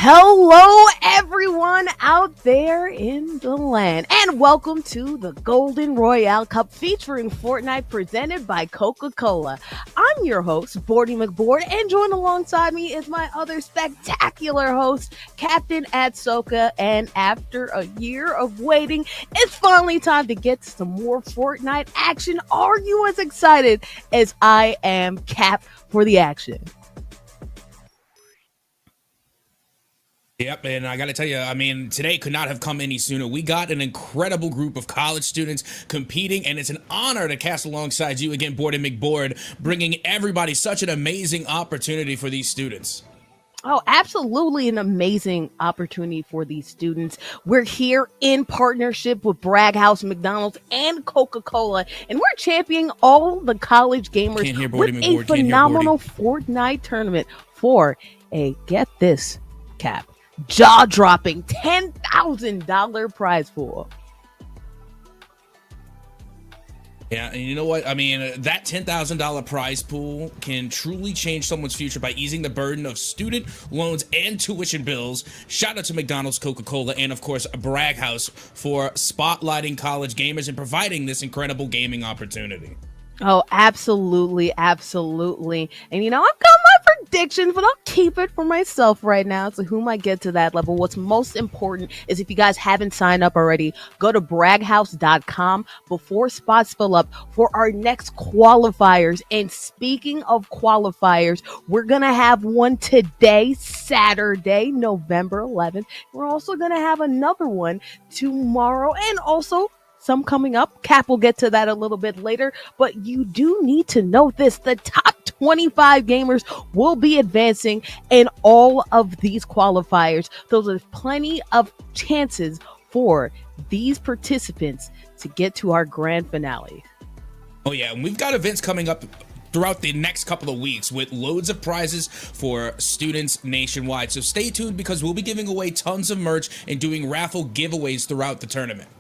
Hello, everyone out there in the land, and welcome to the Golden Royale Cup featuring Fortnite presented by Coca-Cola. I'm your host, Bordy McBoard, and joined alongside me is my other spectacular host, Captain at SoCal. And after a year of waiting, it's finally time to get some more Fortnite action. Are you as excited as I am, Cap, for the action? Yep, and I got to tell you, today could not have come any sooner. We got an incredible group of college students competing, and it's an honor to cast alongside you again, Board and McBoard, bringing everybody such an amazing opportunity for these students. Oh, absolutely an amazing opportunity for these students. We're here in partnership with Bragg House, McDonald's, and Coca-Cola, and we're championing all the college gamers Can't hear with Bordy a McBoard. phenomenal Fortnite tournament for a, get this, Cap, jaw-dropping $10,000 prize pool. Yeah, and you know what? That $10,000 prize pool can truly change someone's future by easing the burden of student loans and tuition bills. Shout out to McDonald's, Coca-Cola, and of course, Bragg House for spotlighting college gamers and providing this incredible gaming opportunity. Oh, absolutely, absolutely. And I've got my predictions, but I'll keep it for myself right now. So who might get to that level? What's most important is if you guys haven't signed up already, go to braghouse.com before spots fill up for our next qualifiers. And speaking of qualifiers, we're going to have one today, Saturday, November 11th. We're also going to have another one tomorrow, and also some coming up. Cap will get to that a little bit later, but you do need to know this. The top 25 gamers will be advancing in all of these qualifiers. So there's plenty of chances for these participants to get to our grand finale. Oh yeah, and we've got events coming up throughout the next couple of weeks with loads of prizes for students nationwide. So stay tuned because we'll be giving away tons of merch and doing raffle giveaways throughout the tournament.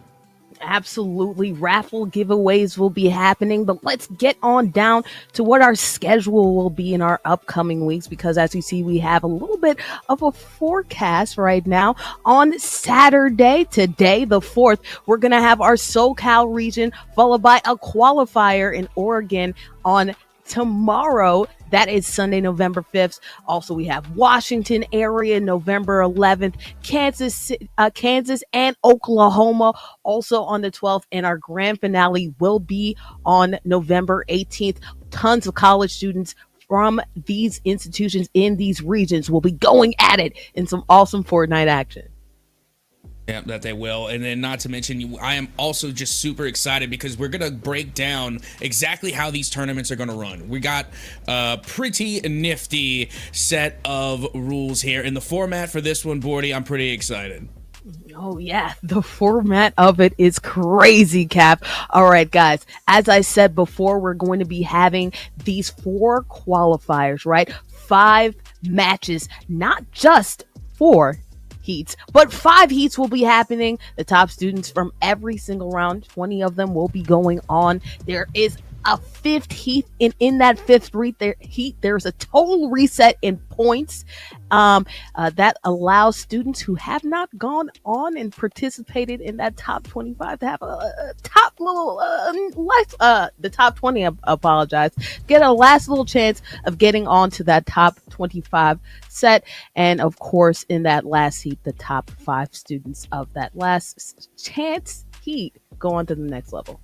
Absolutely. Raffle giveaways will be happening, but let's get on down to what our schedule will be in our upcoming weeks, because as you see, we have a little bit of a forecast right now. On Saturday, today, the 4th, we're going to have our SoCal region, followed by a qualifier in Oregon on tomorrow. That is Sunday, November 5th. Also, we have Washington area, November 11th, Kansas and Oklahoma also on the 12th. And our grand finale will be on November 18th. Tons of college students from these institutions in these regions will be going at it in some awesome Fortnite action. Yeah, that they will. And then not to mention, I am also just super excited because we're going to break down exactly how these tournaments are going to run. We got a pretty nifty set of rules here. And the format for this one, Bordy, I'm pretty excited. Oh, yeah. The format of it is crazy, Cap. All right, guys. As I said before, we're going to be having these 4 qualifiers, right? 5 matches, not just 4 heats, but 5 heats will be happening. The top students from every single round, 20 of them will be going on. There is a 5th heat, and in that 5th heat, there's a total reset in points that allows students who have not gone on and participated in that top 25 to have a top little the top 20, I apologize, get a last little chance of getting on to that top 25 set. And of course, in that last heat, the top 5 students of that last chance heat go on to the next level.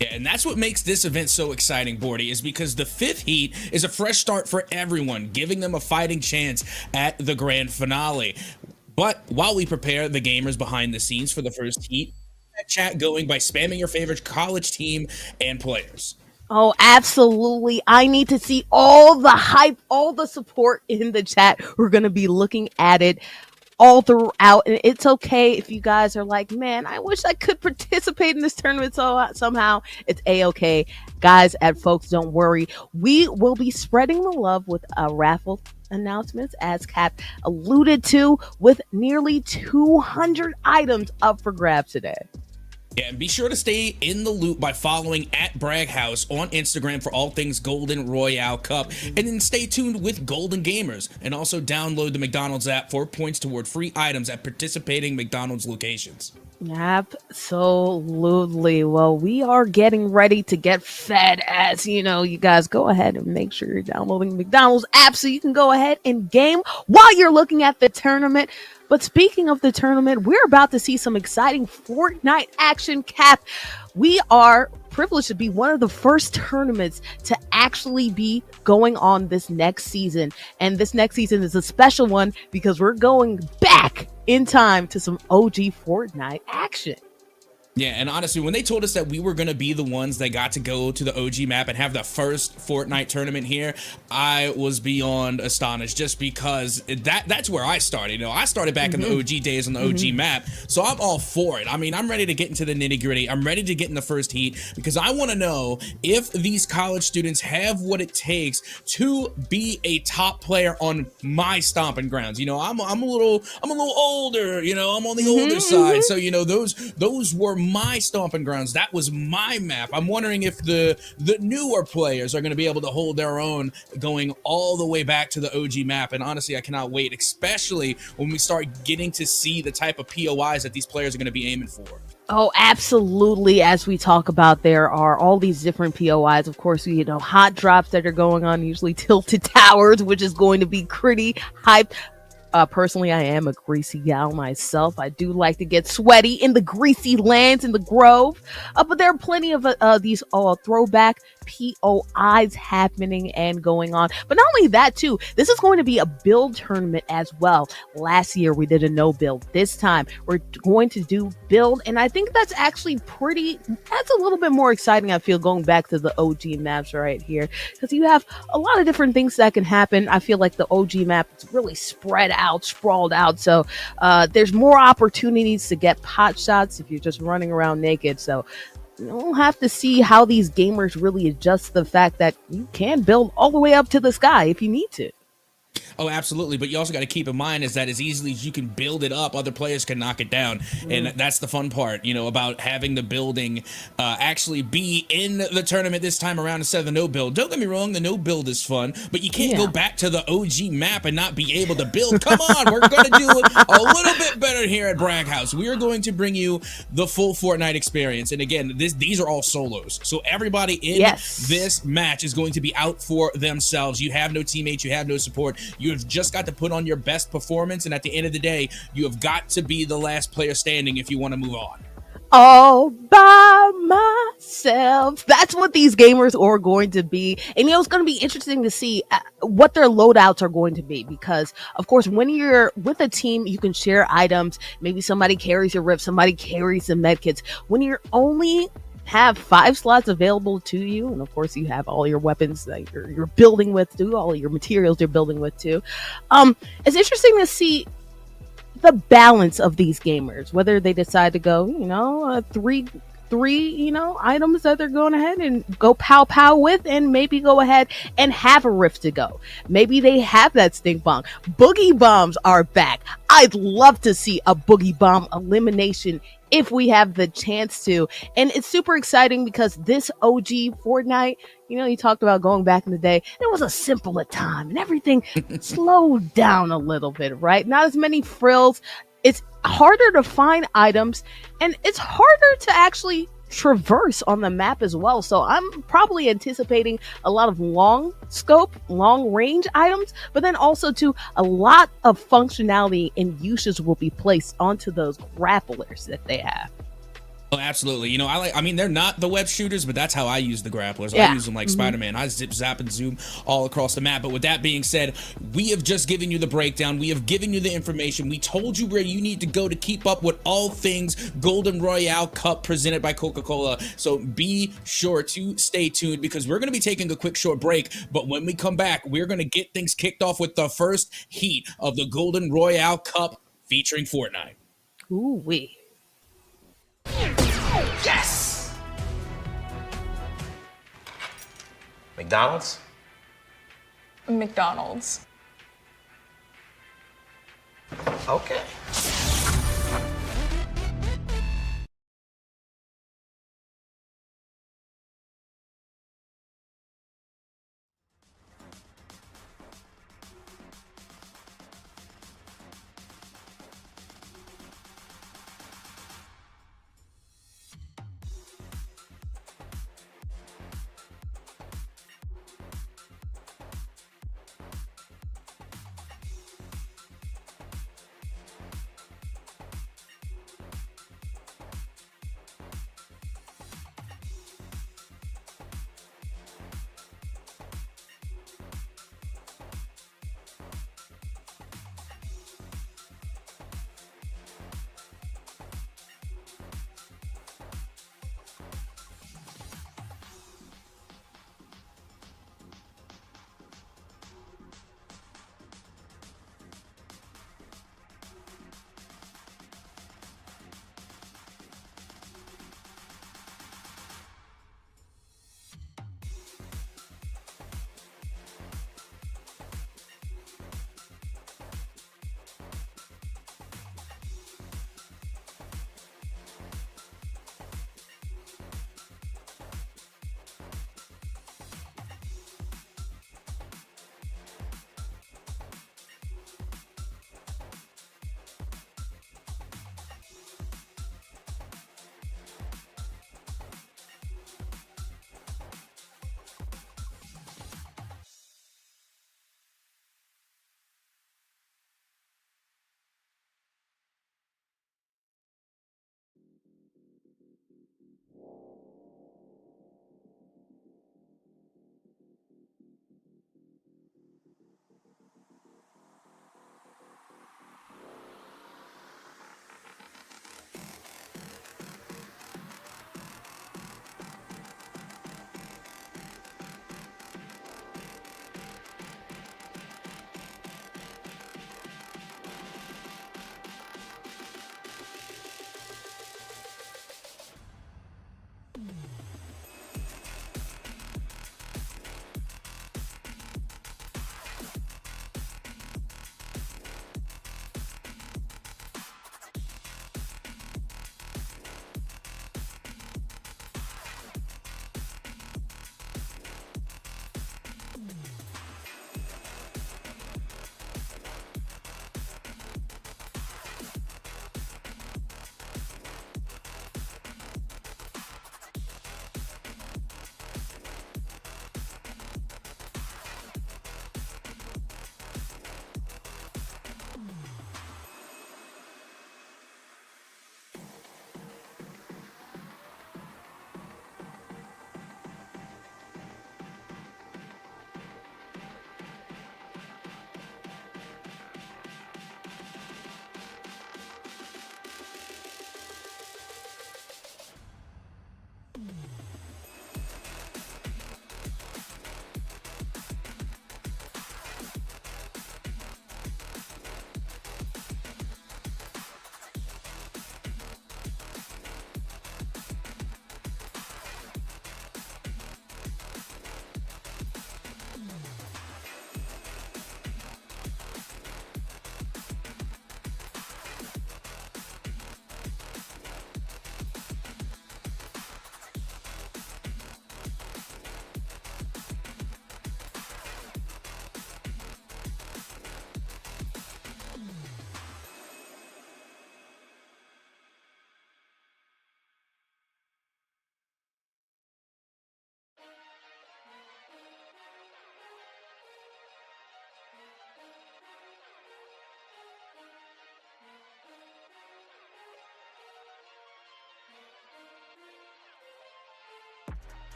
Yeah, and that's what makes this event so exciting, Bordy, is because the 5th heat is a fresh start for everyone, giving them a fighting chance at the grand finale. But while we prepare the gamers behind the scenes for the first heat, that chat going by spamming your favorite college team and players. Oh, absolutely. I need to see all the hype, all the support in the chat. We're going to be looking at it all throughout, and it's okay if you guys are like, man, I wish I could participate in this tournament somehow. It's a-okay. Guys at Folks, don't worry. We will be spreading the love with raffle announcements, as Cap alluded to, with nearly 200 items up for grabs today. Yeah, and be sure to stay in the loop by following at Bragg House on Instagram for all things Golden Royale Cup. And then stay tuned with Golden Gamers. And also download the McDonald's app for points toward free items at participating McDonald's locations. Absolutely. Well, we are getting ready to get fed. As you know, you guys go ahead and make sure you're downloading the McDonald's app so you can go ahead and game while you're looking at the tournament. But speaking of the tournament, we're about to see some exciting Fortnite action, Cap. We are privileged to be one of the first tournaments to actually be going on this next season. And this next season is a special one because we're going back in time to some OG Fortnite action. Yeah, and honestly, when they told us that we were going to be the ones that got to go to the OG map and have the first Fortnite tournament here, I was beyond astonished just because that's where I started. You know, I started back in the OG days on the OG map, so I'm all for it. I mean, I'm ready to get into the nitty-gritty. I'm ready to get in the first heat because I want to know if these college students have what it takes to be a top player on my stomping grounds. You know, I'm a little older, you know, I'm on the older side. So, you know, those were my stomping grounds. That was my map. I'm wondering if the newer players are going to be able to hold their own going all the way back to the OG map. And honestly, I cannot wait, especially when we start getting to see the type of POIs that these players are going to be aiming for. Oh, absolutely. As we talk about, there are all these different POIs. Of course, you know, hot drops that are going on, usually tilted towers, which is going to be pretty hyped. Personally, I am a greasy gal myself. I do like to get sweaty in the greasy lands in the Grove. But there are plenty of these throwback POIs happening and going on. But not only that, too, this is going to be a build tournament as well. Last year, we did a no build. This time, we're going to do build. And I think that's actually that's a little bit more exciting, I feel, going back to the OG maps right here. Because you have a lot of different things that can happen. I feel like the OG map is really spread out, sprawled out. So there's more opportunities to get pot shots if you're just running around naked. So you'll have to see how these gamers really adjust the fact that you can build all the way up to the sky if you need to. Oh, absolutely. But you also got to keep in mind is that as easily as you can build it up, other players can knock it down. And that's the fun part, you know, about having the building actually be in the tournament this time around instead of the no build. Don't get me wrong, the no build is fun, but you can't go back to the OG map and not be able to build. Come on, we're going to do it a little bit better here at Bragg House. We are going to bring you the full Fortnite experience. And again, these are all solos. So everybody in this match is going to be out for themselves. You have no teammates, you have no support. You have just got to put on your best performance, and at the end of the day, you have got to be the last player standing if you want to move on. All by myself. That's what these gamers are going to be. And, you know, it's going to be interesting to see what their loadouts are going to be because, of course, when you're with a team, you can share items. Maybe somebody carries your rip, somebody carries the medkits. When you're only have 5 slots available to you, and of course you have all your weapons that you're building with too, all your materials you're building with too. It's interesting to see the balance of these gamers, whether they decide to go, you know, three, you know, items that they're going ahead and go pow with, and maybe go ahead and have a rift to go. Maybe they have that stink bomb. Boogie bombs are back. I'd love to see a boogie bomb elimination if we have the chance to. And it's super exciting because this OG Fortnite, you know, you talked about going back in the day, it was a simpler time and everything slowed down a little bit, right? Not as many frills. It's harder to find items and it's harder to actually traverse on the map as well. So I'm probably anticipating a lot of long scope, long range items, but then also to a lot of functionality and uses will be placed onto those grapplers that they have. Oh, absolutely. You know, I mean, they're not the web shooters, but that's how I use the grapplers. I use them like Spider-Man. I zip, zap, and zoom all across the map. But with that being said, we have just given you the breakdown. We have given you the information. We told you where you need to go to keep up with all things Golden Royale Cup presented by Coca-Cola. So be sure to stay tuned because we're going to be taking a quick short break. But when we come back, we're going to get things kicked off with the first heat of the Golden Royale Cup featuring Fortnite. Ooh-wee. Yes! McDonald's? McDonald's. Okay.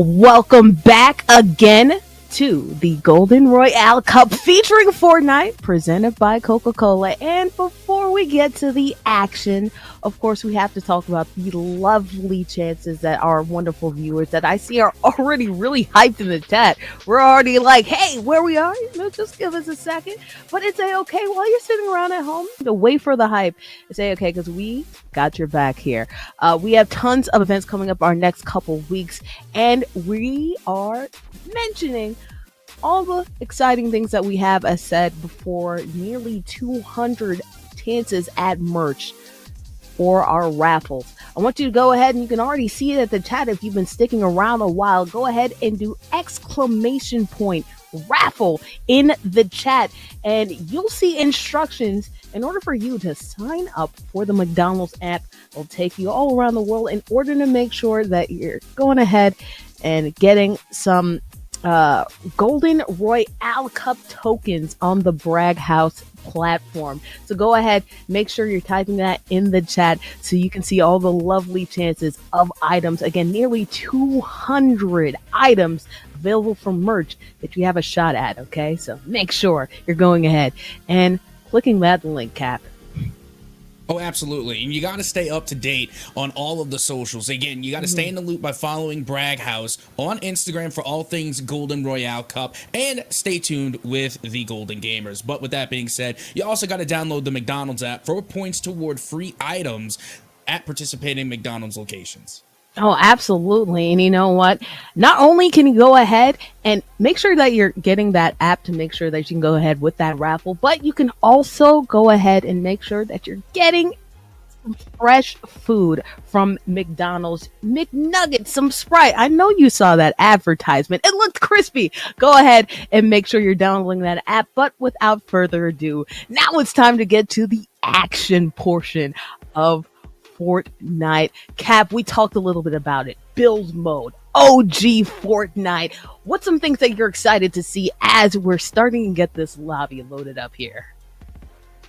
Welcome back again to the Golden Royale Cup featuring Fortnite, presented by Coca-Cola. And before we get to the action, of course, we have to talk about the lovely chances that our wonderful viewers that I see are already really hyped in the chat. We're already like, hey, where we are, just give us a second. But it's okay while you're sitting around at home to wait for the hype. It's okay because we got your back here. We have tons of events coming up our next couple weeks, and we are mentioning all the exciting things that we have, as said before, nearly 200 chances at merch for our raffles. I want you to go ahead, and you can already see it at the chat if you've been sticking around a while. Go ahead and do exclamation point raffle in the chat, and you'll see instructions in order for you to sign up for the McDonald's app. It'll take you all around the world in order to make sure that you're going ahead and getting some Golden Royale Cup tokens on the Brag House platform. So go ahead, make sure you're typing that in the chat so you can see all the lovely chances of items. Again, nearly 200 items available for merch that you have a shot at, okay? So make sure you're going ahead and clicking that link, Cap. Oh, absolutely. And you got to stay up to date on all of the socials. Again, you got to stay in the loop by following Brag House on Instagram for all things Golden Royale Cup, and stay tuned with the Golden Gamers. But with that being said, you also got to download the McDonald's app for points toward free items at participating McDonald's locations. Oh, absolutely. And you know what? Not only can you go ahead and make sure that you're getting that app to make sure that you can go ahead with that raffle, but you can also go ahead and make sure that you're getting fresh food from McDonald's, McNuggets, some Sprite. I know you saw that advertisement. It looked crispy. Go ahead and make sure you're downloading that app. But without further ado, now it's time to get to the action portion of Fortnite. Cap, we talked a little bit about it. Build mode, OG Fortnite. What's some things that you're excited to see as we're starting to get this lobby loaded up here?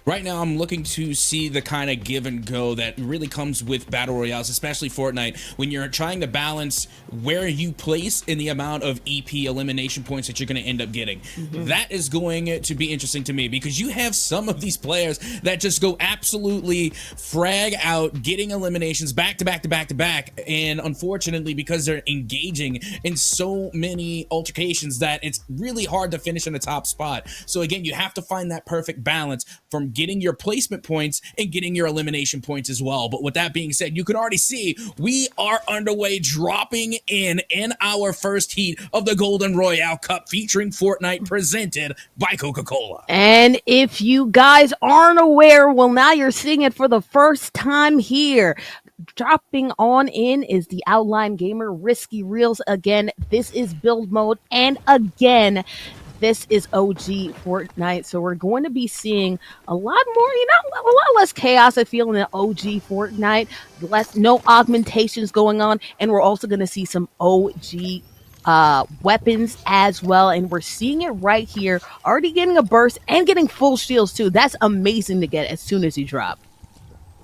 Right now, I'm looking to see the kind of give and go that really comes with Battle Royales, especially Fortnite, when you're trying to balance where you place in the amount of EP elimination points that you're going to end up getting. That is going to be interesting to me because you have some of these players that just go absolutely frag out, getting eliminations back to back to back to back. And unfortunately, because they're engaging in so many altercations that it's really hard to finish in the top spot. So again, you have to find that perfect balance from getting your placement points and getting your elimination points as well. But with that being said, you can already see we are underway, dropping in our first heat of the Golden Royale Cup featuring Fortnite, presented by Coca-Cola. And if you guys aren't aware, well, now you're seeing it for the first time here. Dropping on in is the Outline Gamer Risky Reels. Again, this is build mode. And again, this is OG Fortnite, so we're going to be seeing a lot more, a lot less chaos, I feel, in the OG Fortnite. No augmentations going on, and we're also going to see some OG weapons as well, and we're seeing it right here, already getting a burst and getting full shields too. That's amazing to get as soon as you drop.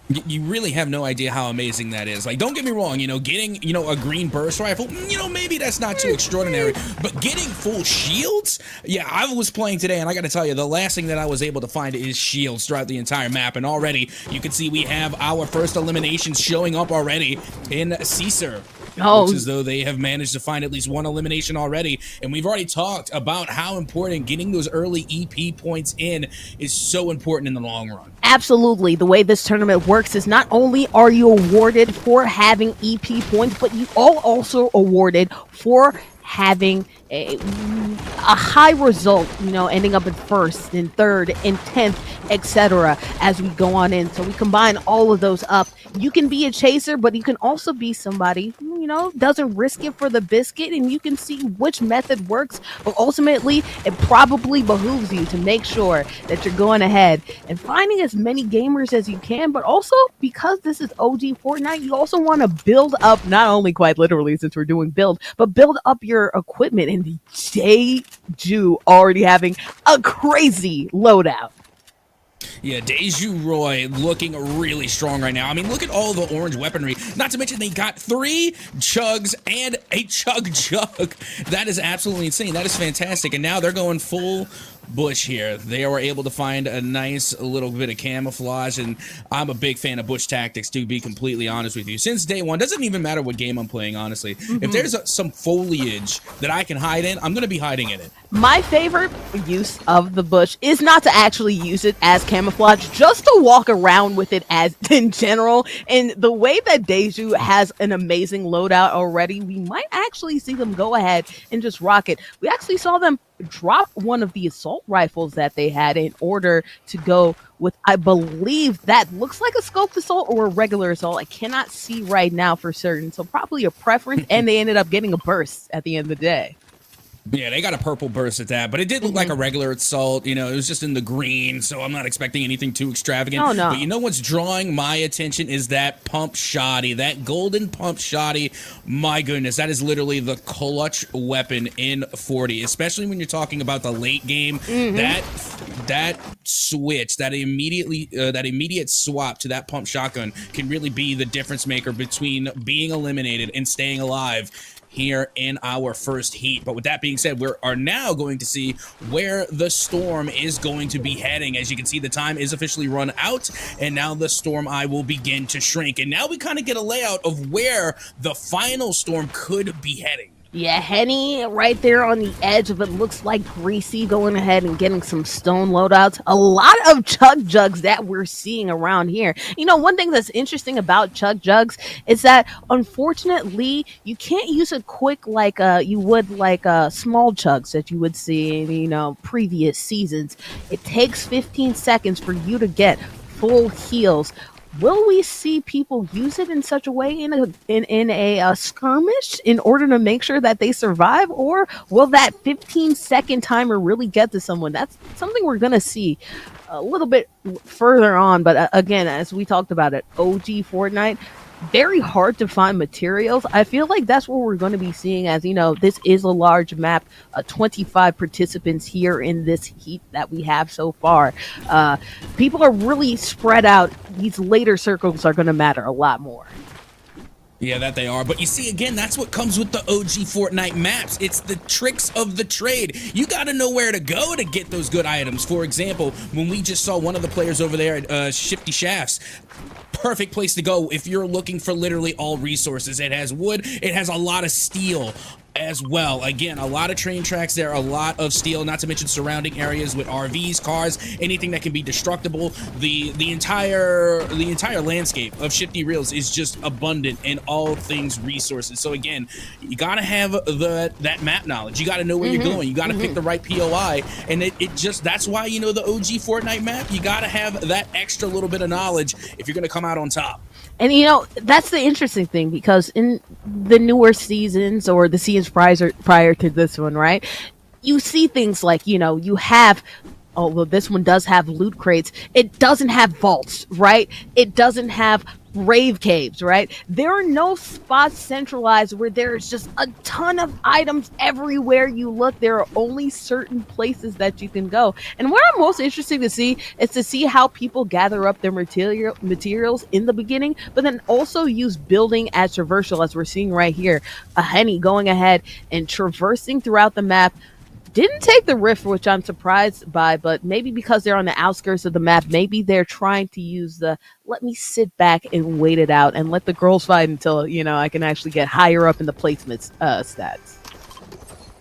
You really have no idea how amazing that is. Like, don't get me wrong, getting, a green burst rifle, maybe that's not too extraordinary, but getting full shields? Yeah, I was playing today, and I gotta tell you, the last thing that I was able to find is shields throughout the entire map, and already, you can see we have our first eliminations showing up already in Caesar. Looks as though they have managed to find at least one elimination already, and we've already talked about how important getting those early EP points in is so important in the long run. Absolutely. The way this tournament works is not only are you awarded for having EP points, but you are also awarded for having a high result, ending up in first, in third, in 10th, etc. as we go on in. So we combine all of those up. You can be a chaser, but you can also be somebody who, doesn't risk it for the biscuit, and you can see which method works. But ultimately, it probably behooves you to make sure that you're going ahead and finding as many gamers as you can. But also, because this is OG Fortnite, you also want to build up, not only quite literally since we're doing build, but build up your equipment. And the Jeju already having a crazy loadout. Yeah, Deju Roy looking really strong right now. I mean, look at all the orange weaponry. Not to mention they got 3 chugs and a chug. That is absolutely insane. That is fantastic. And now they're going full bush here. They were able to find a nice little bit of camouflage, and I'm a big fan of bush tactics, to be completely honest with you. Since day one, doesn't even matter what game I'm playing, honestly. If there's some foliage that I can hide in, I'm going to be hiding in it. My favorite use of the bush is not to actually use it as camouflage, just to walk around with it as in general. And the way that Deju has an amazing loadout already, we might actually see them go ahead and just rock it. We actually saw them drop one of the assault rifles that they had in order to go with, I believe, that looks like a scoped assault or a regular assault. I cannot see right now for certain, so probably a preference, and they ended up getting a burst at the end of the day. Yeah, they got a purple burst at that, but it did look like a regular assault. It was just in the green, so I'm not expecting anything too extravagant. Oh, no. But what's drawing my attention is that pump shotty, that golden pump shotty. My goodness, that is literally the clutch weapon in 40, especially when you're talking about the late game. That switch, that immediate swap to that pump shotgun can really be the difference maker between being eliminated and staying alive here in our first heat. But with that being said, we are now going to see where the storm is going to be heading. As you can see, the time is officially run out, and now the storm eye will begin to shrink. And now we kind of get a layout of where the final storm could be heading. Yeah, Henny right there on the edge of it looks like Greasy going ahead and getting some stone loadouts. A lot of chug jugs that we're seeing around here. One thing that's interesting about chug jugs is that unfortunately you can't use it quick like you would like small chugs that you would see in previous seasons. It takes 15 seconds for you to get full heals will we see people use it in such a way in a skirmish in order to make sure that they survive, or will that 15-second timer really get to someone? That's something we're gonna see a little bit further on. But again, as we talked about it, OG Fortnite, very hard to find materials. I feel like that's what we're going to be seeing, as this is a large map, 25 participants here in this heat that we have so far. uh People are really spread out. These later circles are going to matter a lot more. Yeah, that they are. But you see, again, that's what comes with the OG Fortnite maps. It's the tricks of the trade. You got to know where to go to get those good items. For example, when we just saw one of the players over there at Shifty Shafts, perfect place to go if you're looking for literally all resources. It has wood. It has a lot of steel as well. Again, a lot of train tracks there, a lot of steel, not to mention surrounding areas with RVs, cars, anything that can be destructible. The entire landscape of Shifty Reels is just abundant in all things resources. So again, you gotta have that map knowledge. You gotta know where you're going. You gotta pick the right POI, and it just, that's why, the OG Fortnite map, you gotta have that extra little bit of knowledge if you're gonna come out on top. And that's the interesting thing, because in the newer seasons, or the seasons prior to this one, right, you see things like, you have, although this one does have loot crates, it doesn't have vaults, right? It doesn't have grave caves, right? There are no spots centralized where there's just a ton of items everywhere you look. There are only certain places that you can go. And what I'm most interested to see is to see how people gather up their materials in the beginning, but then also use building as traversal, as we're seeing right here. A Henny going ahead and traversing throughout the map. Didn't take the rift, which I'm surprised by, but maybe because they're on the outskirts of the map, maybe they're trying to use the let me sit back and wait it out and let the girls fight until, I can actually get higher up in the placements stats.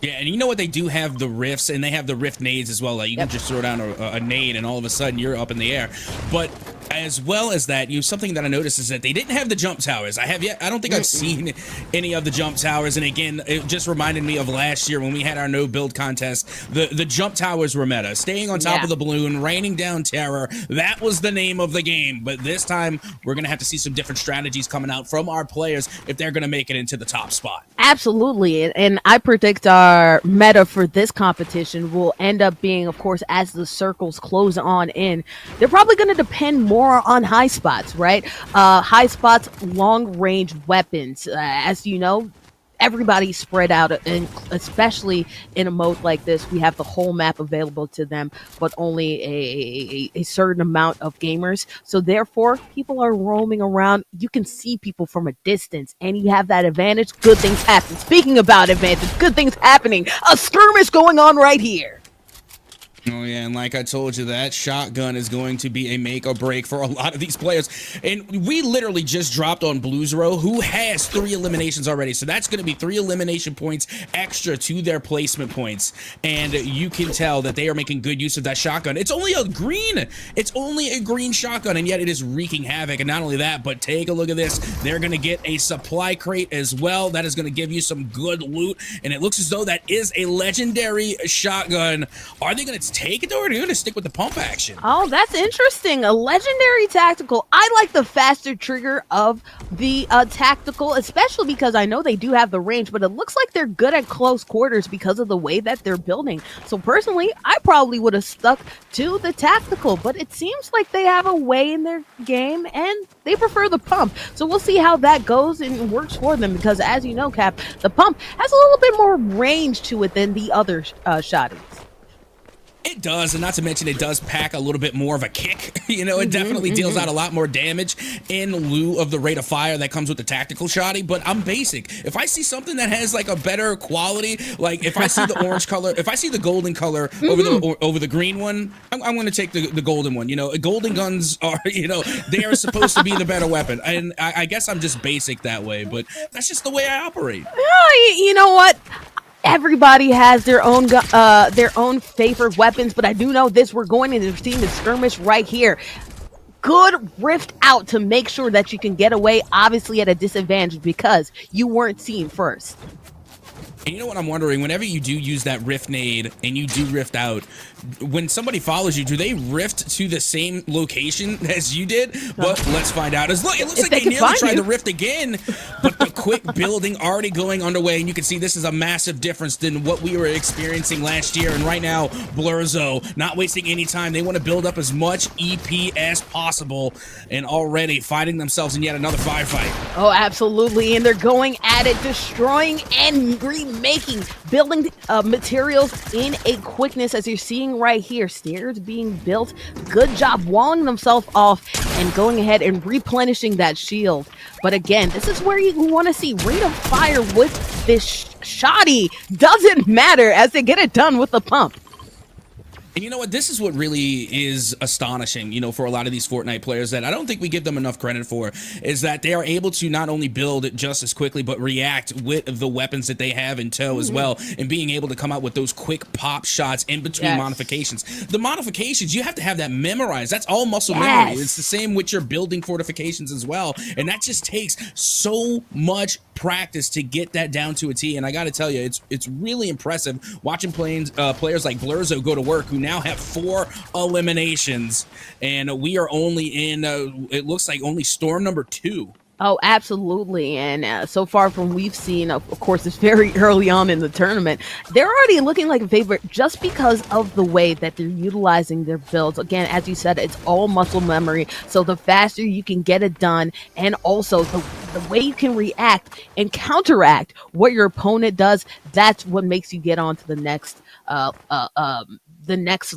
Yeah, and you know what? They do have the rifts, and they have the rift nades as well. Like you can just throw down a nade, and all of a sudden you're up in the air. But as well as that, something that I noticed is that they didn't have the jump towers. I don't think I've seen any of the jump towers. And again, it just reminded me of last year when we had our no build contest. The jump towers were meta. Staying on top of the balloon, raining down terror. That was the name of the game. But this time, we're gonna have to see some different strategies coming out from our players if they're gonna make it into the top spot. Absolutely. And I predict our meta for this competition will end up being, of course, as the circles close on in, they're probably going to depend more on high spots, right? High spots, long range weapons. As you know, everybody's spread out, and especially in a mode like this, we have the whole map available to them, but only a certain amount of gamers. So therefore, people are roaming around. You can see people from a distance, and you have that advantage. Good things happen. Speaking about advantage, good things happening. A skirmish going on right here. Oh, yeah, and like I told you, that shotgun is going to be a make or break for a lot of these players. And we literally just dropped on Blues Row, who has 3 eliminations already. So that's going to be 3 elimination points extra to their placement points. And you can tell that they are making good use of that shotgun. It's only a green shotgun, and yet it is wreaking havoc. And not only that, but take a look at this. They're going to get a supply crate as well. That is going to give you some good loot. And it looks as though that is a legendary shotgun. Are they going to take it, or are they going to stick with the pump action? Oh, that's interesting. A legendary tactical. I like the faster trigger of the tactical, especially because I know they do have the range, but it looks like they're good at close quarters because of the way that they're building. So personally, I probably would have stuck to the tactical, but it seems like they have a way in their game and they prefer the pump. So we'll see how that goes and works for them, because as you know, Cap, the pump has a little bit more range to it than the other shotties. It does, and not to mention it does pack a little bit more of a kick. It definitely deals out a lot more damage in lieu of the rate of fire that comes with the tactical shotty. But I'm basic. If I see something that has like a better quality, like if I see the orange color, if I see the golden color over the green one, I'm going to take the golden one. Golden guns are, they are supposed to be the better weapon. And I guess I'm just basic that way, but that's just the way I operate. Oh, you know what? Everybody has their own favorite weapons, but I do know this. We're going into the skirmish right here. Good rift out to make sure that you can get away, obviously at a disadvantage because you weren't seen first. And you know what I'm wondering? Whenever you do use that rift nade and you do rift out, when somebody follows you, do they rift to the same location as you did? But let's find out. It looks like they nearly tried to rift again, but the quick building already going underway, and you can see this is a massive difference than what we were experiencing last year. And right now, Blurzo not wasting any time. They want to build up as much EP as possible, and already finding themselves in yet another firefight. Oh, absolutely. And they're going at it, destroying and remaking, building materials in a quickness, as you're seeing right here. Stairs being built. Good job walling themselves off and going ahead and replenishing that shield. But again, this is where you want to see rate of fire with this shoddy. Doesn't matter as they get it done with the pump. And you know what? This is what really is astonishing, you know, for a lot of these Fortnite players that I don't think we give them enough credit for, is that they are able to not only build just as quickly, but react with the weapons that they have in tow as well, and being able to come out with those quick pop shots in between modifications. The modifications, you have to have that memorized. That's all muscle memory. It's the same with your building fortifications as well. And that just takes so much practice to get that down to a T. And I got to tell you, it's really impressive watching players like Blurzo go to work, who now have 4 eliminations, and we are only in it looks like only storm number 2. Oh, absolutely. And so far from we've seen, of course, it's very early on in the tournament, they're already looking like a favorite just because of the way that they're utilizing their builds. Again, as you said, it's all muscle memory. So the faster you can get it done, and also the way you can react and counteract what your opponent does, that's what makes you get on to the next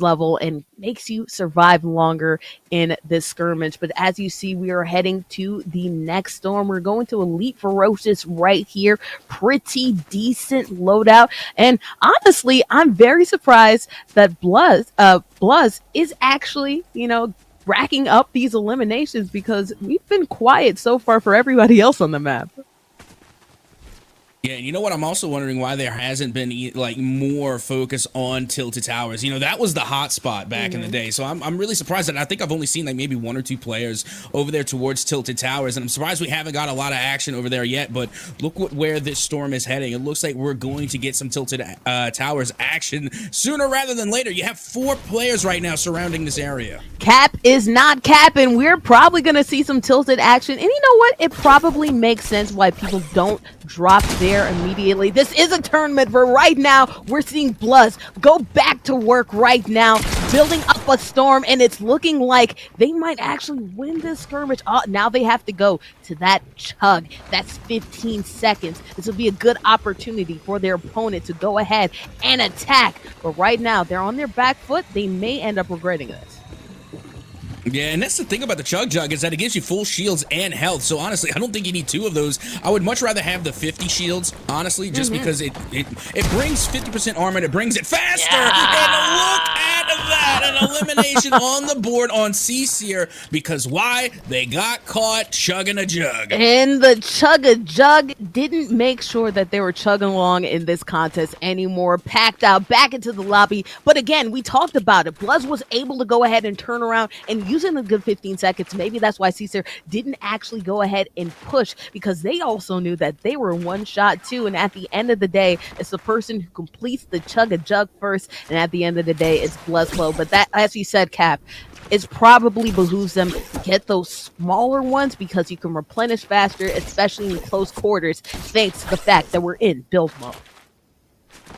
level and makes you survive longer in this skirmish. But as you see, we are heading to the next storm. We're going to Elite Ferocious right here. Pretty decent loadout. And honestly, I'm very surprised that Bluz is actually, racking up these eliminations, because we've been quiet so far for everybody else on the map. Yeah, and you know what? I'm also wondering why there hasn't been like more focus on Tilted Towers. You know, that was the hot spot back in the day. So I'm really surprised that I think I've only seen like maybe 1 or 2 players over there towards Tilted Towers, and I'm surprised we haven't got a lot of action over there yet. But look where this storm is heading. It looks like we're going to get some Tilted Towers action sooner rather than later. You have 4 players right now surrounding this area. Cap is not capping. We're probably going to see some Tilted action. And you know what? It probably makes sense why people don't drop there immediately. This is a tournament, but right now we're seeing Bluz go back to work right now, building up a storm, and it's looking like they might actually win this skirmish. Oh, now they have to go to that chug. That's 15 seconds. This will be a good opportunity for their opponent to go ahead and attack. But right now, they're on their back foot. They may end up regretting this. Yeah, and that's the thing about the Chug Jug, is that it gives you full shields and health. So honestly, I don't think you need 2 of those. I would much rather have the 50 shields, honestly, just because it brings 50% armor, and it brings it faster. And look at that, an elimination on the board on C-Seer, because why? They got caught chugging a jug. And the Chug-a-Jug didn't make sure that they were chugging along in this contest anymore. Packed out back into the lobby. But again, we talked about it. Bluz was able to go ahead and turn around and use in a good 15 seconds. Maybe that's why C-Seer didn't actually go ahead and push, because they also knew that they were one shot too. And at the end of the day, it's the person who completes the Chug-a-Jug first. And at the end of the day, it's Bluzflow. But that, as you said, Cap, it's probably behooves them to get those smaller ones, because you can replenish faster, especially in close quarters, thanks to the fact that we're in build mode.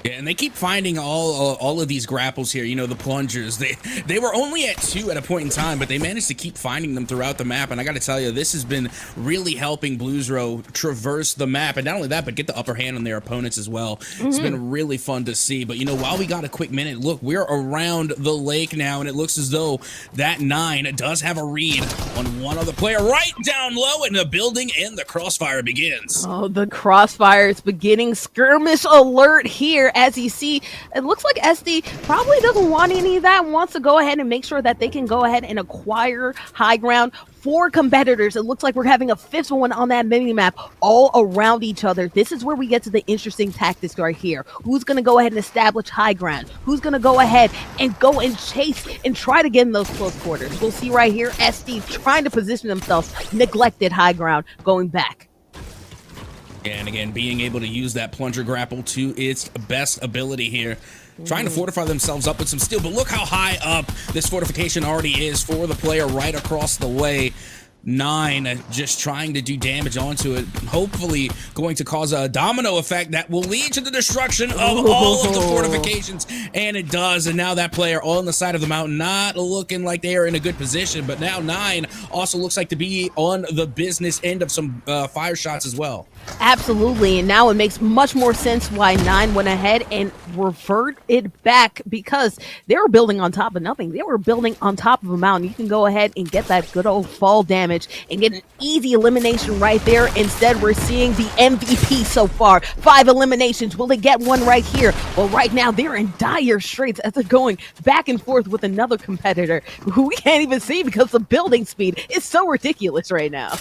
Yeah, and they keep finding all of these grapples here, the plungers. They were only at 2 at a point in time, but they managed to keep finding them throughout the map. And I got to tell you, this has been really helping Bluzro traverse the map. And not only that, but get the upper hand on their opponents as well. It's been really fun to see. But, while we got a quick minute, look, we're around the lake now, and it looks as though that 9 does have a read on one other player right down low in the building, and the crossfire begins. Oh, the crossfire is beginning. Skirmish alert here. As you see, it looks like SD probably doesn't want any of that, wants to go ahead and make sure that they can go ahead and acquire high ground. 4 competitors. It looks like we're having a 5th one on that mini map, all around each other. This is where we get to the interesting tactics right here. Who's going to go ahead and establish high ground? Who's going to go ahead and go and chase and try to get in those close quarters? We'll see right here, SD trying to position themselves, neglected high ground, going back. And again, being able to use that plunger grapple to its best ability here. Trying to fortify themselves up with some steel, but look how high up this fortification already is for the player right across the way. 9 just trying to do damage onto it, hopefully going to cause a domino effect that will lead to the destruction of all of the fortifications, and it does. And now that player on the side of the mountain not looking like they are in a good position, but now 9 also looks like to be on the business end of some fire shots as well. Absolutely, and now it makes much more sense why 9 went ahead and revert it back, because they were building on top of nothing. They were building on top of a mountain. You can go ahead and get that good old fall damage and get an easy elimination right there. Instead, we're seeing the MVP so far. 5 eliminations. Will they get one right here? Well, right now, they're in dire straits as they're going back and forth with another competitor who we can't even see because the building speed is so ridiculous right now.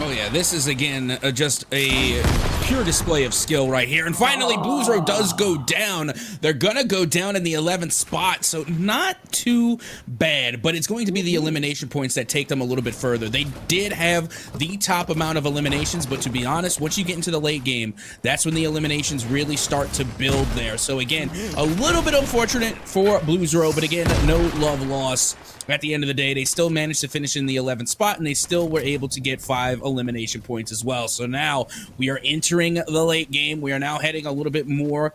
Oh yeah, this is again just a pure display of skill right here. And finally, Blues Row does go down. They're gonna go down in the 11th spot, so not too bad, but it's going to be the elimination points that take them a little bit further. They did have the top amount of eliminations, but to be honest, once you get into the late game, that's when the eliminations really start to build there. So again, a little bit unfortunate for Blues Row, but again, no love lost. At the end of the day, they still managed to finish in the 11th spot, and they still were able to get 5 elimination points as well. So now we are entering the late game. We are now heading a little bit more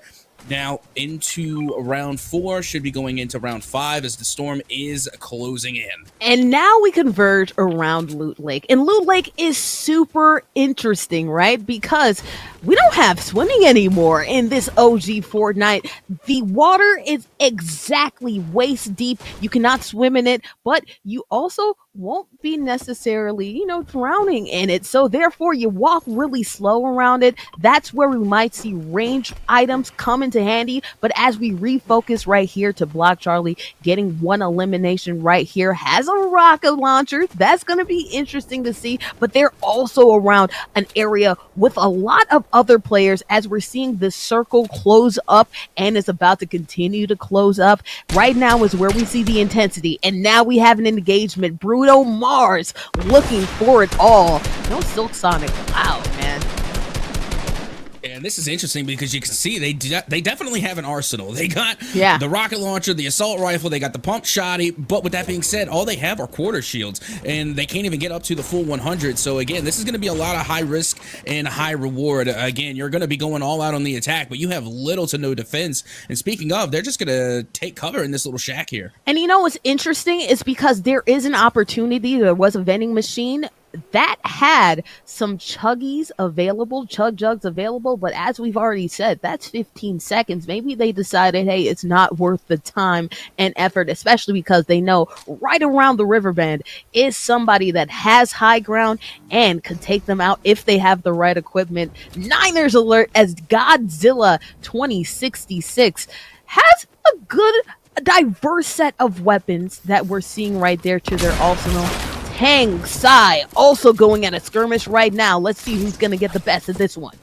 now into round 4, should be going into round 5 as the storm is closing in. And now we converge around Loot Lake. And Loot Lake is super interesting, right? Because we don't have swimming anymore in this OG Fortnite. The water is exactly waist deep. You cannot swim in it, but you also won't be necessarily, drowning in it. So therefore, you walk really slow around it. That's where we might see range items come into handy. But as we refocus right here to Block Charlie, getting 1 elimination right here, has a rocket launcher. That's going to be interesting to see. But they're also around an area with a lot of other players as we're seeing the circle close up and is about to continue to close up. Right now is where we see the intensity. And now we have an engagement. Brutal Mars looking for it all. No Silk Sonic. Wow, man. And this is interesting because you can see they definitely have an arsenal. They got the rocket launcher, the assault rifle, they got the pump shotty, but with that being said, all they have are quarter shields, and they can't even get up to the full 100. So again, this is going to be a lot of high risk and high reward. Again, you're going to be going all out on the attack, but you have little to no defense. And speaking of, they're just going to take cover in this little shack here. And what's interesting is because there is an opportunity, there was a vending machine that had some chug jugs available, but as we've already said, that's 15 seconds. Maybe they decided, hey, it's not worth the time and effort, especially because they know right around the river bend is somebody that has high ground and can take them out if they have the right equipment. Niners alert as Godzilla 2066 has a good diverse set of weapons that we're seeing right there to their arsenal. Tang Sai also going at a skirmish right now. Let's see who's going to get the best of this one.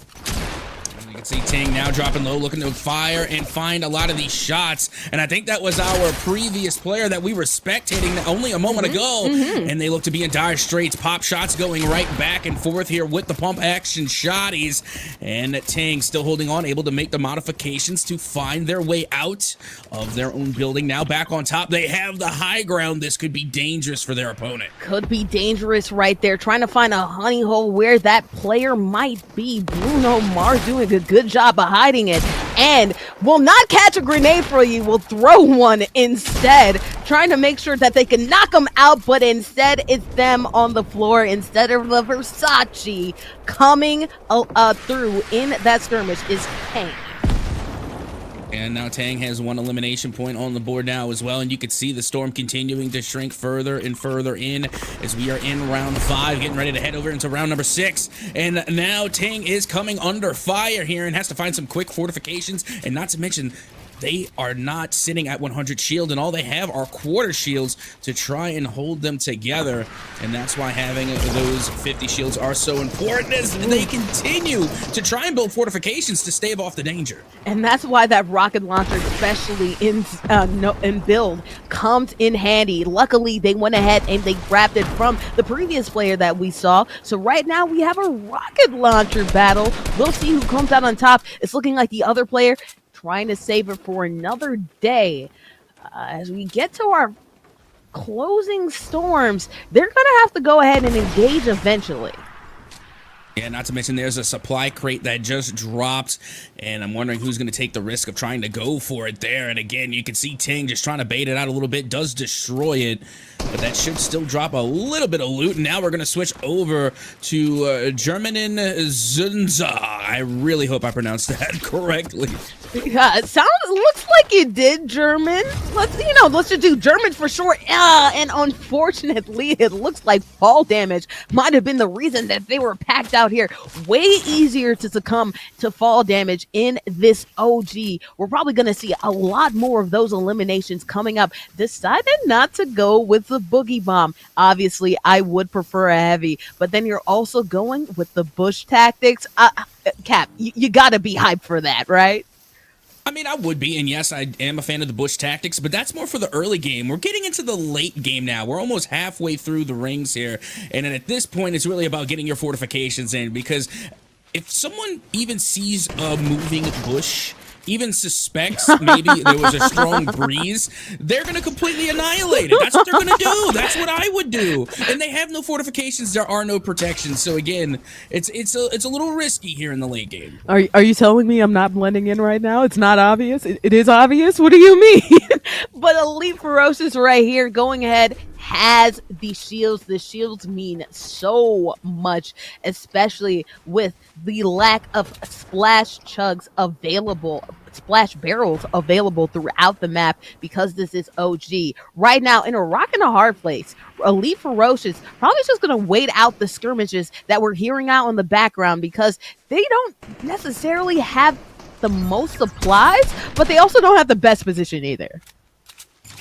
You can see Tang now dropping low, looking to fire and find a lot of these shots. And I think that was our previous player that we were spectating only a moment ago. And they look to be in dire straits. Pop shots going right back and forth here with the pump action shotties. And Tang still holding on, able to make the modifications to find their way out of their own building. Now back on top, they have the high ground. This could be dangerous for their opponent. Could be dangerous right there. Trying to find a honey hole where that player might be. Bruno Mars doing a good job of hiding it, and will not catch a grenade for you, will throw one instead, trying to make sure that they can knock them out, but instead it's them on the floor instead of the Versace. Coming through in that skirmish is Tang. And now Tang has 1 elimination point on the board now as well. And you can see the storm continuing to shrink further and further in as we are in round 5, getting ready to head over into round number 6. And now Tang is coming under fire here and has to find some quick fortifications. And not to mention, they are not sitting at 100 shield, and all they have are quarter shields to try and hold them together. And that's why having those 50 shields are so important, as they continue to try and build fortifications to stave off the danger. And that's why that rocket launcher, especially in build, comes in handy. Luckily, they went ahead and they grabbed it from the previous player that we saw. So right now we have a rocket launcher battle. We'll see who comes out on top. It's looking like the other player trying to save it for another day. As we get to our closing storms, they're going to have to go ahead and engage eventually. Yeah, not to mention there's a supply crate that just dropped, and I'm wondering who's going to take the risk of trying to go for it there. And again, you can see Ting just trying to bait it out a little bit, does destroy it, but that should still drop a little bit of loot. And now we're going to switch over to Germanin Zunza. I really hope I pronounced that correctly. Yeah, looks like you did, German. Let's just do German for short. And unfortunately, it looks like fall damage might have been the reason that they were packed out here. Way easier to succumb to fall damage in this OG. We're probably going to see a lot more of those eliminations coming up. Decided not to go with the boogie bomb. Obviously, I would prefer a heavy, but then you're also going with the bush tactics. Cap, you got to be hyped for that, right? I mean, I would be, and yes, I am a fan of the bush tactics, but that's more for the early game. We're getting into the late game now. We're almost halfway through the rings here, and then at this point, it's really about getting your fortifications in, because if someone even sees a moving bush, even suspects maybe there was a strong breeze, they're going to completely annihilate it. That's what they're going to do. That's what I would do. And they have no fortifications. There are no protections. So again, it's a little risky here in the late game. Are you telling me I'm not blending in right now? It's not obvious? It is obvious? What do you mean? But Elite Ferocious right here going ahead has the shields. The shields mean so much, especially with the lack of splash barrels available throughout the map, because this is OG. Right now, in a rock and a hard place, Elite Ferocious probably just going to wait out the skirmishes that we're hearing out in the background, because they don't necessarily have the most supplies, but they also don't have the best position either.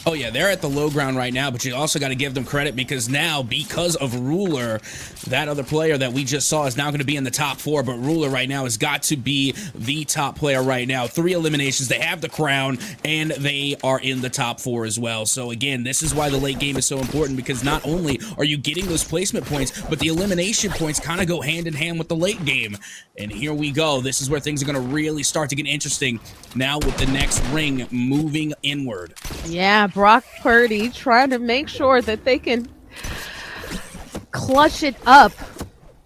Oh yeah, they're at the low ground right now, but you also got to give them credit, because now, because of Ruler, that other player that we just saw is now going to be in the top 4, but Ruler right now has got to be the top player right now. 3 eliminations, they have the crown, and they are in the top 4 as well. So again, this is why the late game is so important, because not only are you getting those placement points, but the elimination points kind of go hand in hand with the late game. And here we go. This is where things are going to really start to get interesting now, with the next ring moving inward. Yeah, Brock Purdy trying to make sure that they can clutch it up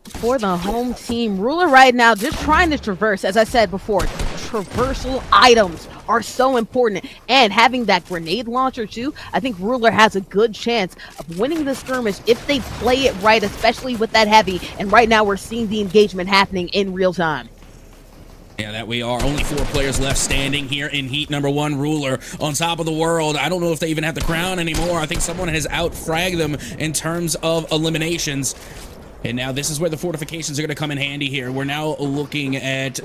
for the home team. Ruler right now just trying to traverse. As I said before, traversal items are so important, and having that grenade launcher too, I think Ruler has a good chance of winning the skirmish if they play it right, especially with that heavy. And right now we're seeing the engagement happening in real time. Yeah, that we are. Only 4 players left standing here in heat number 1. Ruler on top of the world. I don't know if they even have the crown anymore. I think someone has out-fragged them in terms of eliminations. And now this is where the fortifications are going to come in handy here. We're now looking at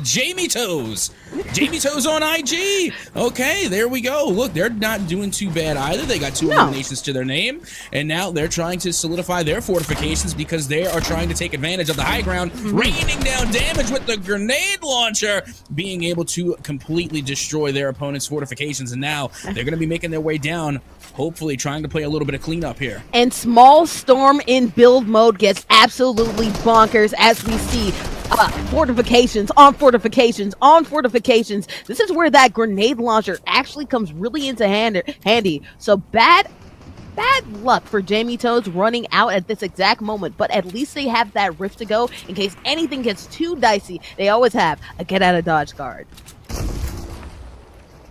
Jamie Toes. Jamie Toes on IG. Okay, there we go. Look, they're not doing too bad either. They got 2 eliminations to their name. And now they're trying to solidify their fortifications, because they are trying to take advantage of the high ground, raining down damage with the grenade launcher, being able to completely destroy their opponent's fortifications. And now they're going to be making their way down, hopefully trying to play a little bit of cleanup here. And Small Storm in build mode gets absolutely bonkers, as we see fortifications on fortifications on fortifications. This is where that grenade launcher actually comes really into handy. So bad luck for Jamie Toes running out at this exact moment, but at least they have that rift to go in case anything gets too dicey. They always have a get out of dodge card.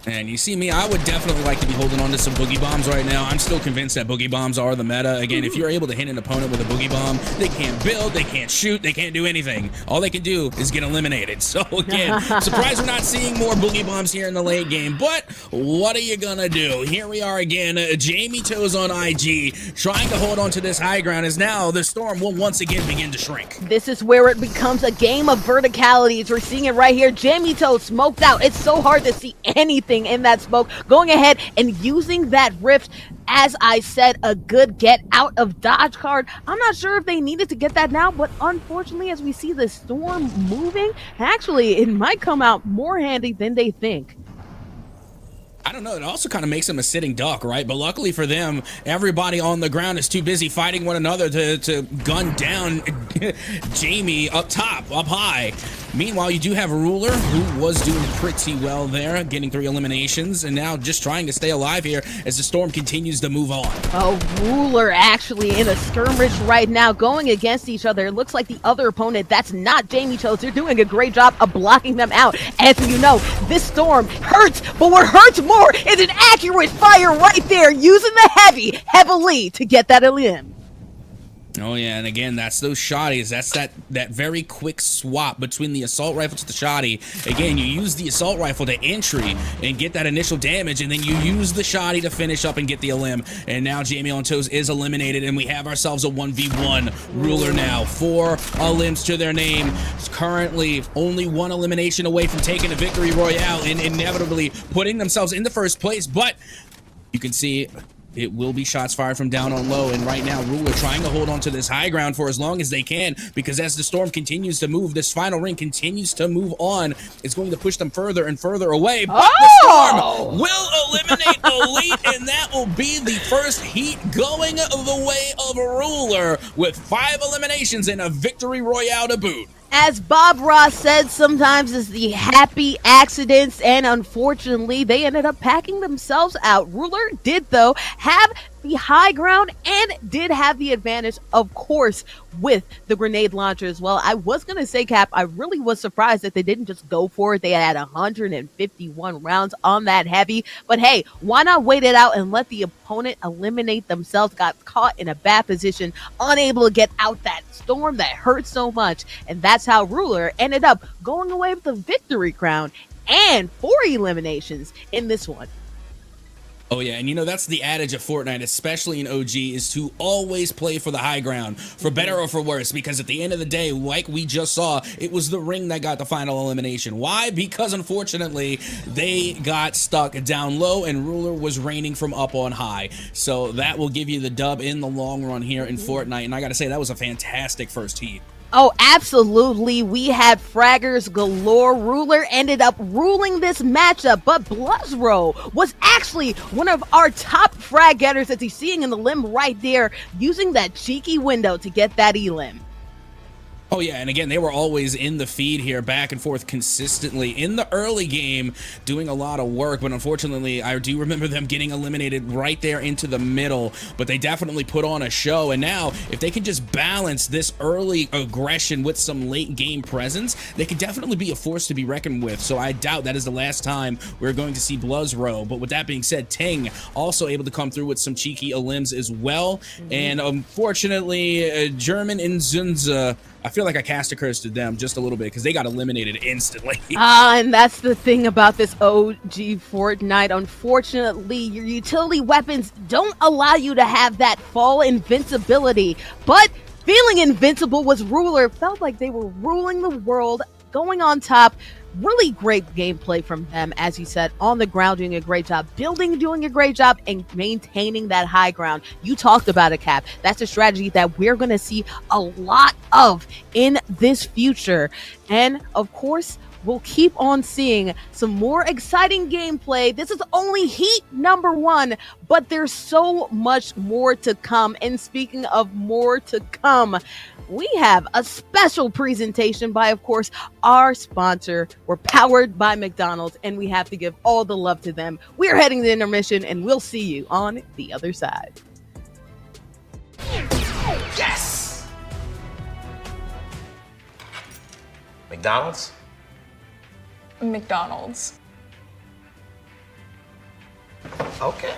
And you see me, I would definitely like to be holding on to some boogie bombs right now. I'm still convinced that boogie bombs are the meta. Again, if you're able to hit an opponent with a boogie bomb, they can't build, they can't shoot, they can't do anything. All they can do is get eliminated. So again, surprised we're not seeing more boogie bombs here in the late game, but what are you gonna do? Here we are again, Jamie Toes on IG, trying to hold on to this high ground, as now the storm will once again begin to shrink. This is where it becomes a game of verticalities. We're seeing it right here. Jamie Toes smoked out. It's so hard to see anything anything in that smoke, going ahead and using that rift. As I said, a good get out of dodge card. I'm not sure if they needed to get that now, but unfortunately, as we see the storm moving, actually, it might come out more handy than they think. I don't know. It also kind of makes him a sitting duck, right? But luckily for them, everybody on the ground is too busy fighting one another to gun down Jamie up top, up high. Meanwhile, you do have Ruler, who was doing pretty well there, getting 3 eliminations, and now just trying to stay alive here as the storm continues to move on. Oh, Ruler actually in a skirmish right now, going against each other. It looks like the other opponent, that's not Jamie Chose. They're doing a great job of blocking them out. As you know, this storm hurts, but what hurts more is an accurate fire right there, using the heavily to get that elim. Oh yeah, and again, that's those shotties. That's that very quick swap between the assault rifle to the shotty. Again, you use the assault rifle to entry and get that initial damage, and then you use the shotty to finish up and get the elim. And now Jamie on Toes is eliminated, and we have ourselves a 1v1 Ruler now. 4 elims to their name. It's currently only 1 elimination away from taking a victory royale and inevitably putting themselves in the first place, but you can see it will be shots fired from down on low, and right now Ruler trying to hold on to this high ground for as long as they can, because as the storm continues to move, this final ring continues to move on. It's going to push them further and further away, but the storm will eliminate Elite, and that will be the first heat going the way of Ruler with 5 eliminations and a victory royale to boot. As Bob Ross said, sometimes it's the happy accidents, and unfortunately, they ended up packing themselves out. Ruler did, though, have the high ground and did have the advantage, of course, with the grenade launcher as well. I was going to say, Cap, I really was surprised that they didn't just go for it. They had 151 rounds on that heavy. But hey, why not wait it out and let the opponent eliminate themselves? Got caught in a bad position, unable to get out that storm that hurt so much. And that's how Ruler ended up going away with the victory crown and 4 eliminations in this one. Oh yeah, and you know, that's the adage of Fortnite, especially in OG, is to always play for the high ground, for better or for worse, because at the end of the day, like we just saw, it was the ring that got the final elimination. Why? Because unfortunately, they got stuck down low and Ruler was reigning from up on high. So that will give you the dub in the long run here in Fortnite, and I gotta say, that was a fantastic first heat. Oh, absolutely. We had fraggers galore. Ruler ended up ruling this matchup, but Bluzro was actually one of our top frag getters, as he's seeing in the limb right there, using that cheeky window to get that elim. Oh yeah, and again, they were always in the feed here, back and forth consistently in the early game, doing a lot of work, but unfortunately, I do remember them getting eliminated right there into the middle, but they definitely put on a show, and now, if they can just balance this early aggression with some late game presence, they could definitely be a force to be reckoned with, so I doubt that is the last time we're going to see Bluzro. But with that being said, Ting also able to come through with some cheeky elims as well, and unfortunately, German and Zunza, I feel like I cast a curse to them just a little bit because they got eliminated instantly. And that's the thing about this OG Fortnite. Unfortunately, your utility weapons don't allow you to have that fall invincibility. But feeling invincible was Ruler. Felt like they were ruling the world, going on top. Really great gameplay from them, as you said, on the ground doing a great job, building doing a great job, and maintaining that high ground. You talked about it, Cap. That's a strategy that we're going to see a lot of in this future. And of course, we'll keep on seeing some more exciting gameplay. This is only heat number 1, but there's so much more to come. And speaking of more to come, we have a special presentation by, of course, our sponsor. We're powered by McDonald's, and we have to give all the love to them. We're heading to intermission, and we'll see you on the other side. Yes! McDonald's? McDonald's. Okay.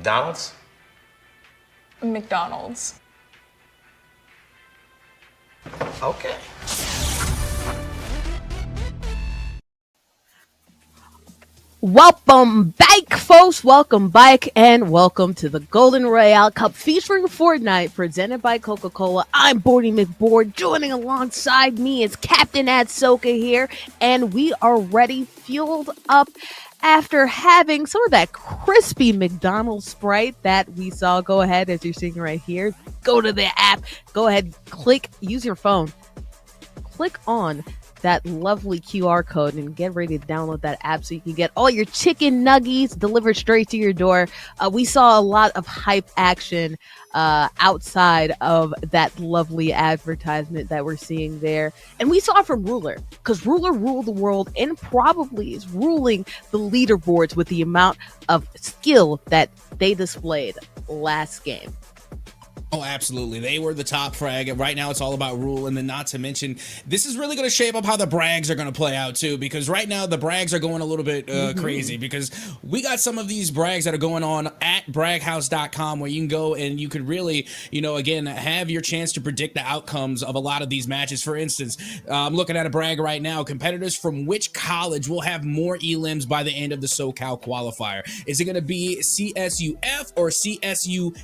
McDonald's? McDonald's. Okay. Welcome back, folks. Welcome back, and welcome to the Golden Royale Cup featuring Fortnite, presented by Coca-Cola. I'm Bordy McBoard. Joining alongside me is Captain at Soca here, and we are ready, fueled up after having some of that crispy McDonald's Sprite that we saw. Go ahead, as you're seeing right here. Go to the app. Go ahead, use your phone. Click on that lovely QR code and get ready to download that app so you can get all your chicken nuggies delivered straight to your door. We saw a lot of hype action outside of that lovely advertisement that we're seeing there. And we saw it from Ruler, because Ruler ruled the world and probably is ruling the leaderboards with the amount of skill that they displayed last game. Oh, absolutely. They were the top frag. Right now, it's all about rule. And then not to mention, this is really going to shape up how the brags are going to play out, too, because right now the brags are going a little bit crazy, because we got some of these brags that are going on at braghouse.com, where you can go and you could really, again, have your chance to predict the outcomes of a lot of these matches. For instance, I'm looking at a brag right now. Competitors from which college will have more elims by the end of the SoCal Qualifier? Is it going to be CSUF or CSU?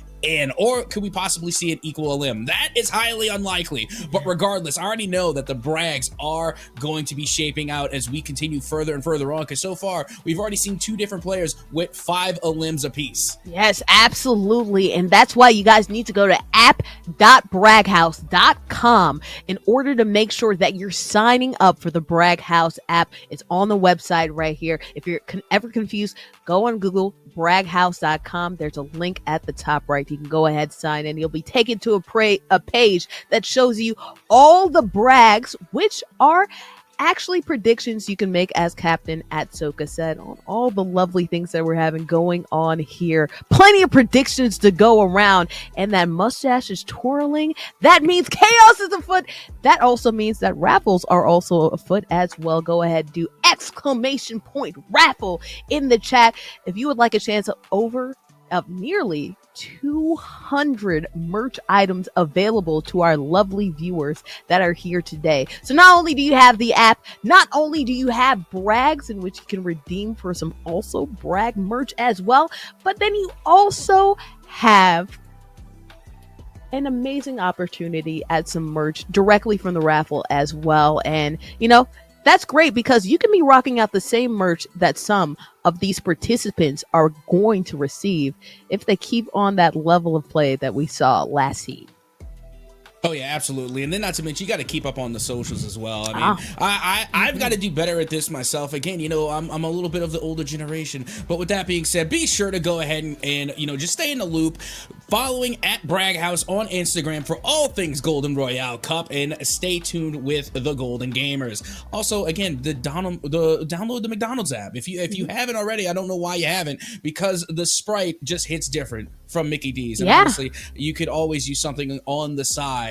Or could we possibly see an equal elim? That is highly unlikely. But regardless, I already know that the brags are going to be shaping out as we continue further and further on, because so far we've already seen 2 different players with 5 elims apiece. Yes, absolutely. And that's why you guys need to go to app.braghouse.com in order to make sure that you're signing up for the Brag House app. It's on the website right here. If you're ever confused, go on Google braghouse.com. There's a link at the top right. You can go ahead, sign in. You'll be taken to a page that shows you all the brags, which are actually predictions you can make, as Captain at Soca said, on all the lovely things that we're having going on here. Plenty of predictions to go around, and that mustache is twirling. That means chaos is afoot. That also means that raffles are also afoot as well. Go ahead, do exclamation point raffle in the chat if you would like a chance of nearly 200 merch items available to our lovely viewers that are here today. So not only do you have the app, not only do you have brags in which you can redeem for some also brag merch as well, but then you also have an amazing opportunity at some merch directly from the raffle as well. And that's great, because you can be rocking out the same merch that some of these participants are going to receive if they keep on that level of play that we saw last heat. Oh yeah, absolutely. And then not to mention, you got to keep up on the socials as well. I mean, I've got to do better at this myself. Again, I'm a little bit of the older generation. But with that being said, be sure to go ahead and just stay in the loop, following at Brag House on Instagram for all things Golden Royale Cup, and stay tuned with the Golden Gamers. Also, again, download the McDonald's app. If you haven't already, I don't know why you haven't, because the Sprite just hits different from Mickey D's. And honestly, you could always use something on the side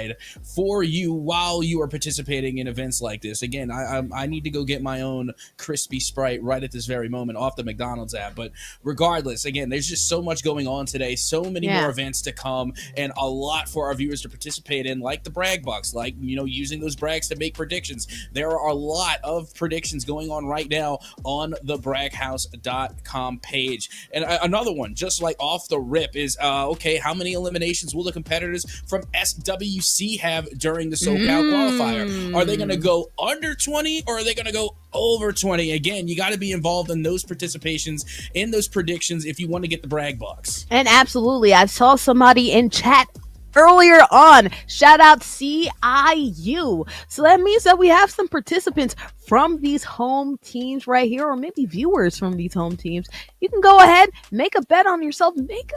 for you while you are participating in events like this. Again, I need to go get my own crispy Sprite right at this very moment off the McDonald's app. But regardless, again, there's just so much going on today, so many more events to come, and a lot for our viewers to participate in, like the brag bucks, like using those brags to make predictions. There are a lot of predictions going on right now on the braghouse.com page. And another one, just like off the rip, is okay, how many eliminations will the competitors from SWC have during the SoCal Qualifier? Are they going to go under 20, or are they going to go over 20? Again, you got to be involved in those participations, in those predictions, if you want to get the brag box. And absolutely, I saw somebody in chat earlier on, shout out CIU. So that means that we have some participants from these home teams right here, or maybe viewers from these home teams. You can go ahead, make a bet on yourself, make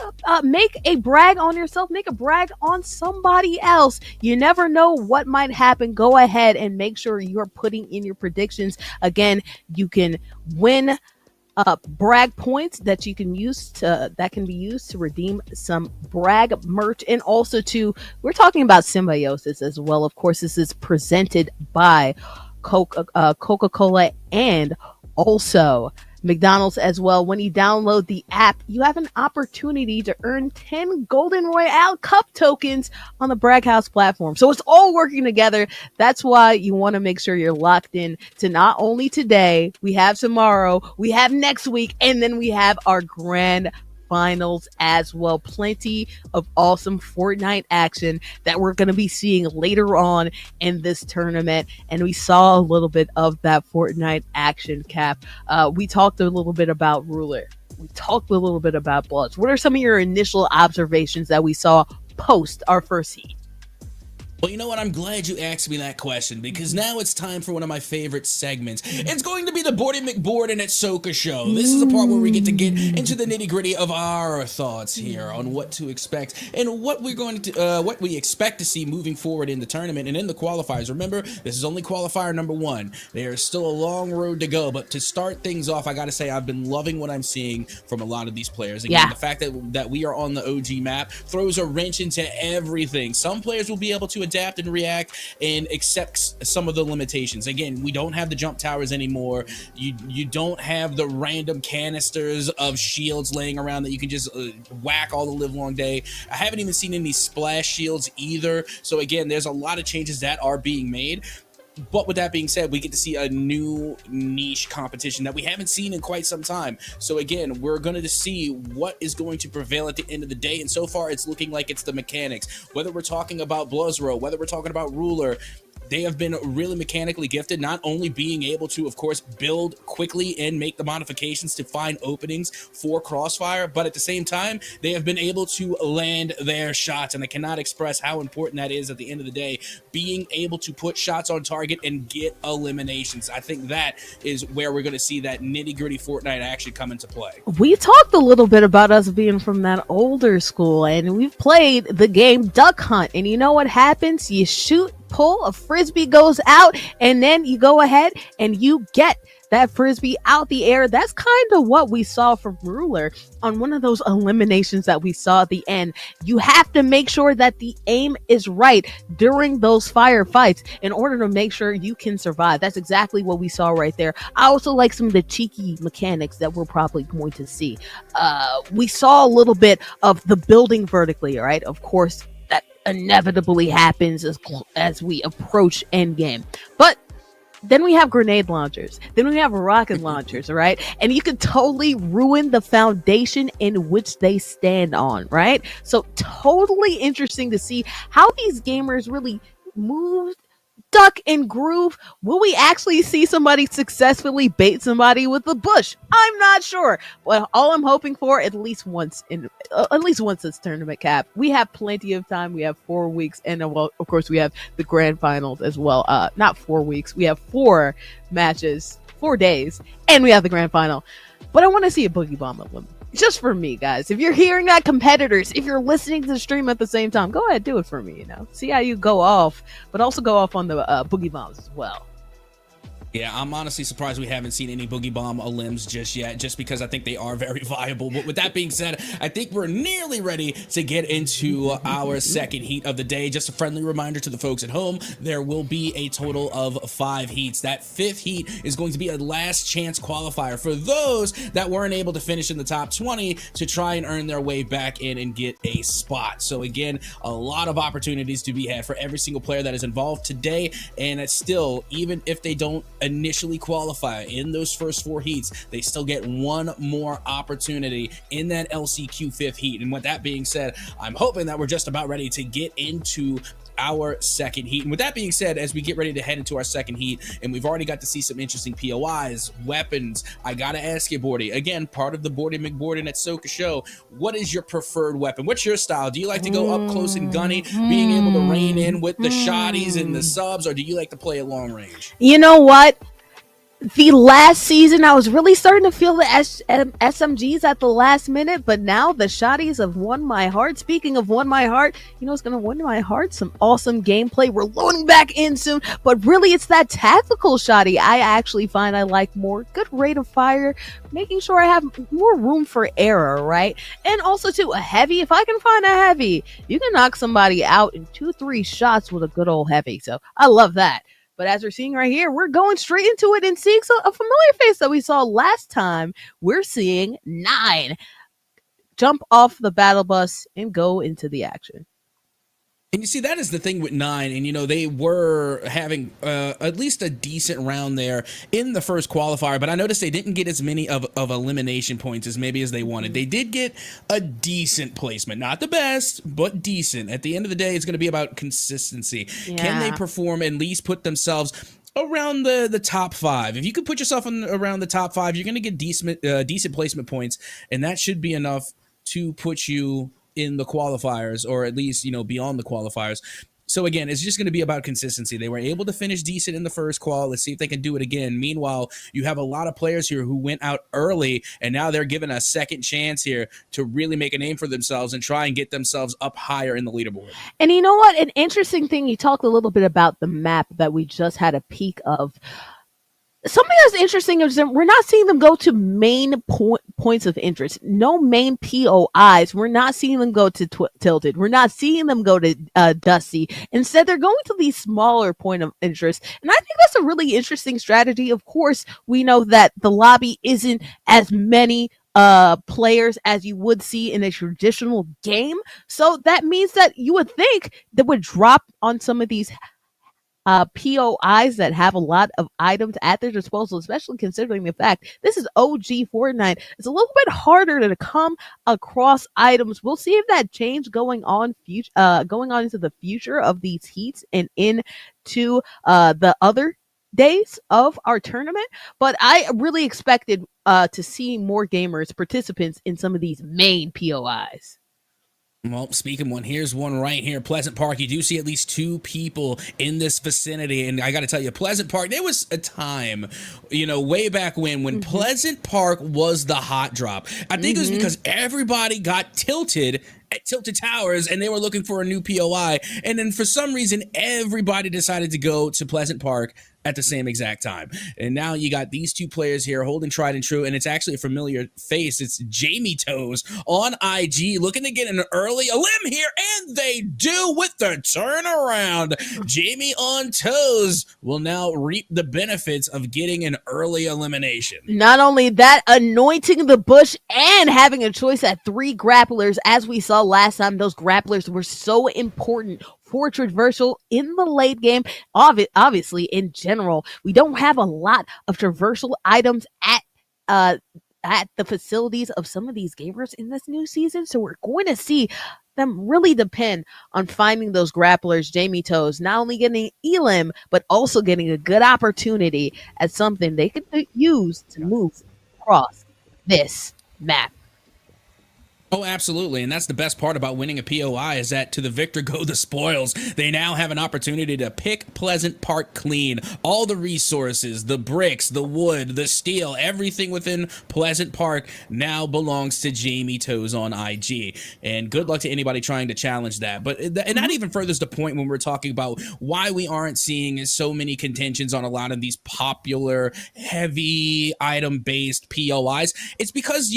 a brag on yourself, make a brag on somebody else. You never know what might happen. Go ahead and make sure you're putting in your predictions. Again, you can win brag points that you can use that can be used to redeem some brag merch, and also we're talking about symbiosis as well. Of course, this is presented by Coca-Cola and also McDonald's as well. When you download the app, you have an opportunity to earn 10 Golden Royale Cup tokens on the Brag House platform. So it's all working together. That's why you want to make sure you're locked in to not only today, we have tomorrow, we have next week, and then we have our grand finals as well. Plenty of awesome Fortnite action that we're going to be seeing later on in this tournament. And we saw a little bit of that Fortnite action, Cap. We talked a little bit about Ruler. We talked a little bit about Bloods. What are some of your initial observations that we saw post our first heat? Well, you know what? I'm glad you asked me that question because now it's time for one of my favorite segments. It's going to be the Bordy McBorden at SoCal show. This is a part where we get to get into the nitty-gritty of our thoughts here on what to expect and what what we expect to see moving forward in the tournament and in the qualifiers. Remember, this is only qualifier number 1. There's still a long road to go, but to start things off, I got to say I've been loving what I'm seeing from a lot of these players. Again, the fact that we are on the OG map throws a wrench into everything. Some players will be able to adapt and react and accept some of the limitations. Again, we don't have the jump towers anymore. You don't have the random canisters of shields laying around that you can just whack all the live long day. I haven't even seen any splash shields either. So again, there's a lot of changes that are being made. But with that being said, we get to see a new niche competition that we haven't seen in quite some time. So again, we're going to see what is going to prevail at the end of the day. And so far, it's looking like it's the mechanics. Whether we're talking about Bluzro, whether we're talking about Ruler, they have been really mechanically gifted, not only being able to, of course, build quickly and make the modifications to find openings for Crossfire, but at the same time, they have been able to land their shots, and I cannot express how important that is at the end of the day, being able to put shots on target and get eliminations. I think that is where we're going to see that nitty-gritty Fortnite action come into play. We talked a little bit about us being from that older school, and we've played the game Duck Hunt, and you know what happens? You shoot, pull, a frisbee goes out, and then you go ahead and you get that frisbee out the air. That's kind of what we saw from Ruler on one of those eliminations that we saw at the end. You have to make sure that the aim is right during those firefights in order to make sure you can survive. That's exactly what we saw right there. I also like some of the cheeky mechanics that we're probably going to see. We saw a little bit of the building vertically, right? Of course, that inevitably happens as we approach endgame. But then we have grenade launchers. Then we have rocket launchers, right? And you could totally ruin the foundation in which they stand on, right? So totally interesting to see how these gamers really move, duck, and groove. Will we actually see somebody successfully bait somebody with a bush? I'm not sure. But all I'm hoping for, at least once this tournament, Cap. We have plenty of time. We have 4 weeks, and well, of course, we have the grand finals as well. Not 4 weeks. We have 4 matches, 4 days, and we have the grand final. But I want to see a Boogie Bomb of them. Just for me, guys. If you're hearing that, competitors, if you're listening to the stream at the same time, go ahead, do it for me, See how you go off, but also go off on the Boogie Bombs as well. Yeah, I'm honestly surprised we haven't seen any Boogie Bomb limbs just yet, just because I think they are very viable. But with that being said, I think we're nearly ready to get into our second heat of the day. Just a friendly reminder to the folks at home, there will be a total of 5 heats. That 5th heat is going to be a last chance qualifier for those that weren't able to finish in the top 20 to try and earn their way back in and get a spot. So again, a lot of opportunities to be had for every single player that is involved today. And it's still, even if they don't initially qualify in those first 4 heats, they still get one more opportunity in that LCQ 5th heat. And with that being said, I'm hoping that we're just about ready to get into our second heat. And with that being said, as we get ready to head into our second heat, and we've already got to see some interesting POIs, weapons, I gotta ask you, Bordy, again, part of the Bordy McBorden at SoCal show, what is your preferred weapon? What's your style? Do you like to go up close and gunny, being able to rein in with the shotties and the subs, or do you like to play at long range? You know what? The last season, I was really starting to feel the SMGs at the last minute, but now the shotties have won my heart. Speaking of won my heart, you know what's going to win my heart? Some awesome gameplay. We're loading back in soon, but really it's that tactical shotty I actually find I like more. Good rate of fire, making sure I have more room for error, right? And also too, a heavy. If I can find a heavy, you can knock somebody out in 2-3 shots with a good old heavy. So I love that. But as we're seeing right here, we're going straight into it and seeing a familiar face that we saw last time. We're seeing 9 jump off the battle bus and go into the action. And you see, that is the thing with 9, and they were having at least a decent round there in the first qualifier, but I noticed they didn't get as many of elimination points as maybe as they wanted. They did get a decent placement, not the best, but decent. At the end of the day, it's going to be about consistency. Yeah. Can they perform, at least put themselves around the top 5? If you could put yourself around the top 5, you're going to get decent placement points, and that should be enough to put you in the qualifiers, or at least beyond the qualifiers. So again, it's just going to be about consistency. They were able to finish decent in the first qual. Let's see if they can do it again. Meanwhile, you have a lot of players here who went out early, and now they're given a second chance here to really make a name for themselves and try and get themselves up higher in the leaderboard. And you know what? An interesting thing, you talked a little bit about the map that we just had a peek of. Something that's interesting is that we're not seeing them go to main points of interest. No main POIs. We're not seeing them go to Tilted. We're not seeing them go to Dusty. Instead, they're going to these smaller point of interest. And I think that's a really interesting strategy. Of course, we know that the lobby isn't as many players as you would see in a traditional game. So that means that you would think that would drop on some of these POIs that have a lot of items at their disposal, especially considering the fact this is OG Fortnite. It's a little bit harder to come across items. We'll see if that change going on into the future of these heats and into the other days of our tournament. But I really expected to see more participants in some of these main POIs. Well, speaking one, here's one right here. Pleasant Park, you do see at least 2 people in this vicinity. And I got to tell you, Pleasant Park, there was a time, way back when Pleasant Park was the hot drop. I think it was because everybody got tilted at Tilted Towers and they were looking for a new POI. And then for some reason, everybody decided to go to Pleasant Park at the same exact time. And now you got these 2 players here holding tried and true, and it's actually a familiar face. It's Jamie Toes on IG looking to get an early limb here, and they do with the turnaround. Jamie on Toes will now reap the benefits of getting an early elimination. Not only that, anointing the bush and having a choice at 3 grapplers. As we saw last time, those grapplers were so important for traversal in the late game. Obviously, in general, we don't have a lot of traversal items at the facilities of some of these gamers in this new season, so we're going to see them really depend on finding those grapplers. Jamie Toes not only getting elim, but also getting a good opportunity at something they could use to move across this map. Oh, absolutely. And that's the best part about winning a POI is that to the victor go the spoils. They now have an opportunity to pick Pleasant Park clean. All the resources, the bricks, the wood, the steel, everything within Pleasant Park now belongs to Jamie Toes on IG. And good luck to anybody trying to challenge that. But and that even furthers the point when we're talking about why we aren't seeing so many contentions on a lot of these popular, heavy item-based POIs. It's because,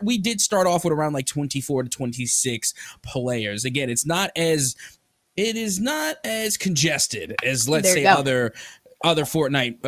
we did start off with around like 24 to 26 players. Again, it is not as congested as, let's say, other Fortnite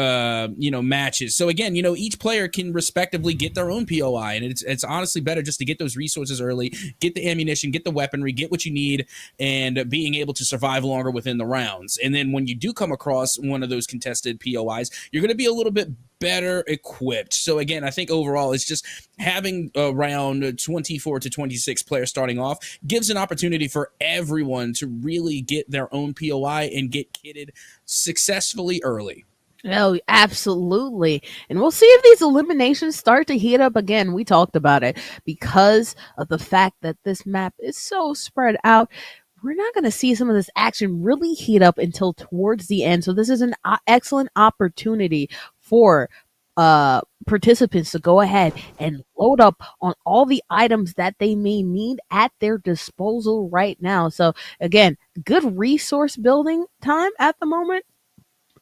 matches. So again, each player can respectively get their own POI, and it's honestly better just to get those resources early, get the ammunition, get the weaponry, get what you need, and being able to survive longer within the rounds. And then when you do come across one of those contested POIs, you're going to be a little bit better equipped. So again, I think overall it's just having around 24 to 26 players starting off gives an opportunity for everyone to really get their own POI and get kitted successfully early. Oh, absolutely. And we'll see if these eliminations start to heat up again. We talked about it because of the fact that this map is so spread out. We're not going to see some of this action really heat up until towards the end. So this is an excellent opportunity for participants to go ahead and load up on all the items that they may need at their disposal right now. So again, good resource building time at the moment.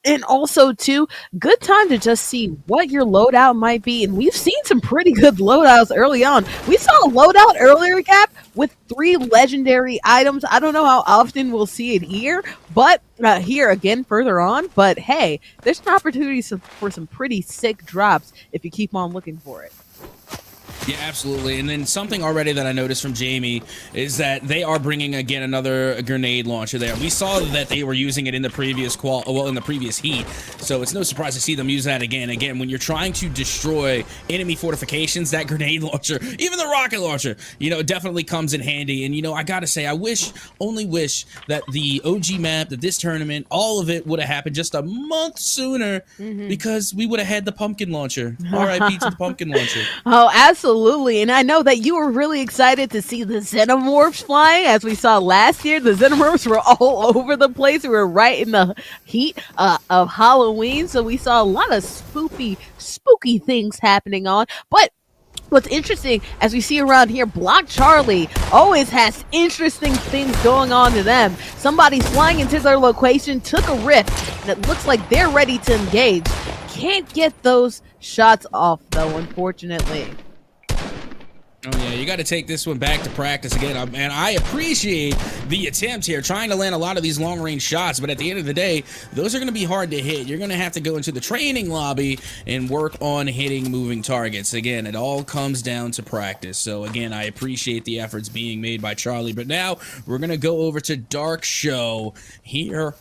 And also, too, good time to just see what your loadout might be. And we've seen some pretty good loadouts early on. We saw a loadout earlier, Cap, with 3 legendary items. I don't know how often we'll see it here, but here again further on. But hey, there's an opportunity for some pretty sick drops if you keep on looking for it. Yeah, absolutely. And then something already that I noticed from Jamie is that they are bringing again another grenade launcher there. We saw that they were using it in the previous in the previous heat, so it's no surprise to see them use that again. Again, when you're trying to destroy enemy fortifications, that grenade launcher, even the rocket launcher, definitely comes in handy. And I gotta say, I only wish that the OG map, that this tournament, all of it would have happened just a month sooner, because we would have had the pumpkin launcher. R.I.P. to the pumpkin launcher. Oh, absolutely. And I know that you were really excited to see the Xenomorphs flying. As we saw last year, the Xenomorphs were all over the place. We were right in the heat of Halloween. So we saw a lot of spooky things happening on. But what's interesting, as we see around here, Block Charlie always has interesting things going on to them. Somebody's flying into their location, took a rift, and it looks like they're ready to engage. Can't get those shots off, though, unfortunately. Oh, yeah, you got to take this one back to practice again. And I appreciate the attempt here, trying to land a lot of these long-range shots. But at the end of the day, those are going to be hard to hit. You're going to have to go into the training lobby and work on hitting moving targets. Again, it all comes down to practice. So, again, I appreciate the efforts being made by Charlie. But now we're going to go over to Dark Show here.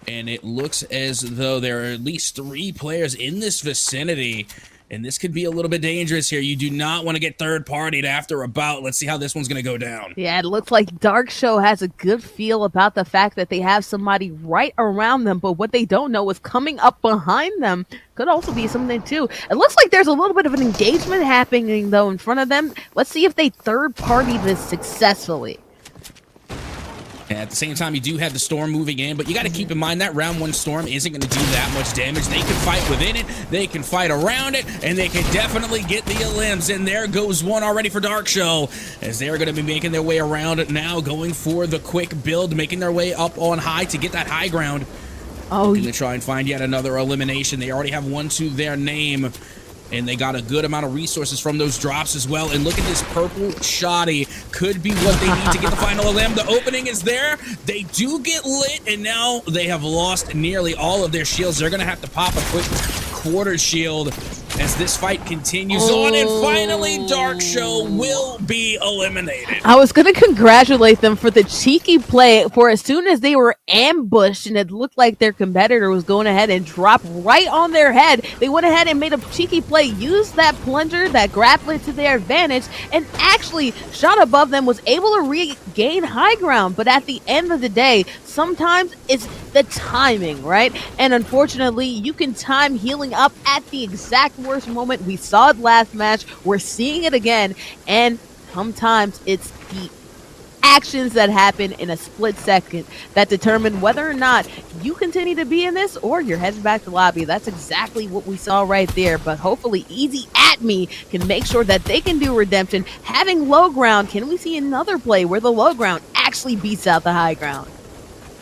And it looks as though there are at least 3 players in this vicinity. And this could be a little bit dangerous here. You do not want to get third-partied after a bout. Let's see how this one's going to go down. Yeah, it looks like Dark Show has a good feel about the fact that they have somebody right around them, but what they don't know is coming up behind them could also be something, too. It looks like there's a little bit of an engagement happening, though, in front of them. Let's see if they third-party this successfully. And at the same time, you do have the storm moving in, but you got to keep in mind that round 1 storm isn't going to do that much damage. They can fight within it, they can fight around it, and they can definitely get the elims. And there goes one already for Dark Show, as they're going to be making their way around it now, going for the quick build, making their way up on high to get that high ground. Oh, going to try and find yet another elimination. They already have 1 to their name. And they got a good amount of resources from those drops as well. And look at this purple shoddy. Could be what they need to get the final elim. The opening is there. They do get lit, and now they have lost nearly all of their shields. They're going to have to pop a quick quarter shield as this fight continues on. And finally, Dark Show will be eliminated. I was going to congratulate them for the cheeky play, for as soon as they were ambushed and it looked like their competitor was going ahead and drop right on their head, they went ahead and made a cheeky play, used that plunger, that grappler to their advantage, and actually shot above them, was able to regain high ground. But at the end of the day, sometimes it's the timing, right? And unfortunately, you can time healing up at the exact worst moment. We saw it last match. We're seeing it again. And sometimes it's the actions that happen in a split second that determine whether or not you continue to be in this or you're heading back to lobby. That's exactly what we saw right there. But hopefully Easy At Me can make sure that they can do redemption. Having low ground, can we see another play where the low ground actually beats out the high ground?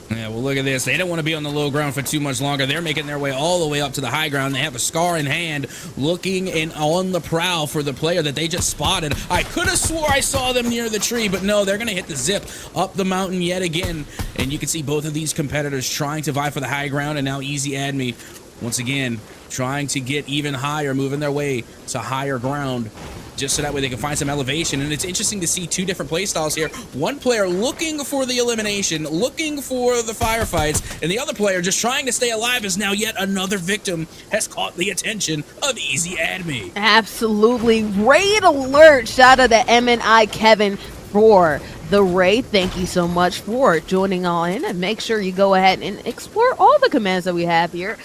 Yeah, well, look at this. They don't want to be on the low ground for too much longer. They're making their way all the way up to the high ground. They have a scar in hand, looking and on the prowl for the player that they just spotted. I could have swore I saw them near the tree, but no, they're going to hit the zip up the mountain yet again. And you can see both of these competitors trying to vie for the high ground, and now Easy At Me, once again, trying to get even higher, moving their way to higher ground, just so that way they can find some elevation. And it's interesting to see 2 different play styles here. One player looking for the elimination, looking for the firefights, and the other player just trying to stay alive, as now yet another victim has caught the attention of Easy At Me. Absolutely. Raid alert. Shout out to MNI Kevin for the raid. Thank you so much for joining on, and make sure you go ahead and explore all the commands that we have here.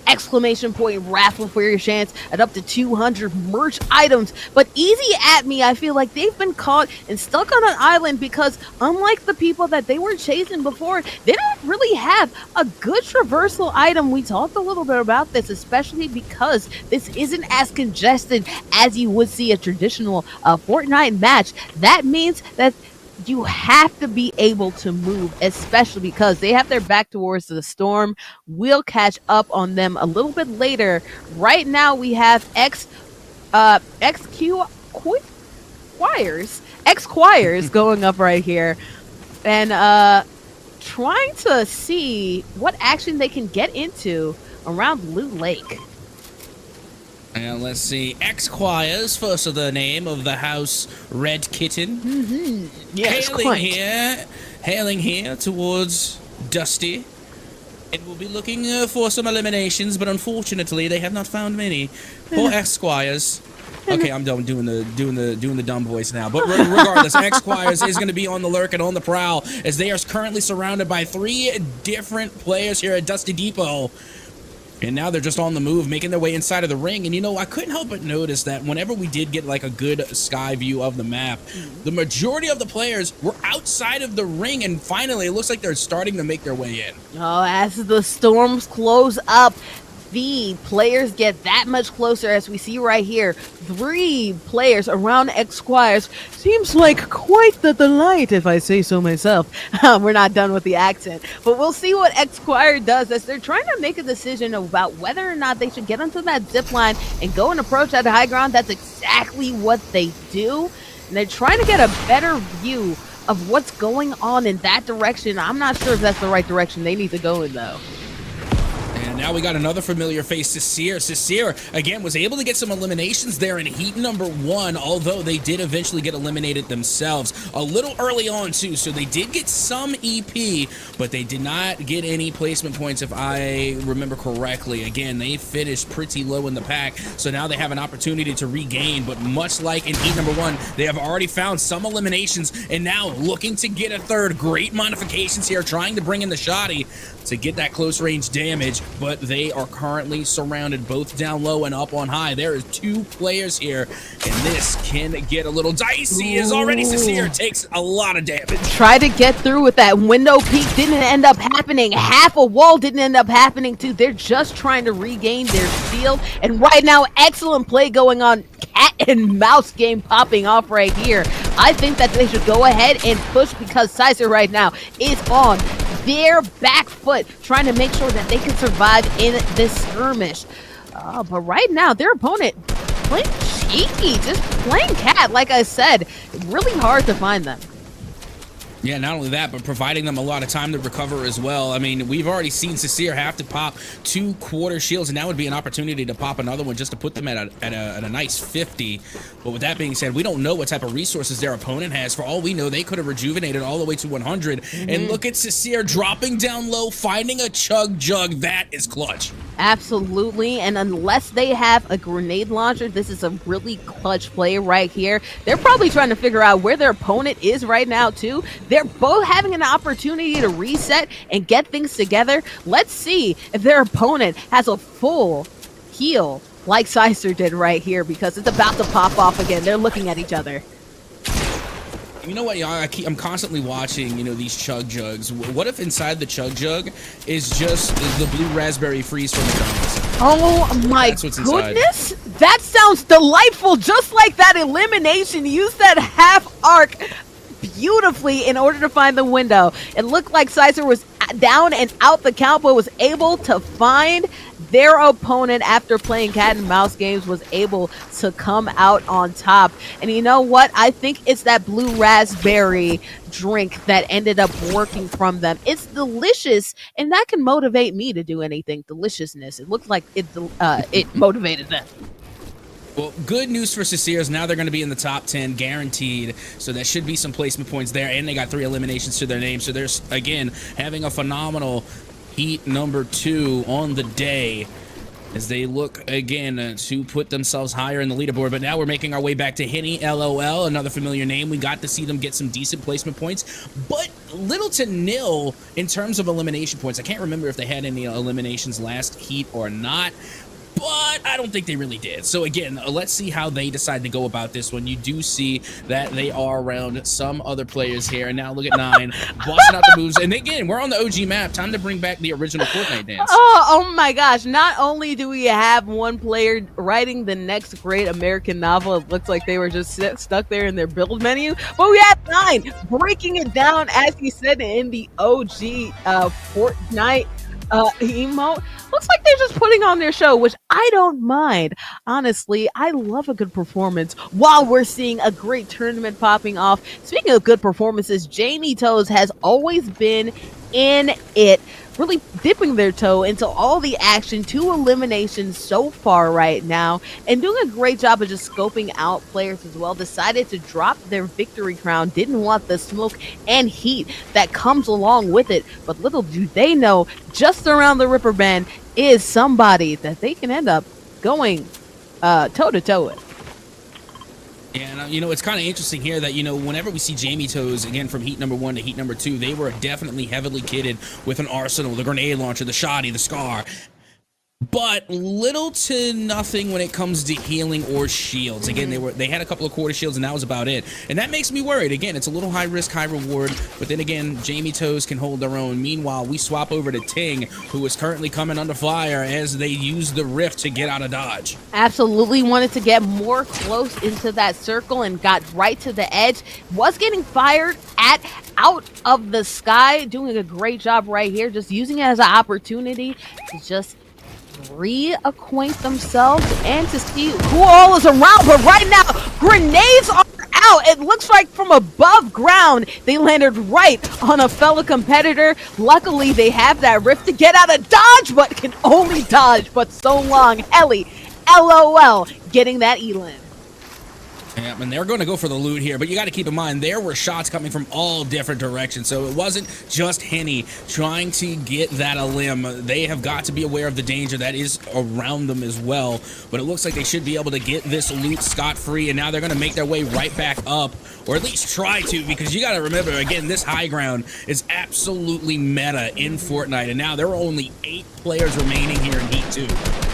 Exclamation point raffle for your chance at up to 200 merch items. But Easy At Me, I feel like they've been caught and stuck on an island because unlike the people that they were chasing before, they don't really have a good traversal item. We talked a little bit about this, especially because this isn't as congested as you would see a traditional Fortnite match. That means that you have to be able to move, especially because they have their back towards the storm. We'll catch up on them a little bit later. Right now we have X Choirs going up right here, and trying to see what action they can get into around Loot Lake. And let's see, X Choirs, first of the name of the house Red Kitten. Yes, hailing here towards Dusty. And we'll be looking for some eliminations, but unfortunately they have not found many. Poor X Choirs. Okay, I'm done doing the dumb voice now. But regardless, X Choirs is going to be on the lurk and on the prowl, as they are currently surrounded by 3 different players here at Dusty Depot. And now they're just on the move, making their way inside of the ring. And, you know, I couldn't help but notice that whenever we did get, like, a good sky view of the map, the majority of the players were outside of the ring. And finally, it looks like they're starting to make their way in. Oh, as the storms close up, the players get that much closer, as we see right here. 3 players around X Choirs. Seems like quite the delight, if I say so myself. We're not done with the accent, but we'll see what X Choir does, as they're trying to make a decision about whether or not they should get onto that zip line and go and approach at high ground. That's exactly what they do, and they're trying to get a better view of what's going on in that direction. I'm not sure if that's the right direction they need to go in, though. And now we got another familiar face, Sisir. Sisir, again, was able to get some eliminations there in heat number 1, although they did eventually get eliminated themselves a little early on, too. So they did get some EP, but they did not get any placement points, if I remember correctly. Again, they finished pretty low in the pack, so now they have an opportunity to regain. But much like in heat number 1, they have already found some eliminations, and now looking to get a third. Great modifications here, trying to bring in the Shoddy to get that close range damage, but they are currently surrounded both down low and up on high. There is 2 players here, and this can get a little dicey, as already Sisir takes a lot of damage. Try to get through with that window peak, didn't end up happening. Half a wall didn't end up happening too. They're just trying to regain their shield, and right now, excellent play going on. Cat and mouse game popping off right here. I think that they should go ahead and push, because Sizer right now is on their back foot, trying to make sure that they can survive in this skirmish. But right now, their opponent playing cheeky, just playing cat. Like I said, really hard to find them. Yeah, not only that, but providing them a lot of time to recover as well. I mean, we've already seen Sisir have to pop 2 quarter shields, and now would be an opportunity to pop another one just to put them at a nice 50. But with that being said, we don't know what type of resources their opponent has. For all we know, they could have rejuvenated all the way to 100. And look at Sisir dropping down low, finding a chug jug. That is clutch. Absolutely, and unless they have a grenade launcher, this is a really clutch play right here. They're probably trying to figure out where their opponent is right now too. They're both having an opportunity to reset and get things together. Let's see if their opponent has a full heal like Sicer did right here, because it's about to pop off again. They're looking at each other. You know what, y'all? I'm constantly watching, you know, these chug jugs. What if inside the chug jug is just the blue raspberry freeze from McDonald's? Oh my goodness! That sounds delightful. Just like that elimination, use that half arc beautifully in order to find the window. It looked like Sicer was down and out the count, but was able to find their opponent after playing cat and mouse games, was able to come out on top. And you know what? I think it's that blue raspberry drink that ended up working from them. It's delicious, and that can motivate me to do anything. Deliciousness. It looked like it motivated them. Well, good news for Sisir is now they're going to be in the top 10 guaranteed, so that should be some placement points there, and they got 3 eliminations to their name, so they're, again, having a phenomenal heat number 2 on the day as they look, again, to put themselves higher in the leaderboard. But now we're making our way back to Henny, LOL, another familiar name. We got to see them get some decent placement points, but little to nil in terms of elimination points. I can't remember if they had any eliminations last heat or not. but I don't think they really did. So again, let's see how they decide to go about this one. You do see that they are around some other players here, and now look at 9 busting out the moves. And again, we're on the OG map. Time to bring back the original Fortnite dance. Oh my gosh. Not only do we have one player writing the next great American novel, it looks like they were just stuck there in their build menu, but we have 9 breaking it down, as he said, in the OG Fortnite emote. Looks like they're just putting on their show, which I don't mind. Honestly, I love a good performance while we're seeing a great tournament popping off. Speaking of good performances, Jamie Toes has always been in it, really dipping their toe into all the action, 2 eliminations so far right now, and doing a great job of just scoping out players as well. Decided to drop their victory crown, didn't want the smoke and heat that comes along with it, but little do they know, just around the Ripper Bend is somebody that they can end up going toe to toe with. And, you know, it's kind of interesting here that, you know, whenever we see Jamie Toes, again, from heat number 1 to heat number 2, they were definitely heavily kitted with an arsenal, the grenade launcher, the shoddy, the scar. But little to nothing when it comes to healing or shields. Again, they had a couple of quarter shields, and that was about it. And that makes me worried. Again, it's a little high risk, high reward. But then again, Jamie Toes can hold their own. Meanwhile, we swap over to Ting, who is currently coming under fire as they use the rift to get out of dodge. Absolutely wanted to get more close into that circle and got right to the edge. Was getting fired at out of the sky. Doing a great job right here. Just using it as an opportunity to just reacquaint themselves and to see who all is around. But right now, grenades are out. It looks like from above ground they landed right on a fellow competitor. Luckily, they have that rift to get out of dodge, but can only dodge but so long. Ellie, LOL, getting that Elin. Yeah, and they're going to go for the loot here, but you got to keep in mind there were shots coming from all different directions, so it wasn't just Henny trying to get that elim. They have got to be aware of the danger that is around them as well, but it looks like they should be able to get this loot scot-free, and now they're going to make their way right back up, or at least try to, because you got to remember, again, this high ground is absolutely meta in Fortnite, and now there are only 8 players remaining here in Heat 2.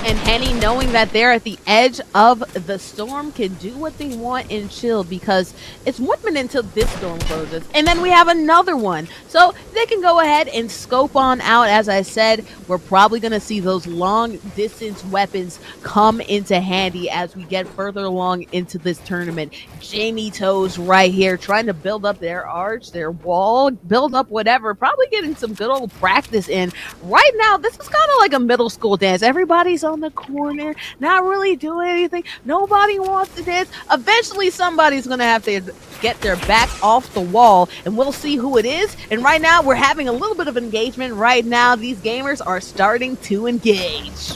And Henny, knowing that they're at the edge of the storm, can do what they want and chill, because it's 1 minute until this storm closes. And then we have another one. So they can go ahead and scope on out. As I said, we're probably going to see those long distance weapons come into handy as we get further along into this tournament. Jamie Toes right here trying to build up their arch, their wall, build up whatever, probably getting some good old practice in. Right now, this is kind of like a middle school dance. Everybody's on the corner, not really doing anything. Nobody wants to dance. Eventually, somebody's going to have to get their back off the wall, and we'll see who it is. And right now, we're having a little bit of engagement. Right now, these gamers are starting to engage.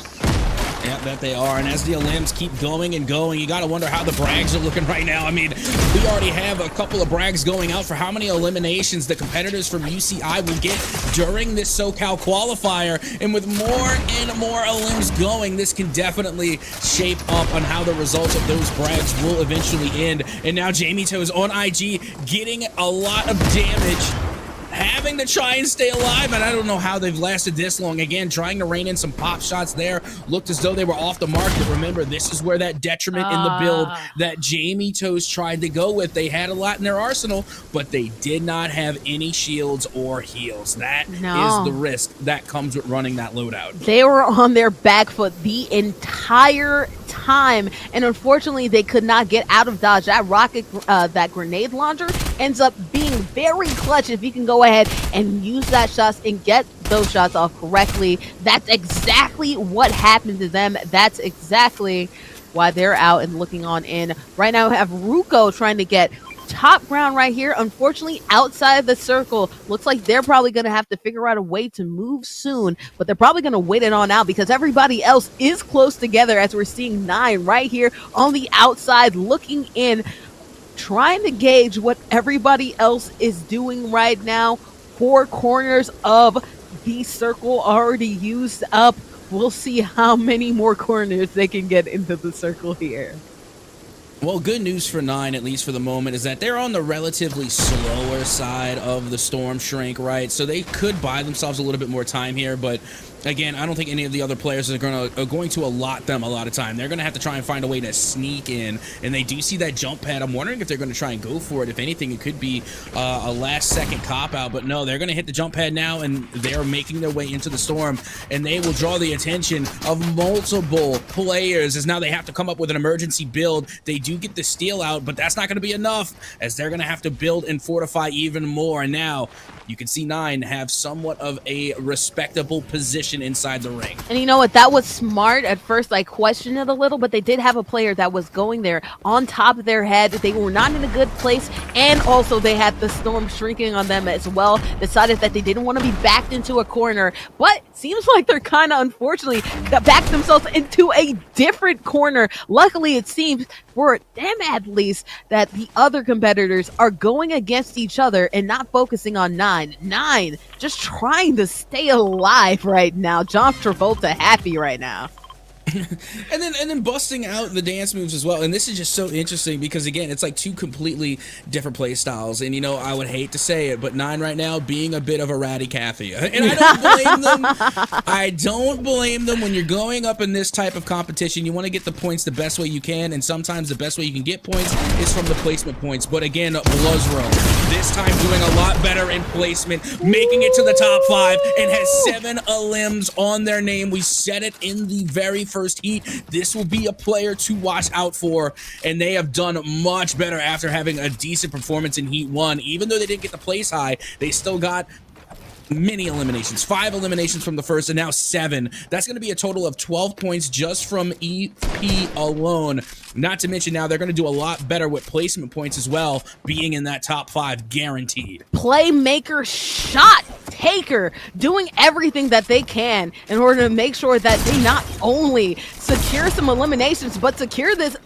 Yeah, that they are. And as the elims keep going and going, you got to wonder how the brags are looking right now. I mean, we already have a couple of brags going out for how many eliminations the competitors from UCI will get during this SoCal Qualifier. And with more and more elims going, this can definitely shape up on how the results of those brags will eventually end. And now Jamie Toes on IG getting a lot of damage, having to try and stay alive, and I don't know how they've lasted this long. Again, trying to rein in some pop shots there. Looked as though they were off the market. Remember, this is where that detriment in the build that Jamie Toes tried to go with. They had a lot in their arsenal, but they did not have any shields or heals. That is the risk that comes with running that loadout. They were on their back foot the entire time, and unfortunately they could not get out of dodge. That rocket, that grenade launcher ends up being very clutch if you can go ahead and use that shots and get those shots off correctly. That's exactly what happened to them. That's exactly why they're out and looking on in. Right now we have Ruko trying to get top ground right here. Unfortunately, outside the circle. Looks like they're probably going to have to figure out a way to move soon, but they're probably going to wait it on out because everybody else is close together, as we're seeing 9 right here on the outside looking in, trying to gauge what everybody else is doing right now. 4 corners of the circle already used up. We'll see how many more corners they can get into the circle here. Well, good news for 9, at least for the moment, is that they're on the relatively slower side of the storm shrink, right? So they could buy themselves a little bit more time here, but Again, I don't think any of the other players are going to allot them a lot of time. They're going to have to try and find a way to sneak in, and they do see that jump pad. I'm wondering if they're going to try and go for it. If anything, it could be a last-second cop-out, but no, they're going to hit the jump pad now, and they're making their way into the storm, and they will draw the attention of multiple players, as now they have to come up with an emergency build. They do get the steal out, but that's not going to be enough, as they're going to have to build and fortify even more. And now you can see 9 have somewhat of a respectable position inside the ring. And you know what? That was smart. At first, I questioned it a little, but they did have a player that was going there on top of their head. They were not in a good place, and also they had the storm shrinking on them as well. Decided that they didn't want to be backed into a corner, but seems like they're kind of, unfortunately, backed themselves into a different corner. Luckily, it seems for them at least that the other competitors are going against each other and not focusing on 9. 9 just trying to stay alive right now. John Travolta happy right now. and then busting out the dance moves as well. And this is just so interesting because, again, it's like two completely different play styles. And, you know, I would hate to say it, but 9 right now being a bit of a ratty Cathy. And I don't blame them. I don't blame them. When you're going up in this type of competition, you want to get the points the best way you can. And sometimes the best way you can get points is from the placement points. But, again, Bluzro, this time doing a lot better in placement, making it to the top 5 and has 7 elims on their name. We said it in the very first heat. This will be a player to watch out for, and they have done much better after having a decent performance in Heat 1. Even though they didn't get the place high, they still got many eliminations. 5 eliminations from the first, and now 7. That's going to be a total of 12 points just from EP alone. Not to mention now they're going to do a lot better with placement points as well, being in that top 5 guaranteed. Playmaker, shot taker, doing everything that they can in order to make sure that they not only secure some eliminations, but secure this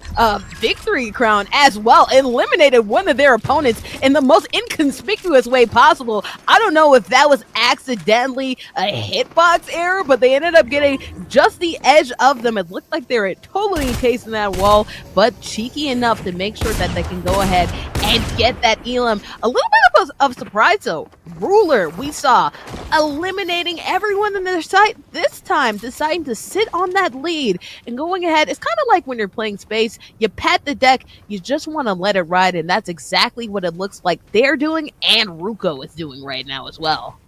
victory crown as well. Eliminated one of their opponents in the most inconspicuous way possible. I don't know if that was accidentally a hitbox error, but they ended up getting just the edge of them. It looked like they were totally encased in that wall, but cheeky enough to make sure that they can go ahead and get that elim. A little bit of surprise though. Ruler, we saw eliminating everyone in their sight, this time deciding to sit on that lead and going ahead. It's kind of like when you're playing space, you pat the deck, you just want to let it ride, and that's exactly what it looks like they're doing and Ruko is doing right now as well.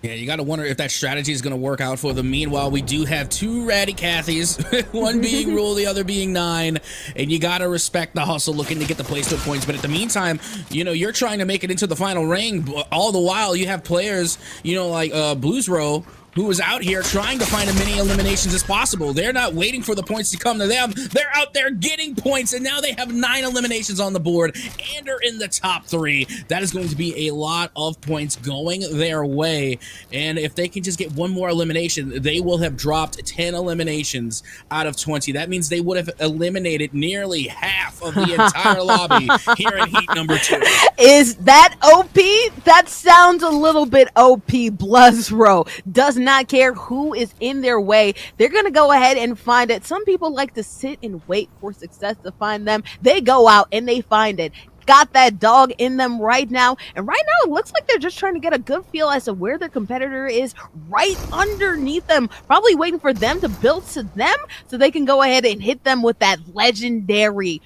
Yeah, you got to wonder if that strategy is going to work out for them. Meanwhile, we do have 2 ratty Cathys, one being Rule, the other being 9, and you got to respect the hustle, looking to get the placement points. But at the meantime, you know, you're trying to make it into the final ring. All the while, you have players, you know, like Blues Row, who is out here trying to find as many eliminations as possible. They're not waiting for the points to come to them. They're out there getting points, and now they have 9 eliminations on the board and are in the top 3. That is going to be a lot of points going their way, and if they can just get one more elimination, they will have dropped 10 eliminations out of 20. That means they would have eliminated nearly half of the entire lobby here in Heat number 2. Is that OP? That sounds a little bit OP. Bluzro does not care who is in their way. They're going to go ahead and find it. Some people like to sit and wait for success to find them. They go out and they find it. Got that dog in them right now. And right now, it looks like they're just trying to get a good feel as to where their competitor is right underneath them. Probably waiting for them to build to them so they can go ahead and hit them with that legendary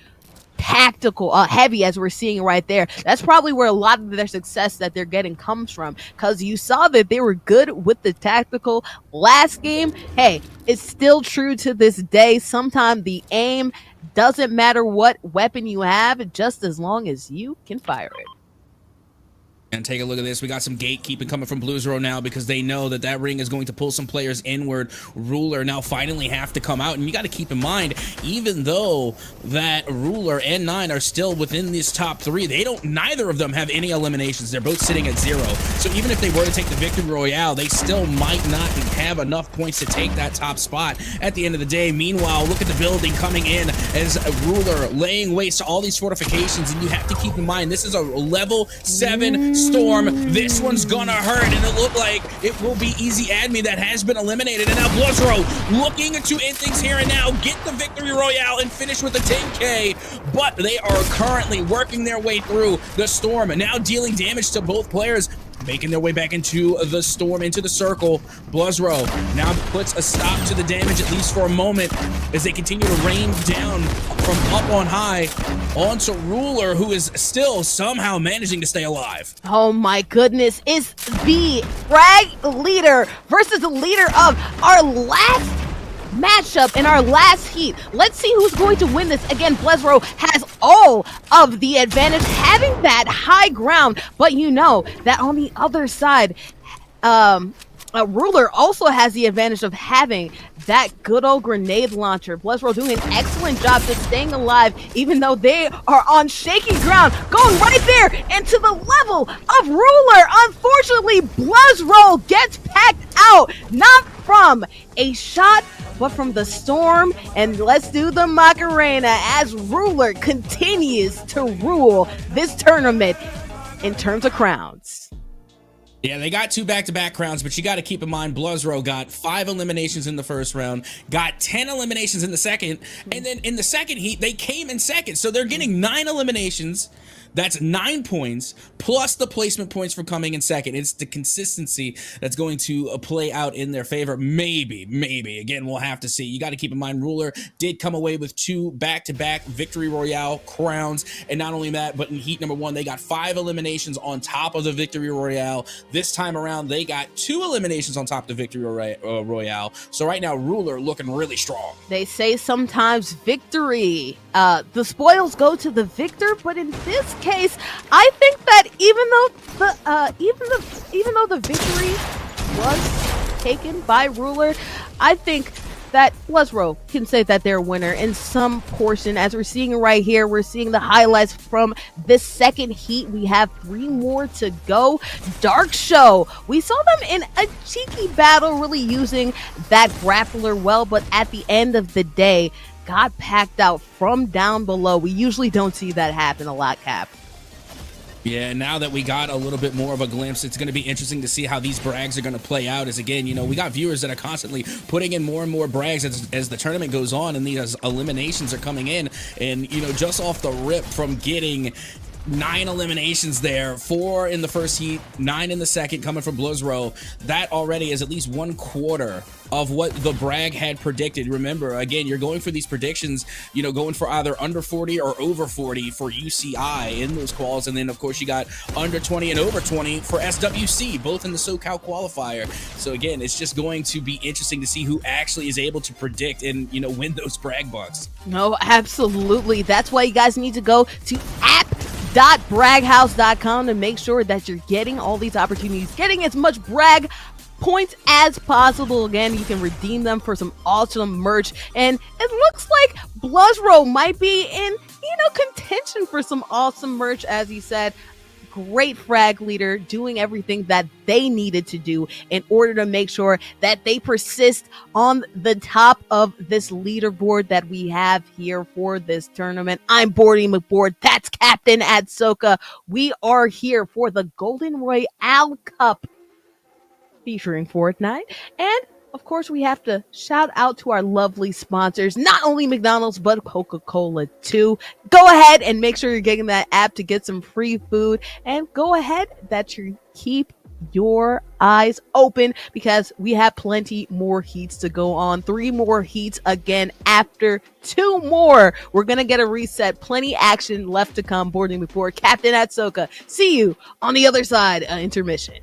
tactical heavy, as we're seeing right there. That's probably where a lot of their success that they're getting comes from, because you saw that they were good with the tactical last game. Hey, it's still true to this day. Sometimes the aim doesn't matter what weapon you have, just as long as you can fire it. And take a look at this. We got some gatekeeping coming from Blues Row now, because they know that that ring is going to pull some players inward. Ruler now finally have to come out. And you got to keep in mind, even though that Ruler and 9 are still within this top 3, neither of them have any eliminations. They're both sitting at 0. So even if they were to take the Victory Royale, they still might not have enough points to take that top spot at the end of the day. Meanwhile, look at the building coming in as a Ruler laying waste to all these fortifications. And you have to keep in mind, this is a level 7 storm. This one's gonna hurt, and it looked like it will be Easy Adme that has been eliminated. And now Bluzro looking to end things here and now, get the Victory Royale and finish with a 10K, but they are currently working their way through the storm and now dealing damage to both players. making their way back into the storm, into the circle. Blizzrow now puts a stop to the damage, at least for a moment, as they continue to rain down from up on high onto Ruler, who is still somehow managing to stay alive. Oh my goodness, it's the frag leader versus the leader of our last matchup in our last heat. Let's see who's going to win this. Again, Blizzrow has all of the advantage, having that high ground, but you know that on the other side, Ruler also has the advantage of having that good old grenade launcher. Blizzrow doing an excellent job just staying alive, even though they are on shaky ground, going right there into the level of Ruler. Unfortunately, Blizzrow gets packed out, not from a shot, but from the storm. And let's do the Macarena as Ruler continues to rule this tournament in terms of crowns. Yeah, they got 2 back-to-back crowns, but you got to keep in mind, Blizzrow got 5 eliminations in the first round, got 10 eliminations in the second, and then in the second heat, they came in second. So they're getting 9 eliminations. That's 9 points, plus the placement points for coming in second. It's the consistency that's going to play out in their favor. Maybe. Again, we'll have to see. You got to keep in mind, Ruler did come away with 2 back-to-back Victory Royale crowns. And not only that, but in heat number 1, they got 5 eliminations on top of the Victory Royale. This time around, they got 2 eliminations on top of the Victory Royale. So right now, Ruler looking really strong. They say sometimes victory, the spoils go to the victor, but in this case, I think that even though the victory was taken by Ruler, I think that Blizzrow can say that they're a winner in some portion. As we're seeing right here, we're seeing the highlights from this second heat. We have 3 more to go. Dark Show, we saw them in a cheeky battle, really using that grappler well, but at the end of the day, got packed out from down below. We usually don't see that happen a lot, Cap. Yeah, now that we got a little bit more of a glimpse, it's going to be interesting to see how these brags are going to play out. As again, you know, we got viewers that are constantly putting in more and more brags as the tournament goes on and these eliminations are coming in. And, you know, just off the rip from getting 9 eliminations there, 4 in the first heat, 9 in the second, coming from Blizzrow. That already is at least 1/4 of what the brag had predicted. Remember, again, you're going for these predictions, you know, going for either under 40 or over 40 for UCI in those quals. And then, of course, you got under 20 and over 20 for SWC, both in the SoCal Qualifier. So, again, it's just going to be interesting to see who actually is able to predict and, you know, win those brag bucks. No, absolutely. That's why you guys need to go to app.braghouse.com to make sure that you're getting all these opportunities, getting as much brag points as possible. Again, you can redeem them for some awesome merch, and it looks like Blizzrow might be in, contention for some awesome merch. As he said, great frag leader doing everything that they needed to do in order to make sure that they persist on the top of this leaderboard that we have here for this tournament. I'm Bordy McBoard. That's Captain at Soca. We are here for the Golden Royale Cup featuring Fortnite. And of course, we have to shout out to our lovely sponsors, not only McDonald's, but Coca-Cola too. Go ahead and make sure you're getting that app to get some free food, and go ahead that you keep your eyes open because we have plenty more heats to go on. 3 more heats again after 2 more. We're going to get a reset. Plenty action left to come. Boarding before Captain at Soca. See you on the other side of intermission.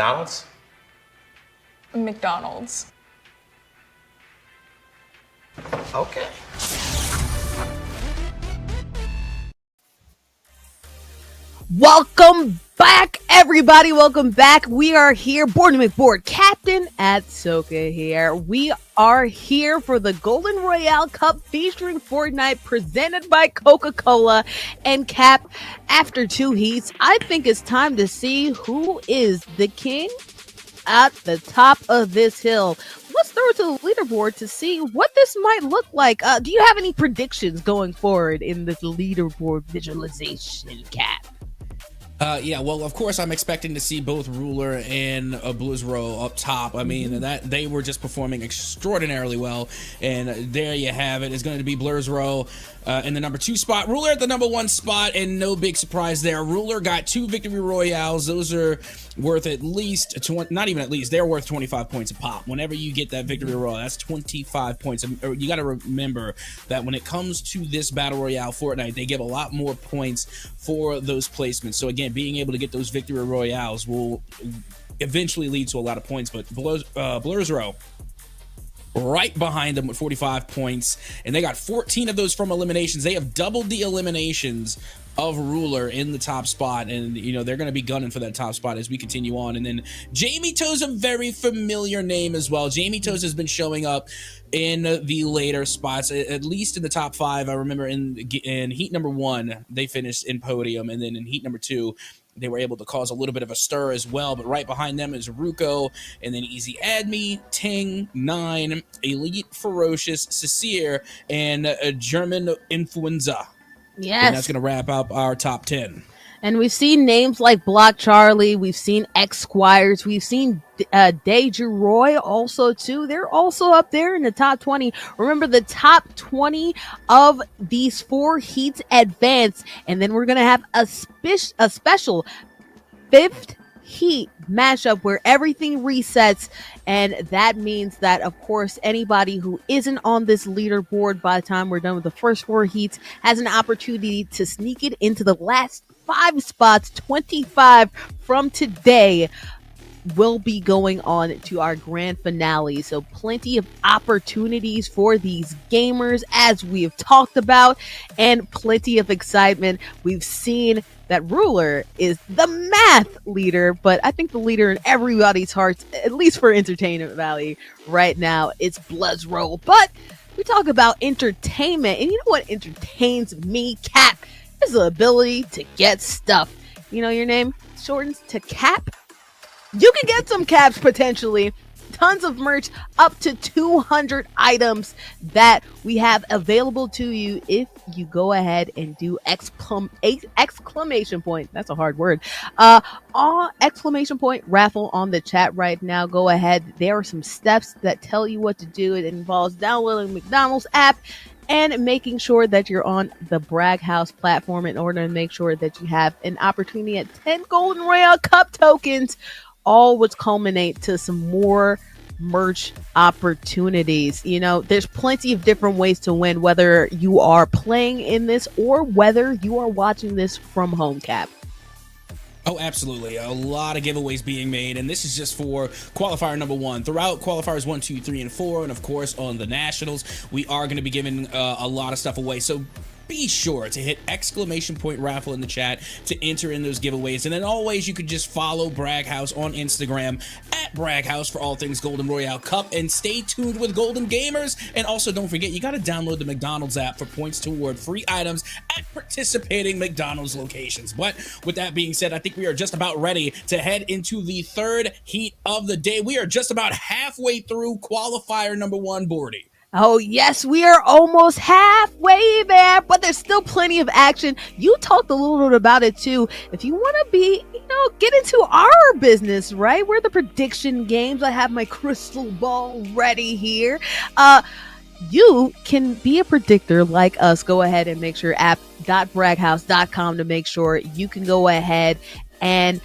McDonald's? McDonald's. Okay. Welcome back, everybody. Welcome back. We are here, Board and McBoard, Captain at Soca here. We are here for the Golden Royale Cup featuring Fortnite, presented by Coca-Cola. And Cap, after two heats, I think it's time to see who is the king at the top of this hill. Let's throw it to the leaderboard to see what this might look like. Do you have any predictions going forward in this leaderboard visualization, Cap? Yeah, well, of course, I'm expecting to see both Ruler and Blizzro up top. I mean, that they were just performing extraordinarily well, and there you have it. It's going to be Blizzro in the number 2 spot, Ruler at the number 1 spot, and no big surprise there. Ruler got 2 victory royales. Those are worth at least not even at least, they're worth 25 points a pop. Whenever you get that victory royale, that's 25 points. You got to remember that when it comes to this battle royale Fortnite, they give a lot more points for those placements. So again, being able to get those victory royales will eventually lead to a lot of points. But Blizzro right behind them with 45 points, and they got 14 of those from eliminations. They have doubled the eliminations of Ruler in the top spot, and you know they're going to be gunning for that top spot as we continue on. And then Jamie Toe's a very familiar name as well. Jamie Toe's has been showing up in the later spots, at least in the top 5. I remember in heat number 1 they finished in podium, and then in heat number 2 they were able to cause a little bit of a stir as well. But right behind them is Ruko, and then Easy Adme, Ting, 9, Elite Ferocious, Cecile, and German Influenza. Yes. And that's going to wrap up our top 10. And we've seen names like Block Charlie, we've seen X Squires, we've seen Deja Roy also too. They're also up there in the top 20. Remember, the top 20 of these 4 heats advance, and then we're gonna have a special 5th heat mashup where everything resets, and that means that of course anybody who isn't on this leaderboard by the time we're done with the first 4 heats has an opportunity to sneak it into the last 5 spots. 25 from today will be going on to our grand finale, so plenty of opportunities for these gamers as we have talked about, and plenty of excitement. We've seen that Ruler is the math leader, but I think the leader in everybody's hearts, at least for entertainment value right now, it's Blizzro. But we talk about entertainment, and you know what entertains me, Cap, is the ability to get stuff. You know, your name shortens to Cap. You can get some caps potentially. Tons of merch, up to 200 items that we have available to you if you go ahead and do exclamation point. That's a hard word. Exclamation point raffle on the chat right now. Go ahead. There are some steps that tell you what to do. It involves downloading McDonald's app and making sure that you're on the Bragg House platform in order to make sure that you have an opportunity at 10 Golden Royale Cup tokens, all which culminate to some more merch opportunities. You know, there's plenty of different ways to win, whether you are playing in this or whether you are watching this from home, Cap. Oh, absolutely. A lot of giveaways being made, and this is just for qualifier number 1. Throughout qualifiers 1, 2, 3, and 4, and of course on the nationals, we are going to be giving a lot of stuff away. So be sure to hit exclamation point raffle in the chat to enter in those giveaways. And then always you could just follow Bragg House on Instagram at Bragg House for all things Golden Royale Cup, and stay tuned with Golden Gamers. And also don't forget, you got to download the McDonald's app for points to award free items at participating McDonald's locations. But with that being said, I think we are just about ready to head into the 3rd heat of the day. We are just about halfway through qualifier number 1, Bordy. Oh, yes, we are almost halfway there, but there's still plenty of action. You talked a little bit about it, too. If you want to be, get into our business, right? We're the prediction games. I have my crystal ball ready here. You can be a predictor like us. Go ahead and make sure app.bragghouse.com to make sure you can go ahead and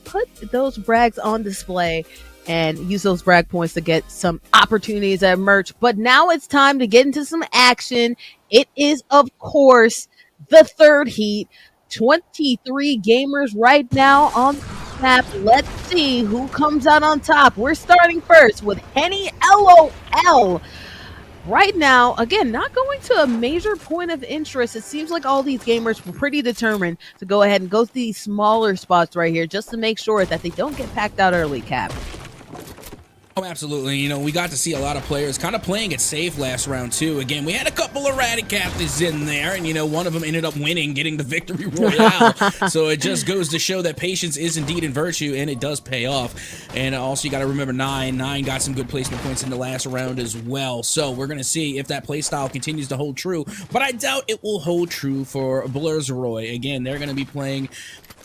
put those brags on display and use those brag points to get some opportunities at merch. But now it's time to get into some action. It is, of course, the 3rd heat. 23 gamers right now on Cap, let's see who comes out on top. We're starting first with Henny LOL. Right now, again, not going to a major point of interest. It seems like all these gamers were pretty determined to go ahead and go to these smaller spots right here just to make sure that they don't get packed out early, Cap. Oh, absolutely. You know, we got to see a lot of players kind of playing it safe last round, too. Again, we had a couple of ratty captains in there, and, you know, one of them ended up winning, getting the victory royale. So it just goes to show that patience is indeed in virtue, and it does pay off. And also, you got to remember Nine got some good placement points in the last round as well. So we're going to see if that playstyle continues to hold true, but I doubt it will hold true for Blurzeroy. Again, they're going to be playing,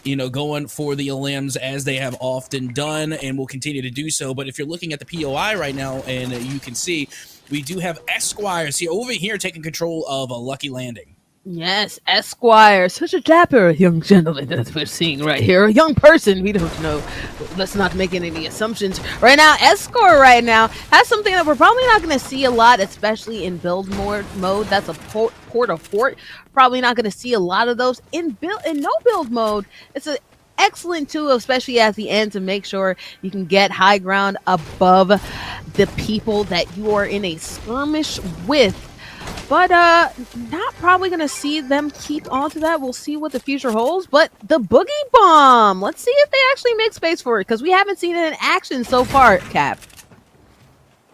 you know, going for the limbs as they have often done and will continue to do so. But if you're looking at the POI right now, and you can see we do have Esquires here over here taking control of a Lucky Landing. Yes, Esquire, such a dapper young gentleman that we're seeing right here. A young person, we don't know. Let's not make any assumptions. Right now, Esquire right now has something that we're probably not going to see a lot, especially in build mode. That's a port of fort. Probably not going to see a lot of those in no build mode. It's an excellent tool, especially at the end, to make sure you can get high ground above the people that you are in a skirmish with. But not probably going to see them keep on to that. We'll see what the future holds. But the Boogie Bomb, let's see if they actually make space for it, because we haven't seen it in action so far, Cap.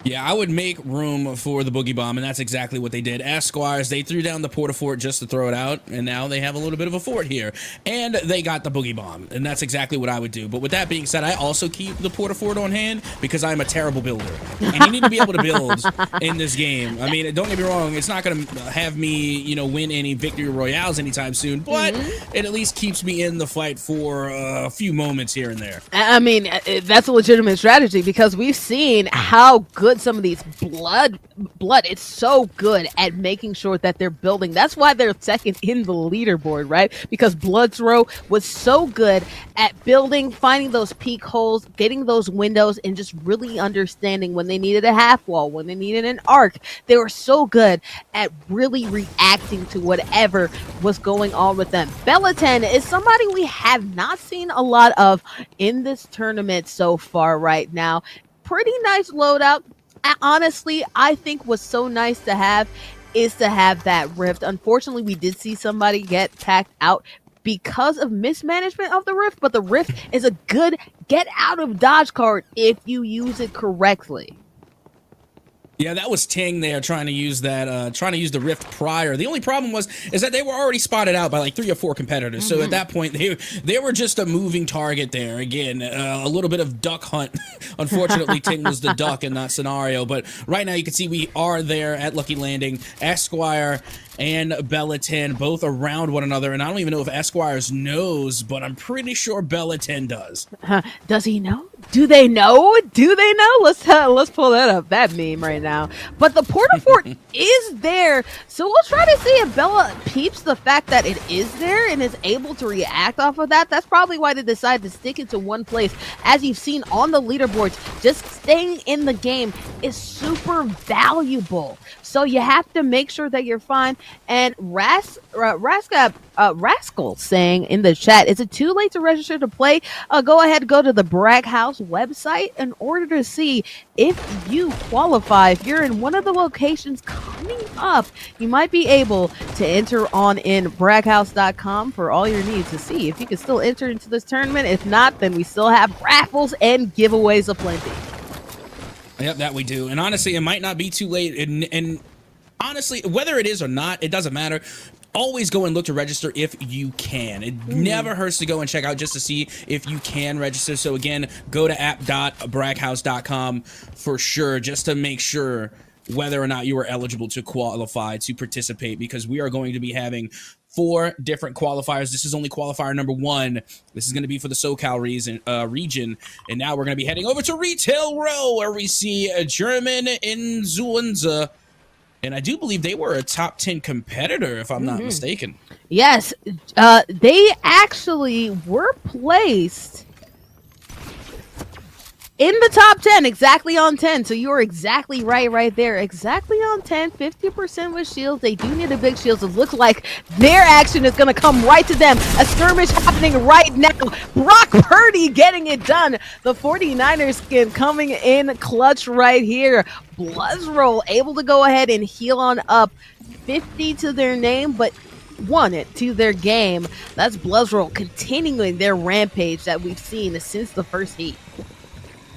Yeah, I would make room for the Boogie Bomb, and that's exactly what they did. Esquires, they threw down the Port-a-Fort just to throw it out, and now they have a little bit of a fort here. And they got the Boogie Bomb, and that's exactly what I would do. But with that being said, I also keep the Port-a-Fort on hand because I'm a terrible builder. And you need to be able to build in this game. I mean, don't get me wrong, it's not going to have me, you know, win any victory royales anytime soon, but it at least keeps me in the fight for a few moments here and there. I mean, that's a legitimate strategy, because we've seen how good some of these blood it's so good at making sure that they're building. That's why they're second in the leaderboard, right? Because Bloodsrow was so good at building, finding those peak holes, getting those windows, and just really understanding when they needed a half wall, when they needed an arc. They were so good at really reacting to whatever was going on with them. Bellaten is somebody we have not seen a lot of in this tournament so far right now. Pretty nice loadout. Honestly, I think what's so nice to have is to have that rift. Unfortunately, we did see somebody get packed out because of mismanagement of the rift, but the rift is a good get out of dodge card if you use it correctly. Yeah, that was Ting there trying to use that, trying to use the rift prior. The only problem is that they were already spotted out by like 3 or 4 competitors. So at that point, they were just a moving target there. Again, a little bit of duck hunt. Unfortunately, Ting was the duck in that scenario. But right now, you can see we are there at Lucky Landing. Esquire and Bellaten both around one another, and I don't even know if Esquires knows, but I'm pretty sure Bellaten does. Does he know? Do they know? Do they know? Let's pull that up, that meme right now. But the Port-a-Fort is there, so we'll try to see if Bella peeps the fact that it is there and is able to react off of that. That's probably why they decided to stick it to one place. As you've seen on the leaderboards, just staying in the game is super valuable. So you have to make sure that you're fine. And Rascal saying in the chat, is it too late to register to play? Go ahead, go to the Bragg House website in order to see if you qualify. If you're in one of the locations coming up, you might be able to enter on in bragghouse.com for all your needs to see if you can still enter into this tournament. If not, then we still have raffles and giveaways aplenty. Yep, that we do. And honestly, it might not be too late. And honestly, whether it is or not, it doesn't matter. Always go and look to register if you can. It never hurts to go and check out just to see if you can register. So again, go to app.bragghouse.com for sure, just to make sure whether or not you are eligible to qualify to participate, because we are going to be having 4 different qualifiers. This is only qualifier number 1. This is going to be for the SoCal region. And now we're going to be heading over to Retail Row, where we see a German in Zuunza. And I do believe they were a top 10 competitor, if I'm not mistaken. Yes, they actually were placed In the top 10, exactly on 10. So you are exactly right there. Exactly on 10, 50% with shields. They do need a big shield. So it looks like their action is going to come right to them. A skirmish happening right now. Brock Purdy getting it done. The 49ers skin coming in clutch right here. Bloodroll able to go ahead and heal on up. 50 to their name, but won it to their game. That's Bloodroll continuing their rampage that we've seen since the first heat.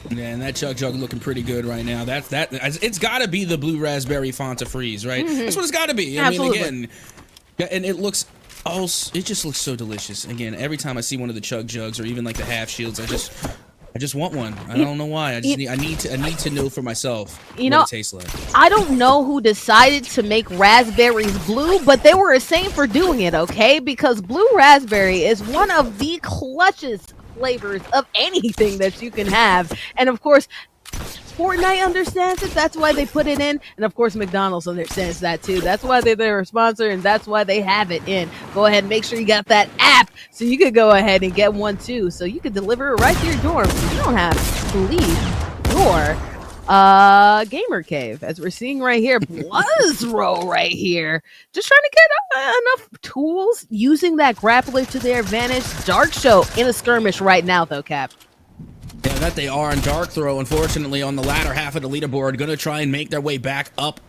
Yeah, and that Chug Jug looking pretty good right now. It's got to be the blue raspberry Fanta Freeze, right? That's what it's got to be. Absolutely. I mean, again, yeah, and it just looks so delicious. Again, every time I see one of the Chug Jugs or even like the half shields, I just want one. I don't know why. I need to know for myself what it tastes like. I don't know who decided to make raspberries blue, but they were insane for doing it, okay? Because blue raspberry is one of the clutchest flavors of anything that you can have. And of course, Fortnite understands it. That's why they put it in. And of course, McDonald's understands that too. That's why they're their sponsor, and that's why they have it in. Go ahead and make sure you got that app so you could go ahead and get one too. So you could deliver it right to your dorm. So you don't have to leave your gamer cave, as we're seeing right here. Bloodroll right here, just trying to get enough tools, using that grappler to their advantage. Dark Show in a skirmish right now though, Cap. Yeah, that they are. And Dark Throw, unfortunately, on the latter half of the leaderboard, going to try and make their way back up,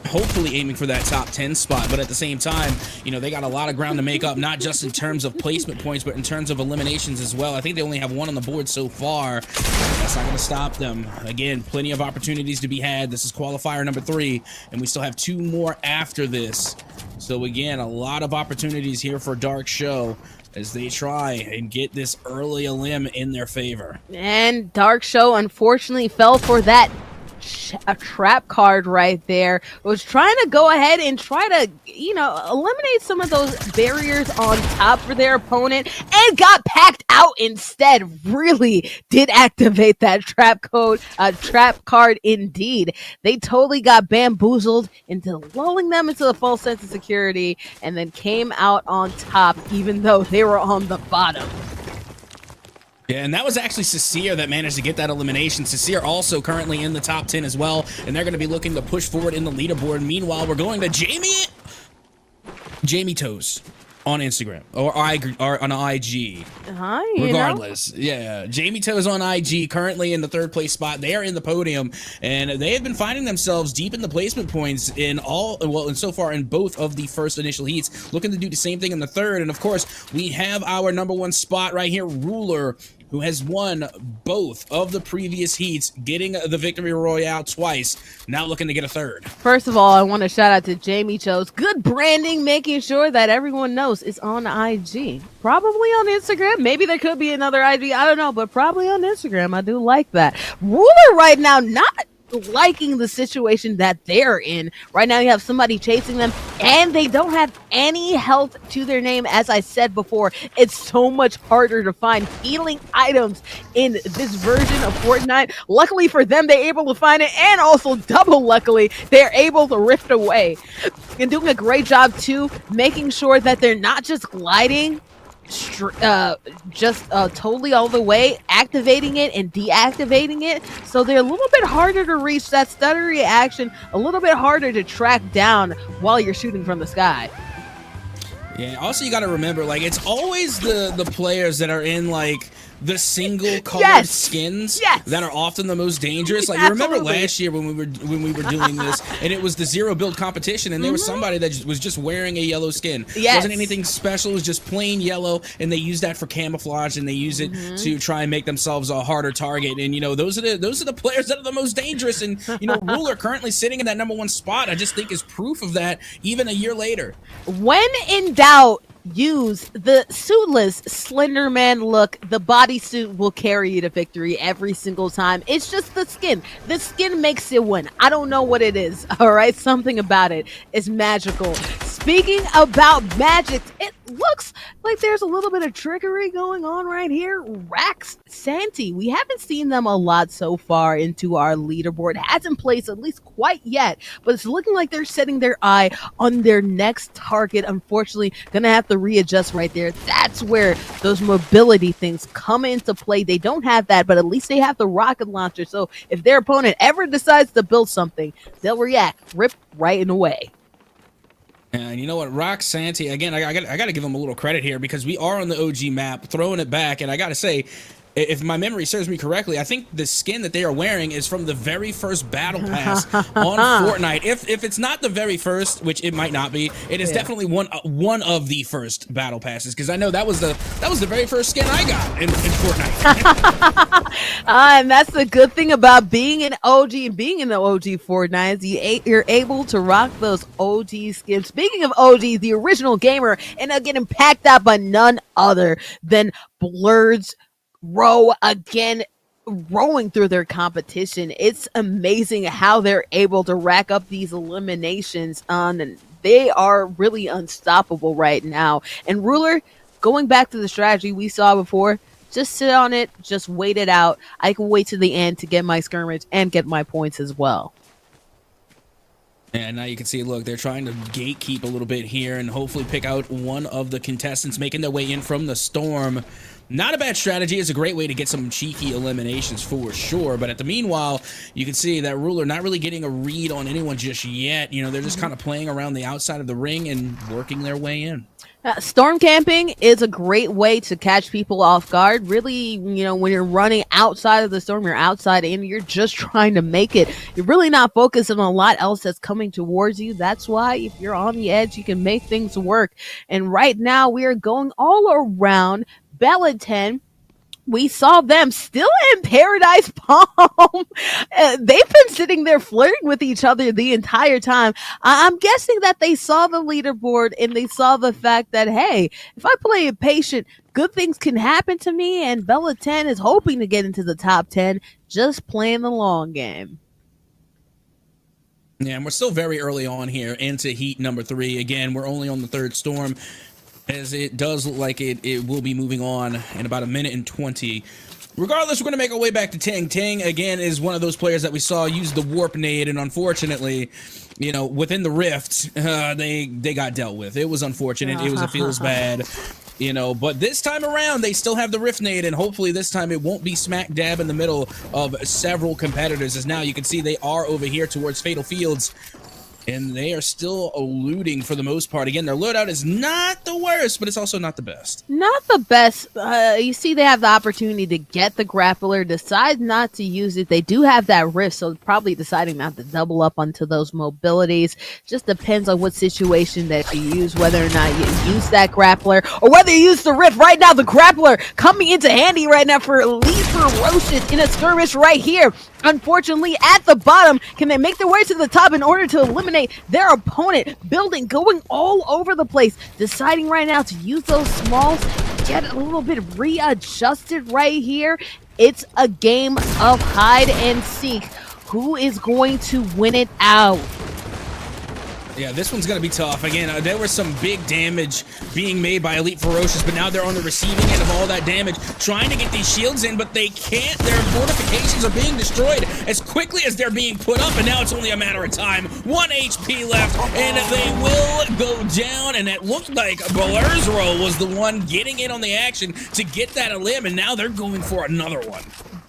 hopefully aiming for that top 10 spot. But at the same time, you know, they got a lot of ground to make up, not just in terms of placement points, but in terms of eliminations as well. I think they only have one on the board so far. That's not going to stop them. Again, plenty of opportunities to be had. This is qualifier number 3, and we still have 2 more after this. So again, a lot of opportunities here for Dark Show as they try and get this early elim in their favor. And Dark Show unfortunately fell for that a trap card right there. Was trying to go ahead and try to, eliminate some of those barriers on top for their opponent, and got packed out instead. Really did activate that trap card indeed. They totally got bamboozled into lulling them into the false sense of security, and then came out on top even though they were on the bottom. Yeah, and that was actually Sasir that managed to get that elimination. Sasir also currently in the top 10 as well, and they're going to be looking to push forward in the leaderboard. Meanwhile, we're going to Jamie Toes on Instagram or on IG. Regardless, yeah, Jamie Toes on IG, currently in the 3rd place spot. They are in the podium, and they have been finding themselves deep in the placement points and so far in both of the first initial heats, looking to do the same thing in the 3rd. And of course, we have our number 1 spot right here, Ruler, who has won both of the previous heats, getting the victory royale twice, now looking to get a 3rd. First of all, I want to shout out to Jamie Chose. Good branding, making sure that everyone knows it's on IG. Probably on Instagram. Maybe there could be another IG. I don't know, but probably on Instagram. I do like that. Ruler right now, not liking the situation that they're in. Right now you have somebody chasing them, and they don't have any health to their name. As I said before, it's so much harder to find healing items in this version of Fortnite. Luckily for them, they're able to find it, and also double luckily, they're able to rift away. And doing a great job too, making sure that they're not just gliding totally all the way, activating it and deactivating it, so they're a little bit harder to reach. That stutter reaction a little bit harder to track down while you're shooting from the sky. Yeah, also you got to remember, like, it's always the players that are in like the single colored skins that are often the most dangerous. Like, you remember last year when we were doing this, and it was the 0 build competition, and there was somebody that was just wearing a yellow skin. Wasn't anything special, it was just plain yellow, and they use that for camouflage, and they use it to try and make themselves a harder target. And those are the players that are the most dangerous. And Ruler currently sitting in that number 1 spot, I just think is proof of that even a year later. When in doubt, use the suitless Slender Man look. The bodysuit will carry you to victory every single time. It's just the skin. The skin makes it win. I don't know what it is. All right, something about it is magical. speaking about magic, it looks like there's a little bit of trickery going on right here. Rax Santi, we haven't seen them a lot so far into our leaderboard. It hasn't placed at least quite yet, but it's looking like they're setting their eye on their next target. Unfortunately, gonna have to readjust right there. That's where those mobility things come into play. They don't have that, but at least they have the rocket launcher. So if their opponent ever decides to build something, they'll react, rip right away. And you know what, Rock Santi, again, I got to give him a little credit here because we are on the OG map, throwing it back, and I got to say, if my memory serves me correctly, I think the skin that they are wearing is from the very first battle pass on Fortnite. If it's not the very first, which it might not be, it is definitely one of the first battle passes, because I know that was the very first skin I got in Fortnite. And that's the good thing about being an OG and being in the OG Fortnite. You're able to rock those OG skins. Speaking of OG, the original gamer, and getting packed out by none other than Blurred's Row, again rowing through their competition. It's amazing how they're able to rack up these eliminations and they are really unstoppable right now. And Ruler, going back to the strategy we saw before, just sit on it, just wait it out. I can wait to the end to get my skirmish and get my points as well. And now you can see, look, they're trying to gatekeep a little bit here and hopefully pick out one of the contestants making their way in from the storm. Not a bad strategy. It's a great way to get some cheeky eliminations for sure. But at the meanwhile, you can see that Ruler not really getting a read on anyone just yet. You know, they're just kind of playing around the outside of the ring and working their way in. Storm camping is a great way to catch people off guard. Really, when you're running outside of the storm, you're outside and you're just trying to make it. You're really not focusing on a lot else that's coming towards you. That's why if you're on the edge, you can make things work. And right now we are going all around Bella 10. We saw them still in Paradise Palm. They've been sitting there flirting with each other the entire time. I'm guessing that they saw the leaderboard and they saw the fact that, hey, if I play it patient, good things can happen to me. And Bella 10 is hoping to get into the top 10, just playing the long game. Yeah, and we're still very early on here into heat number 3. Again, we're only on the third storm, as it does look like it will be moving on in about 1:20. Regardless, we're going to make our way back to Ting. Ting, again, is one of those players that we saw use the warp nade, and unfortunately, within the rift, they got dealt with. It was unfortunate. It was a feels bad, but this time around, they still have the rift nade, and hopefully this time it won't be smack dab in the middle of several competitors, as now you can see they are over here towards Fatal Fields. And they are still eluding for the most part. Again, their loadout is not the worst, but it's also not the best. Not the best. You see they have the opportunity to get the grappler, decide not to use it. They do have that rift, so probably deciding not to double up onto those mobilities. Just depends on what situation that you use, whether or not you use that grappler, or whether you use the rift. Right now, the grappler coming into handy right now for Elite Ferocious in a skirmish right here. Unfortunately, at the bottom, can they make their way to the top in order to eliminate their opponent? Building, going all over the place, deciding right now to use those smalls, get a little bit readjusted right here. It's a game of hide and seek. Who is going to win it out? Yeah, this one's going to be tough. Again, there was some big damage being made by Elite Ferocious, but now they're on the receiving end of all that damage, trying to get these shields in, but they can't. Their fortifications are being destroyed as quickly as they're being put up, and now it's only a matter of time. 1 HP left, and they will go down, and it looked like Blurred's was the one getting in on the action to get that elim, and now they're going for another one.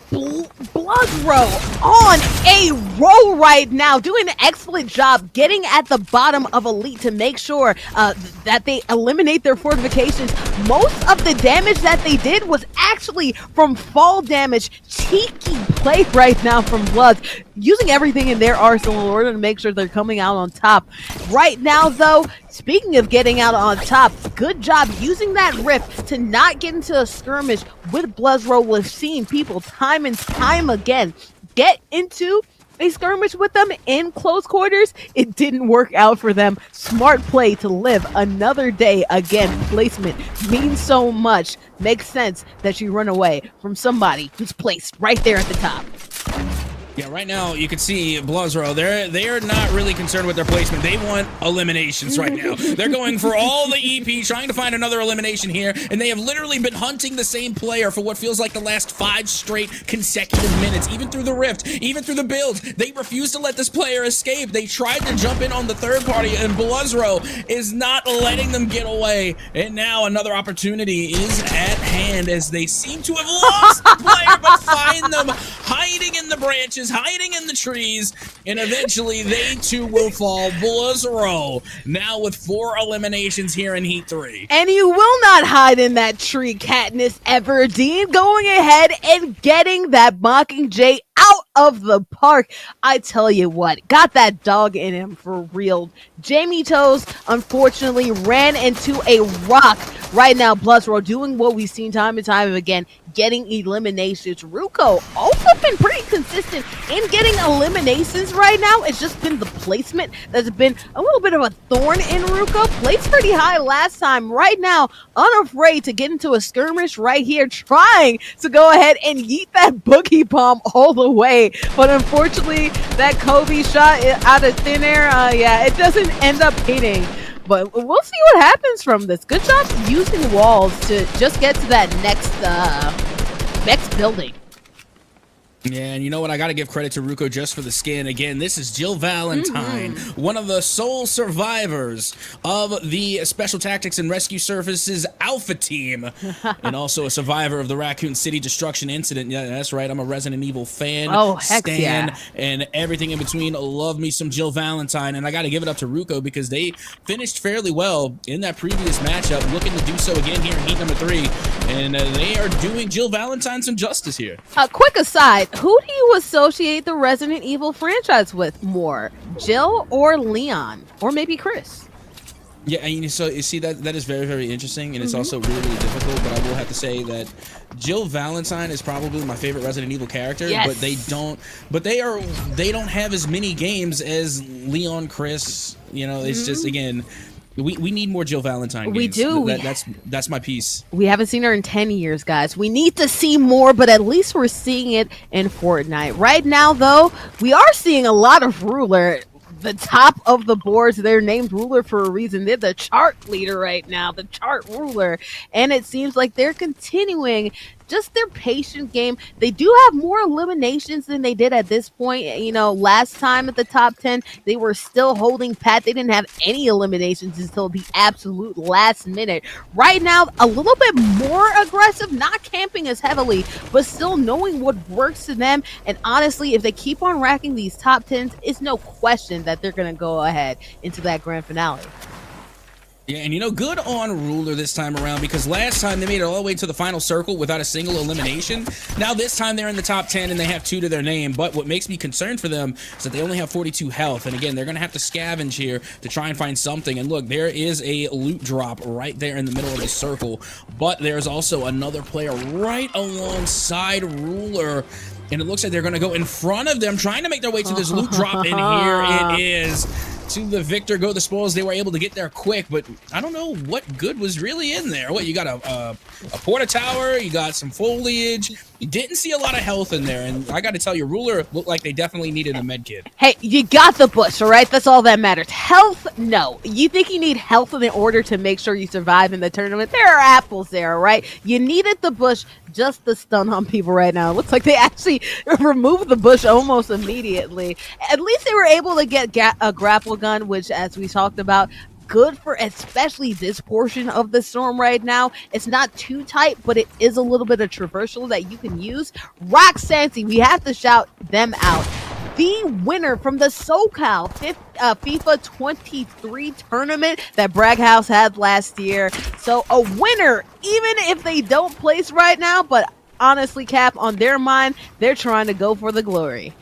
Bloodsrow on a roll right now, doing an excellent job getting at the bottom of Elite to make sure that they eliminate their fortifications. Most of the damage that they did was actually from fall damage. Cheeky play right now from Bloods, using everything in their arsenal in order to make sure they're coming out on top. Right now, though, speaking of getting out on top, good job using that rift to not get into a skirmish with Bloodsrow. We've seen people time and time again get into a skirmish with them in close quarters. It didn't work out for them. Smart play to live another day. Again, placement means so much. Makes sense that you run away from somebody who's placed right there at the top. Yeah, right now you can see Bluzro. They're not really concerned with their placement. They want eliminations right now. They're going for all the EP, trying to find another elimination here, and they have literally been hunting the same player for what feels like the last 5 straight consecutive minutes, even through the rift, even through the builds. They refuse to let this player escape. They tried to jump in on the third party, and Bluzro is not letting them get away. And now another opportunity is at hand as they seem to have lost the player, but find them hiding in the branches, hiding in the trees, and eventually they too will fall. Bluzro now with 4 eliminations here in Heat 3. And you will not hide in that tree, Katniss Everdeen, going ahead and getting that Mockingjay out of the park. I tell you what, got that dog in him for real. Jamie Toes, unfortunately, ran into a rock. Right now, Bluzro doing what we've seen time and time again, getting eliminations. Ruko also been pretty consistent in getting eliminations right now. It's just been the placement that's been a little bit of a thorn in Ruko. Placed pretty high last time. Right now, unafraid to get into a skirmish right here, trying to go ahead and yeet that boogie bomb all the way. But unfortunately, that Kobe shot out of thin air, yeah, it doesn't end up hitting. But we'll see what happens from this. Good job using walls to just get to that next building. Yeah, and you know what? I got to give credit to Ruko just for the skin. Again, this is Jill Valentine, one of the sole survivors of the Special Tactics and Rescue Services Alpha Team, and also a survivor of the Raccoon City destruction incident. Yeah, that's right. I'm a Resident Evil fan, stan, and everything in between. Love me some Jill Valentine, and I got to give it up to Ruko because they finished fairly well in that previous matchup, looking to do so again here in Heat number 3, and they are doing Jill Valentine some justice here. Quick aside. Who do you associate the Resident Evil franchise with more, Jill or Leon, or maybe Chris? Yeah, and so you see that is very, very interesting, and it's also really, really difficult. But I will have to say that Jill Valentine is probably my favorite Resident Evil character. Yes. But they don't have as many games as Leon, Chris. You know, it's just again. We need more Jill Valentine games. We do. That's my piece. We haven't seen her in 10 years, guys. We need to see more, but at least we're seeing it in Fortnite. Right now, though, we are seeing a lot of Ruler. The top of the boards, they're named Ruler for a reason. They're the chart leader right now, the chart ruler. And it seems like they're continuing just their patient game. They do have more eliminations than they did at this point. You know, last time at the top 10, they were still holding pat. They didn't have any eliminations until the absolute last minute. Right now, a little bit more aggressive, not camping as heavily, but still knowing what works to them. And honestly, if they keep on racking these top 10s, it's no question that they're going to go ahead into that grand finale. Yeah, and you know, good on Ruler this time around, because last time they made it all the way to the final circle without a single elimination. Now this time they're in the top 10 and they have 2 to their name, but what makes me concerned for them is that they only have 42 health, and again, they're going to have to scavenge here to try and find something. And look, there is a loot drop right there in the middle of the circle, but there's also another player right alongside Ruler, and it looks like they're going to go in front of them, trying to make their way to this loot drop, and here it is. To the victor go the spoils. They were able to get there quick, but I don't know what good was really in there. What, you got a porta tower, you got some foliage. You didn't see a lot of health in there, and I got to tell you, Ruler looked like they definitely needed a med kit. Hey, you got the bush, all right? That's all that matters. Health, no. You think you need health in order to make sure you survive in the tournament? There are apples there, all right? You needed the bush just to stun on people right now. It looks like they actually removed the bush almost immediately. At least they were able to get a grapple gun, which, as we talked about, good for especially this portion of the storm right now. It's not too tight, but it is a little bit of traversal that you can use. Roxanne, we have to shout them out. The winner from the SoCal FIFA 23 tournament that Bragg House had last year. So a winner, even if they don't place right now, but honestly, Cap, on their mind, they're trying to go for the glory.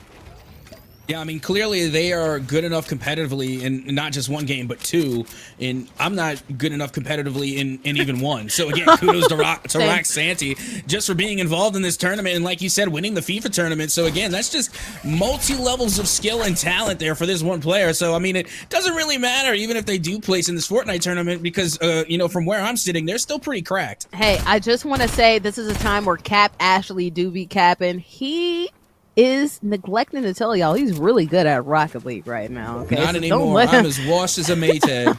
Yeah, I mean, clearly they are good enough competitively in not just one game, but 2. And I'm not good enough competitively in even 1. So again, kudos to Roxanne just for being involved in this tournament. And like you said, winning the FIFA tournament. So again, that's just multi-levels of skill and talent there for this one player. So, I mean, it doesn't really matter even if they do place in this Fortnite tournament because, you know, from where I'm sitting, they're still pretty cracked. Hey, I just want to say this is a time where Cap Ashley do be capping. He is neglecting to tell y'all he's really good at Rocket League right now. Okay, Not so anymore. I'm as washed as a Maytag.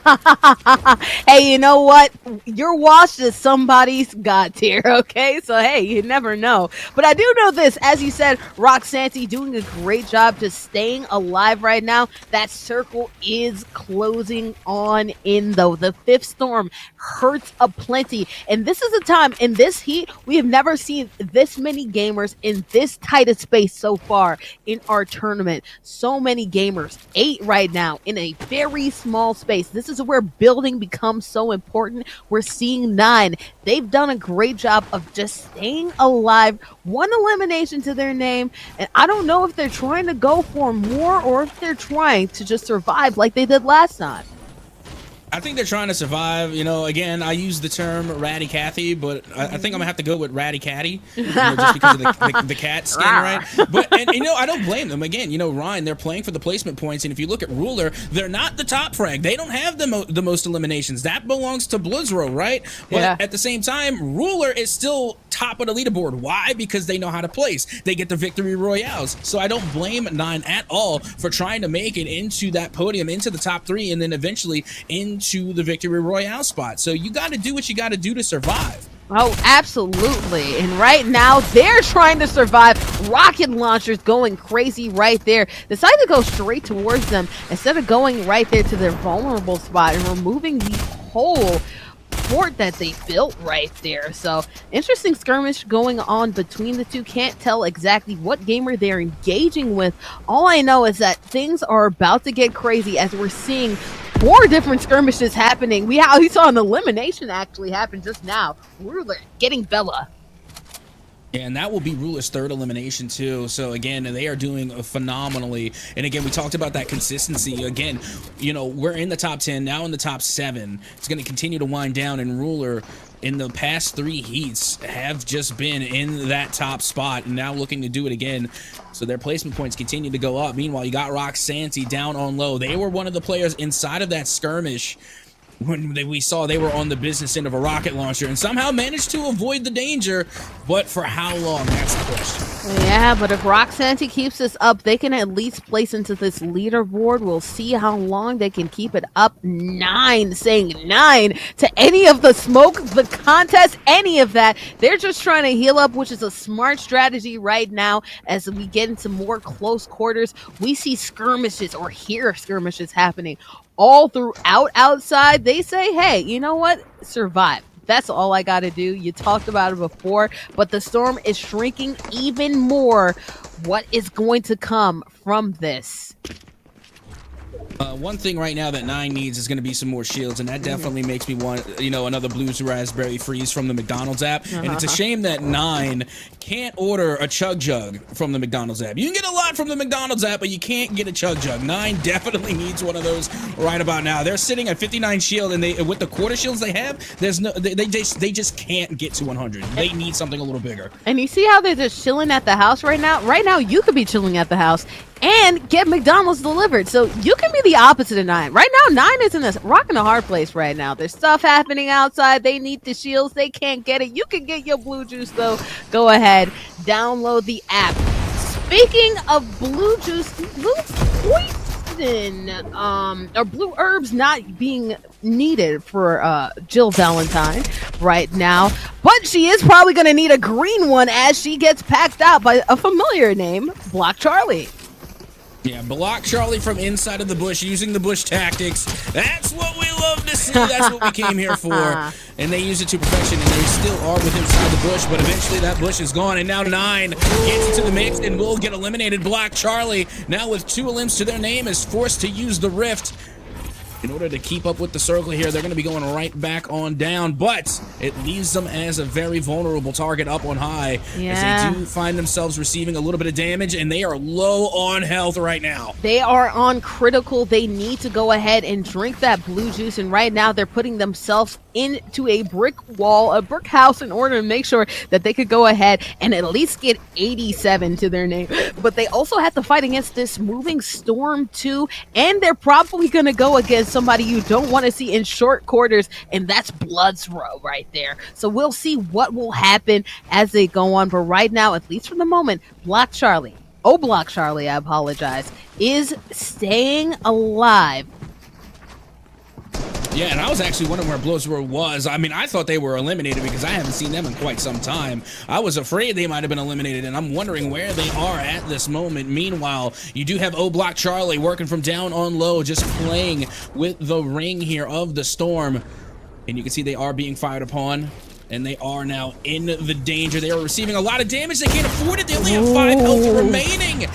Hey, you know what? You're washed as somebody's god tier, okay? So, hey, you never know. But I do know this. As you said, Roxanne doing a great job just staying alive right now. That circle is closing on in, though. The fifth storm hurts aplenty. And this is a time, in this heat, we have never seen this many gamers in this tight a space so far in our tournament. So many gamers, 8 right now, in a very small space. This is where building becomes so important. We're seeing 9. They've done a great job of just staying alive. 1 elimination to their name. And I don't know if they're trying to go for more or if they're trying to just survive like they did last time. I think they're trying to survive. You know, again, I use the term Ratty Cathy, but I think I'm gonna have to go with Ratty Catty, just because of the cat skin, right? But and you know, I don't blame them. Again, you know, Ryan, they're playing for the placement points, and if you look at Ruler, they're not the top frag. They don't have the most eliminations. That belongs to Blizzro, right? But at the same time, Ruler is still top of the leaderboard. Why? Because they know how to place. They get the victory royales. So I don't blame 9 at all for trying to make it into that podium, into the top 3, and then eventually into the victory royale spot. So you got to do what you got to do to survive. Oh, absolutely. And right now, they're trying to survive. Rocket launchers going crazy right there. Decide to go straight towards them instead of going right there to their vulnerable spot and removing the whole fort that they built right there. So interesting skirmish going on between the two. Can't tell exactly what gamer they're engaging with. All I know is that things are about to get crazy as we're seeing 4 different skirmishes happening. We saw an elimination actually happen just now. Ruler getting Bella. Yeah, and that will be Ruler's 3rd elimination too. So again, they are doing phenomenally. And again, we talked about that consistency. Again, you know, we're in the top 10, now in the top 7. It's going to continue to wind down, and Ruler in the past 3 heats have just been in that top spot and now looking to do it again. So their placement points continue to go up. Meanwhile, you got Roxanne down on low. They were one of the players inside of that skirmish when we saw they were on the business end of a rocket launcher and somehow managed to avoid the danger. But for how long? That's the question. Yeah, but if Roxanne keeps this up, they can at least place into this leaderboard. We'll see how long they can keep it up. 9, saying 9 to any of the smoke, the contest, any of that. They're just trying to heal up, which is a smart strategy right now. As we get into more close quarters, we see skirmishes or hear skirmishes happening all throughout outside. They say, hey, you know what? Survive. That's all I got to do. You talked about it before, but the storm is shrinking even more. What is going to come from this? One thing right now that 9 needs is going to be some more shields, and that definitely makes me want, you know, another Blues Raspberry Freeze from the McDonald's app. And it's a shame that 9 can't order a Chug Jug from the McDonald's app. You can get a lot from the McDonald's app, but you can't get a Chug Jug. 9 definitely needs one of those right about now. They're sitting at 59 shield, and they, with the quarter shields they have, there's no, they just can't get to 100. They need something a little bigger. And you see how they're just chilling at the house right now? Right now, you could be chilling at the house and get McDonald's delivered. So you can be the opposite of 9. Right now, 9 is in a rock and a hard place right now. There's stuff happening outside. They need the shields. They can't get it. You can get your blue juice, though. Go ahead. Download the app. Speaking of blue juice, blue poison, or blue herbs not being needed for Jill Valentine right now. But she is probably going to need a green one as she gets packed out by a familiar name, Block Charlie. Yeah, block Charlie from inside of the bush, using the bush tactics. That's what we love to see. That's what we came here for. And they use it to perfection, and they still are with inside the bush, but eventually that bush is gone, and now 9 gets into the mix and will get eliminated. Block Charlie, now with 2 elims to their name, is forced to use the rift. In order to keep up with the circle here, they're going to be going right back on down, but it leaves them as a very vulnerable target up on high, as they do find themselves receiving a little bit of damage, and they are low on health right now. They are on critical. They need to go ahead and drink that blue juice, and right now they're putting themselves into a brick wall, a brick house, in order to make sure that they could go ahead and at least get 87 to their name. But they also have to fight against this moving storm too, and they're probably going to go against somebody you don't want to see in short quarters, and that's Bloodsrow right there. So we'll see what will happen as they go on, but right now, at least for the moment, Block Charlie O Block Charlie, I apologize, is staying alive. Yeah, and I was actually wondering where Blizzard was. I mean, I thought they were eliminated because I haven't seen them in quite some time. I was afraid they might have been eliminated, and I'm wondering where they are at this moment. Meanwhile, you do have O Block Charlie working from down on low, just playing with the ring here of the storm. And you can see they are being fired upon, and they are now in the danger. They are receiving a lot of damage. They can't afford it. They only have 5 health remaining.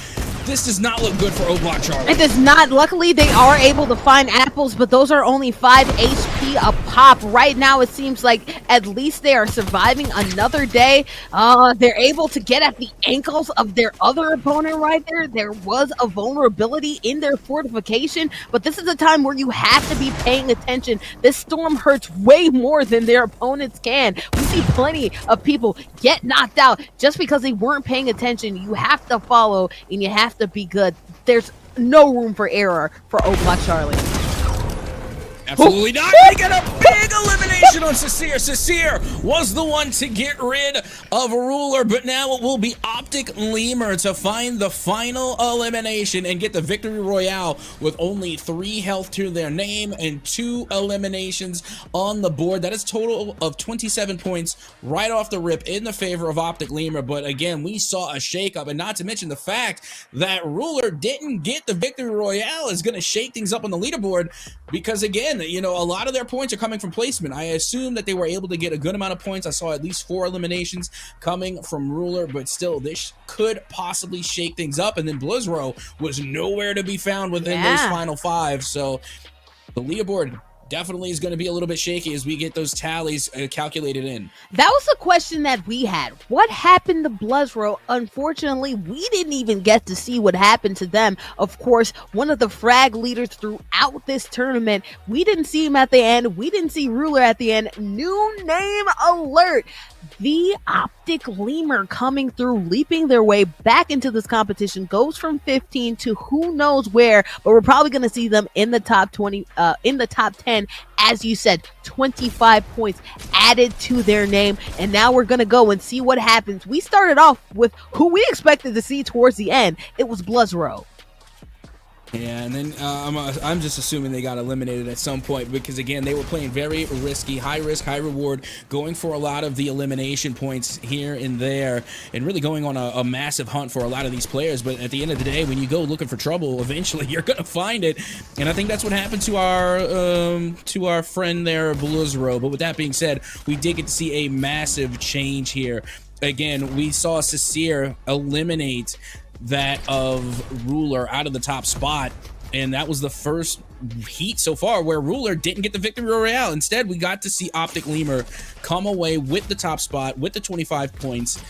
This does not look good for O Block Charlie. It does not. Luckily, they are able to find apples, but those are only 5 HP a pop. Right now, it seems like at least they are surviving another day. They're able to get at the ankles of their other opponent right there. There was a vulnerability in their fortification, but this is a time where you have to be paying attention. This storm hurts way more than their opponents can. We see plenty of people get knocked out just because they weren't paying attention. You have to follow, and you have to be good. There's no room for error for O Block Charlie. Absolutely not. They get a big elimination on Sasir. Sasir was the one to get rid of Ruler, but now it will be Optic Lemur to find the final elimination and get the victory royale with only 3 health to their name and 2 eliminations on the board. That is total of 27 points right off the rip in the favor of Optic Lemur. But again, we saw a shakeup, and not to mention the fact that Ruler didn't get the victory royale is going to shake things up on the leaderboard because, again, you know, a lot of their points are coming from placement. I assume that they were able to get a good amount of points. I saw at least 4 eliminations coming from Ruler, but still, this could possibly shake things up. And then Blizzro was nowhere to be found within those final 5. So the leaderboard definitely is going to be a little bit shaky as we get those tallies calculated in. That was the question that we had. What happened to Blizzro? Unfortunately, we didn't even get to see what happened to them. Of course, one of the frag leaders throughout this tournament, we didn't see him at the end. We didn't see Ruler at the end. New name alert. The Optic Lemur coming through, leaping their way back into this competition, goes from 15 to who knows where, but we're probably going to see them in the top 20, in the top 10. As you said, 25 points added to their name, and now we're going to go and see what happens. We started off with who we expected to see towards the end. It was Blizzro. Yeah, and then I'm just assuming they got eliminated at some point because, again, they were playing very risky, high risk, high reward, going for a lot of the elimination points here and there, and really going on a massive hunt for a lot of these players. But at the end of the day, when you go looking for trouble, eventually you're going to find it. And I think that's what happened to our friend there, Blizzro. But with that being said, we did get to see a massive change here. Again, we saw Sasir eliminate that of Ruler out of the top spot, and that was the first heat so far where Ruler didn't get the victory royale. Instead, we got to see Optic Lemur come away with the top spot with the 25 points.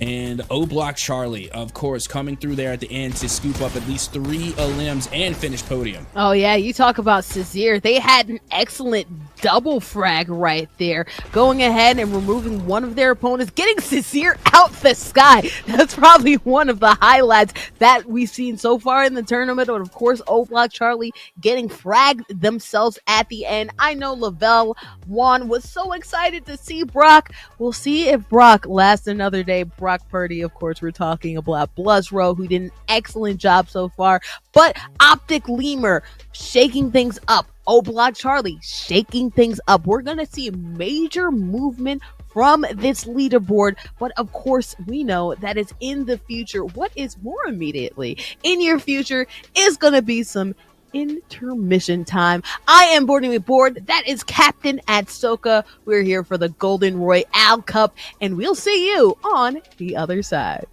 And O Block Charlie, of course, coming through there at the end to scoop up at least 3 elims and finish podium. Oh, yeah, you talk about Sasir. They had an excellent double frag right there, going ahead and removing one of their opponents, getting Sasir out the sky. That's probably one of the highlights that we've seen so far in the tournament. And, of course, O Block Charlie getting fragged themselves at the end. I know Lavelle Juan was so excited to see Brock. We'll see if Brock lasts another day. Brock Purdy, of course, we're talking about Blizzro, who did an excellent job so far, but Optic Lemur shaking things up. O Block Charlie shaking things up. We're gonna see major movement from this leaderboard, but of course we know that it's in the future. What is more immediately in your future is gonna be some intermission time. I am boarding with board. That is Captain at SoCal. We're here for the Golden Royale Cup, and we'll see you on the other side.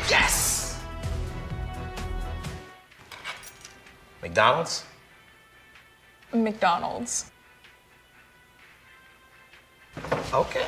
Yes! McDonald's? McDonald's. Okay.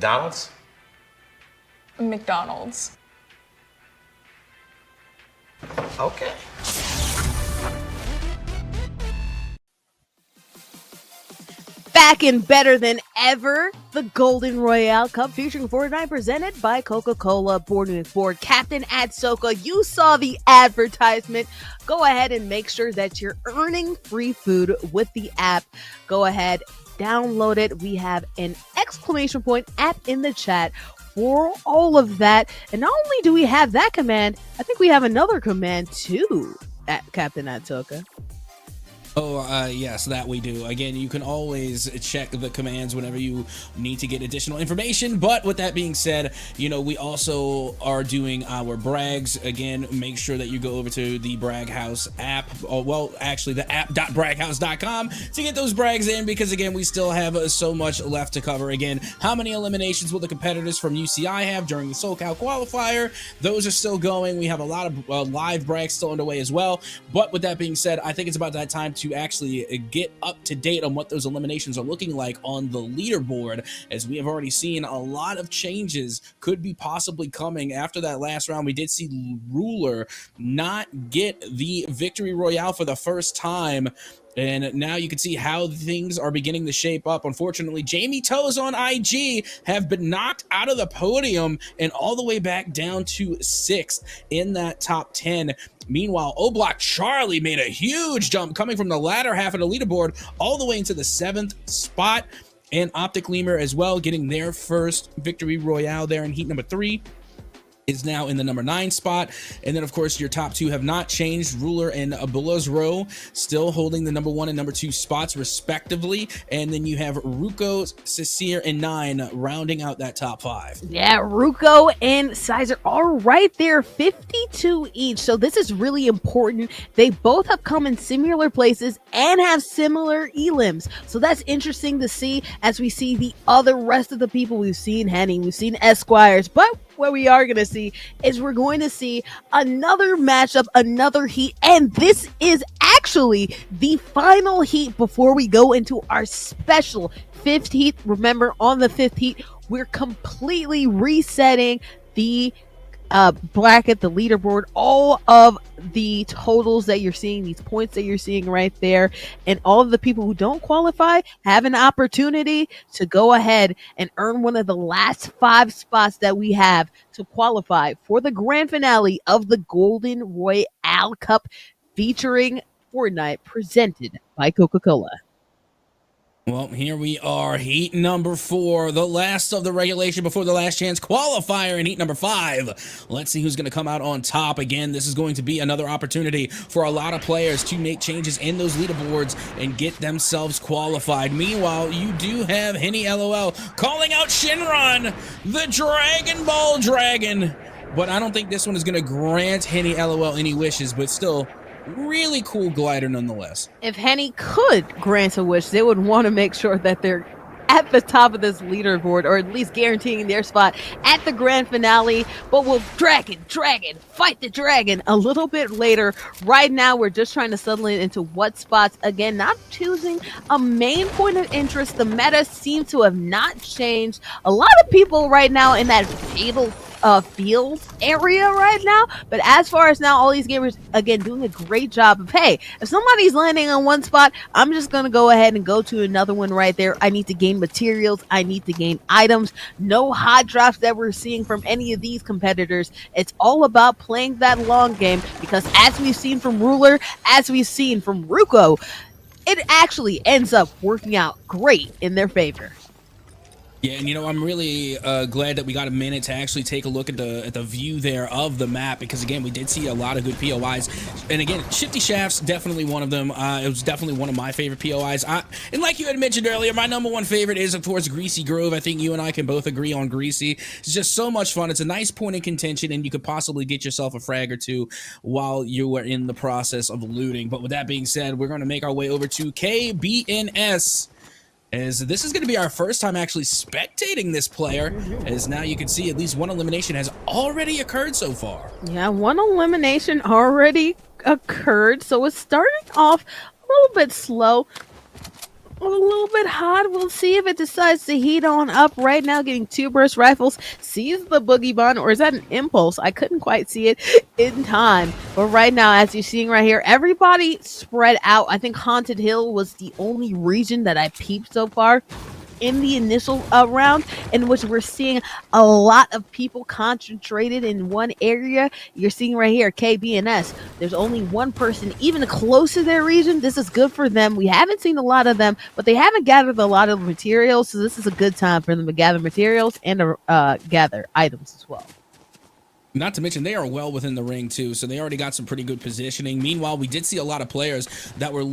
McDonald's? McDonald's. Okay. Back and better than ever, the Golden Royale Cup featuring Fortnite presented by Coca-Cola. Boarding board captain at SoCal. You saw the advertisement. Go ahead and make sure that you're earning free food with the app. Go ahead, download it. We have an exclamation point app in the chat for all of that. And not only do we have that command, I think we have another command too at Captain at SoCal. Oh, yes, that we do. Again, you can always check the commands whenever you need to get additional information. But with that being said, you know, we also are doing our brags. Again, make sure that you go over to the Brag House app. Or, well, actually, the app.braghouse.com to get those brags in, because, again, we still have so much left to cover. Again, how many eliminations will the competitors from UCI have during the SoCal Qualifier? Those are still going. We have a lot of live brags still underway as well. But with that being said, I think it's about that time to actually get up to date on what those eliminations are looking like on the leaderboard, as we have already seen a lot of changes could be possibly coming after that last round. We did see Ruler not get the victory royale for the first time, and now you can see how things are beginning to shape up. Unfortunately, Jamie Toes on IG have been knocked out of the podium and all the way back down to 6th in that top 10. Meanwhile, O-Block Charlie made a huge jump coming from the latter half of the leaderboard all the way into the 7th spot. And Optic Lemur as well, getting their first victory royale there in heat number 3. Is now in the number 9 spot. And then, of course, your top 2 have not changed. Ruler and Abuela's Row still holding the number 1 and number 2 spots respectively. And then you have Ruko, Sasir, and 9 rounding out that top 5. Yeah, Ruko and Sizer are right there, 52 each. So this is really important. They both have come in similar places and have similar elims. So that's interesting to see as we see the other rest of the people. We've seen Henny, we've seen Esquires, but what we are going to see is we're going to see another matchup, another heat, and this is actually the final heat before we go into our special 5th heat. Remember, on the 5th heat, we're completely resetting the bracket, the leaderboard, all of the totals that you're seeing, these points that you're seeing right there, and all of the people who don't qualify have an opportunity to go ahead and earn one of the last 5 spots that we have to qualify for the grand finale of the Golden Royale Cup featuring Fortnite, presented by Coca-Cola. Well, here we are, heat number 4, the last of the regulation before the last chance qualifier in heat number 5. Let's see who's going to come out on top. Again, this is going to be another opportunity for a lot of players to make changes in those leaderboards and get themselves qualified. Meanwhile, you do have Henny LOL calling out Shinron, the Dragon Ball Dragon. But I don't think this one is going to grant Henny LOL any wishes, but still, really cool glider nonetheless. If Henny could grant a wish, they would want to make sure that they're at the top of this leaderboard, or at least guaranteeing their spot at the grand finale. But we'll dragon, fight the dragon a little bit later. Right now, we're just trying to settle it into what spots. Again, not choosing a main point of interest. The meta seems to have not changed. A lot of people right now in that fatal field area right now, but as far as now, all these gamers again doing a great job of, hey, if somebody's landing on one spot, I'm just gonna go ahead and go to another one right there. I need to gain materials, I need to gain items. No hot drops that we're seeing from any of these competitors. It's all about playing that long game, because as we've seen from Ruler, as we've seen from Ruko, it actually ends up working out great in their favor. Yeah, and you know, I'm really glad that we got a minute to actually take a look at the view there of the map, because again, we did see a lot of good POIs, and again, Shifty Shafts, definitely one of them. It was definitely one of my favorite POIs. And like you had mentioned earlier, my number 1 favorite is, of course, Greasy Grove. I think you and I can both agree on Greasy. It's just so much fun. It's a nice point of contention, and you could possibly get yourself a frag or 2 while you are in the process of looting. But with that being said, we're going to make our way over to KBNS, as this is going to be our first time actually spectating this player, as now you can see at least one elimination has already occurred so far. Yeah, one elimination already occurred, so it's starting off a little bit slow. A little bit hot. We'll see if it decides to heat on up right now. Getting two burst rifles, sees the boogie bun, or is that an impulse? I couldn't quite see it in time. But right now, as you're seeing right here, everybody spread out. I think Haunted Hill was the only region that I peeped so far in the initial round, in which we're seeing a lot of people concentrated in one area. You're seeing right here, KBNS. There's only one person even close to their region. This is good for them. We haven't seen a lot of them, but they haven't gathered a lot of materials, so this is a good time for them to gather materials and to gather items as well. Not to mention, they are well within the ring, too, so they already got some pretty good positioning. Meanwhile, we did see a lot of players that were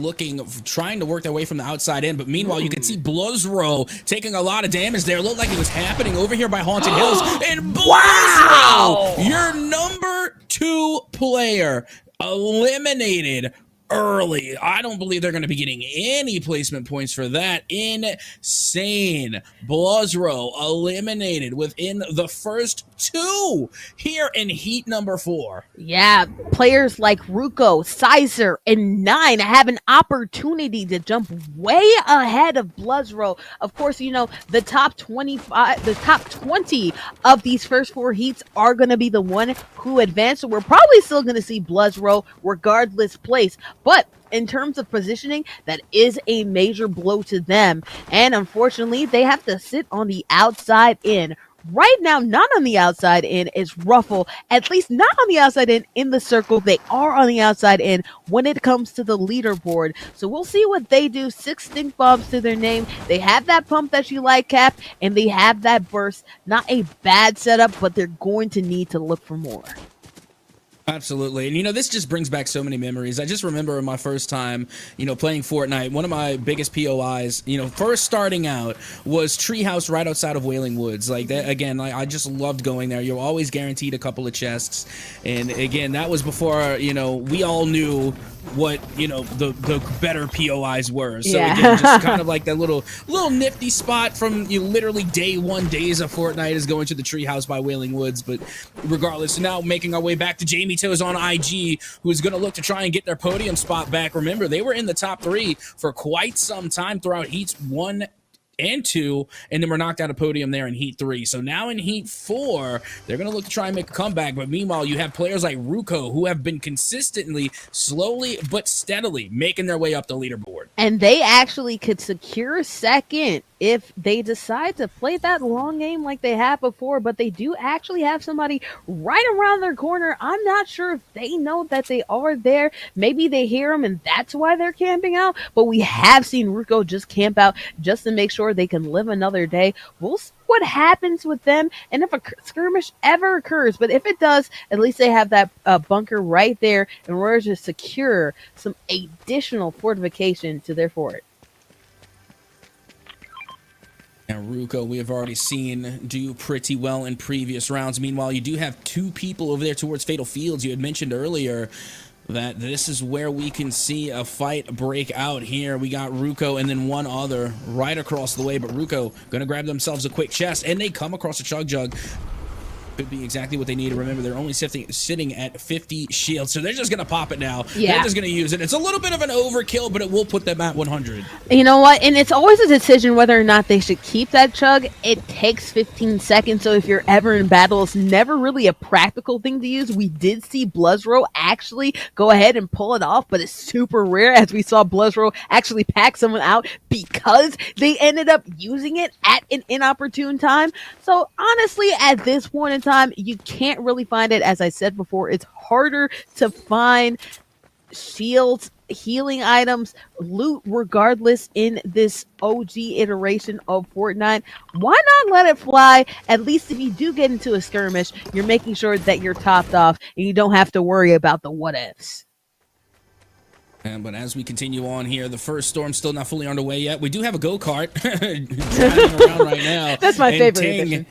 trying to work their way from the outside in, but meanwhile, you can see Bloodrow taking a lot of damage there. It looked like it was happening over here by Haunted Hills. And Bloodrow, your number 2 player, eliminated early. I don't believe they're going to be getting any placement points for that. Insane. Bloodrow eliminated within the first 2 here in heat number 4. Yeah, players like Ruko, Sizer, and Nine have an opportunity to jump way ahead of Bloodrow. Of course, you know, the top 20 of these first 4 heats are going to be the one who advance. So we're probably still going to see Bloodrow regardless place. But in terms of positioning, that is a major blow to them. And unfortunately, they have to sit on the outside in. Right now, not on the outside in is Ruffle, at least not on the outside in the circle. They are on the outside in when it comes to the leaderboard. So we'll see what they do. 6 stink bombs to their name. They have that pump that you like, Cap, and they have that burst. Not a bad setup, but they're going to need to look for more. Absolutely. And, you know, this just brings back so many memories. I just remember my first time, you know, playing Fortnite. One of my biggest POIs, you know, first starting out was Treehouse right outside of Wailing Woods. Like, that, again, I just loved going there. You're always guaranteed a couple of chests. And, again, that was before, you know, we all knew what, you know, the better POIs were. So, yeah. Again, just kind of like that little nifty spot from literally day 1 days of Fortnite is going to the Treehouse by Wailing Woods. But regardless, now making our way back to Jamie Toes on IG, who's going to look to try and get their podium spot back. Remember, they were in the top 3 for quite some time throughout heats 1 and 2, and then were knocked out of podium there in heat 3. So now in heat 4, they're going to look to try and make a comeback. But meanwhile, you have players like Ruko, who have been consistently, slowly but steadily making their way up the leaderboard. And they actually could secure second if they decide to play that long game like they have before, but they do actually have somebody right around their corner. I'm not sure if they know that they are there. Maybe they hear them and that's why they're camping out, but we have seen Ruko just camp out just to make sure they can live another day. We'll see what happens with them and if a skirmish ever occurs, but if it does, at least they have that bunker right there in order to secure some additional fortification to their fort. Now, Ruko, we have already seen do pretty well in previous rounds. Meanwhile, you do have 2 people over there towards Fatal Fields. You had mentioned earlier that this is where we can see a fight break out here. We got Ruko and then one other right across the way, but Ruko going to grab themselves a quick chest, and they come across a Chug Jug. Could be exactly what they need. Remember, they're only sitting at 50 shields, so they're just going to pop it now. Yeah. They're just going to use it. It's a little bit of an overkill, but it will put them at 100. You know what? And it's always a decision whether or not they should keep that chug. It takes 15 seconds, so if you're ever in battle, it's never really a practical thing to use. We did see Bloodrow actually go ahead and pull it off, but it's super rare as we saw Bloodrow actually pack someone out because they ended up using it at an inopportune time. So honestly, at this point in time, you can't really find it. As I said before, it's harder to find shields, healing items, loot regardless in this OG iteration of Fortnite. Why not let it fly? At least if you do get into a skirmish, you're making sure that you're topped off and you don't have to worry about the what ifs. But as we continue on here, the first storm's still not fully underway yet. We do have a go-kart driving around right now. That's my favorite Ting, edition.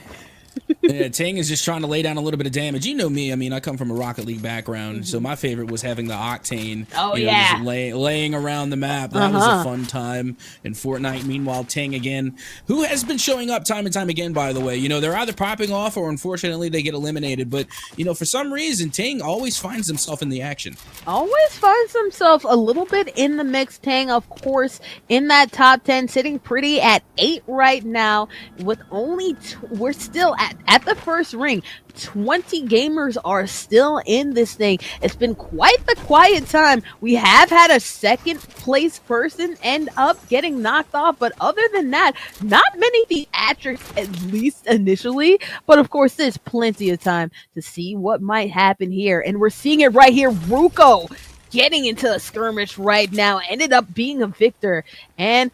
Yeah, Ting is just trying to lay down a little bit of damage. You know me. I mean, I come from a Rocket League background, so my favorite was having the Octane. Oh, Just yeah. laying around the map. That was a fun time in Fortnite. Meanwhile, Ting again, who has been showing up time and time again, by the way. They're either popping off or unfortunately they get eliminated. But, for some reason, Ting always finds himself in the action. Always finds himself a little bit in the mix. Tang, of course, in that top 10, sitting pretty at 8 right now with only, we're still at the first ring. 20 gamers are still in this thing. It's been quite the quiet time. We have had a second place person end up getting knocked off, but other than that, not many theatrics, at least initially. But of course, there's plenty of time to see what might happen here. And we're seeing it right here. Ruko getting into a skirmish right now, ended up being a victor. And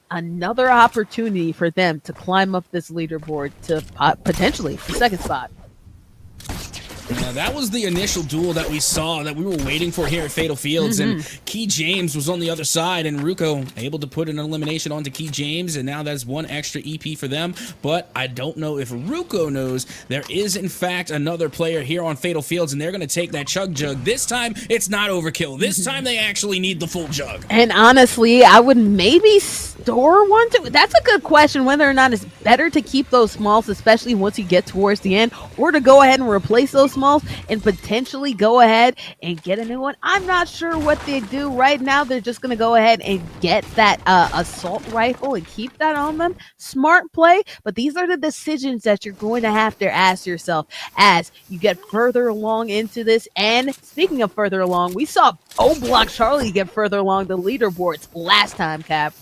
another opportunity for them to climb up this leaderboard to potentially the second spot. Yeah, that was the initial duel that we saw that we were waiting for here at Fatal Fields, and Key James was on the other side, and Ruko able to put an elimination onto Key James, and now that's one extra EP for them. But I don't know if Ruko knows there is in fact another player here on Fatal Fields, and they're going to take that chug jug. This time it's not overkill. This time they actually need the full jug. And honestly, I would maybe store one too. That's a good question, whether or not it's better to keep those smalls, especially once you get towards the end, or to go ahead and replace those smalls and potentially go ahead and get a new one. I'm not sure what they do right now. They're just going to go ahead and get that assault rifle and keep that on them. Smart play, but these are the decisions that you're going to have to ask yourself as you get further along into this. And speaking of further along, we saw O-Block Charlie get further along the leaderboards last time, Cap.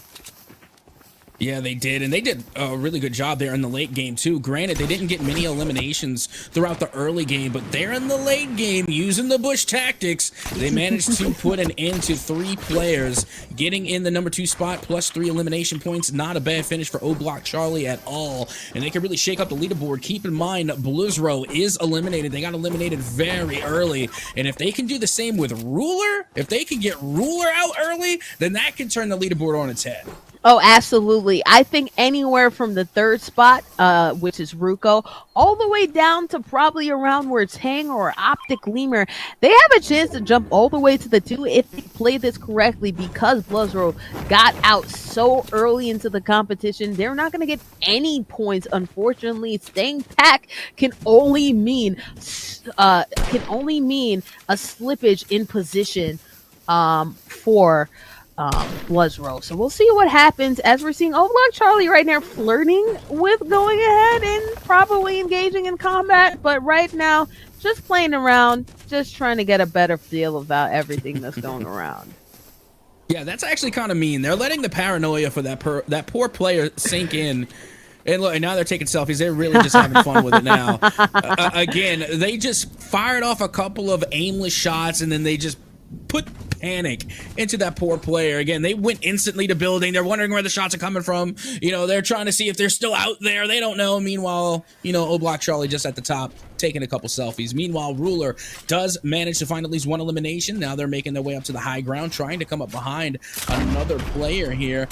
Yeah, they did, and they did a really good job there in the late game, too. Granted, they didn't get many eliminations throughout the early game, but there in the late game, using the Bush tactics, they managed to put an end to 3 players, getting in the number 2 spot, plus 3 elimination points. Not a bad finish for O-Block Charlie at all, and they can really shake up the leaderboard. Keep in mind, Blizzro is eliminated. They got eliminated very early, and if they can do the same with Ruler, if they can get Ruler out early, then that can turn the leaderboard on its head. Oh, absolutely. I think anywhere from the 3rd spot, which is Ruko, all the way down to probably around where it's Hang or Optic Lemur, they have a chance to jump all the way to the 2 if they play this correctly, because Blizzro got out so early into the competition. They're not going to get any points, unfortunately. Staying pack can only mean a slippage in position for Blizzro. So we'll see what happens, as we're seeing O-Block Charlie right now flirting with going ahead and probably engaging in combat, but right now just playing around, just trying to get a better feel about everything that's going around. Yeah, that's actually kind of mean. They're letting the paranoia for that poor player sink in. And look, now they're taking selfies. They're really just having fun with it now. Again, they just fired off a couple of aimless shots, and then they just put panic into that poor player. Again, they went instantly to building. They're wondering where the shots are coming from. They're trying to see if they're still out there. They don't know. Meanwhile, O-Block Charlie just at the top taking a couple selfies. Meanwhile, Ruler does manage to find at least one elimination. Now they're making their way up to the high ground, trying to come up behind another player here.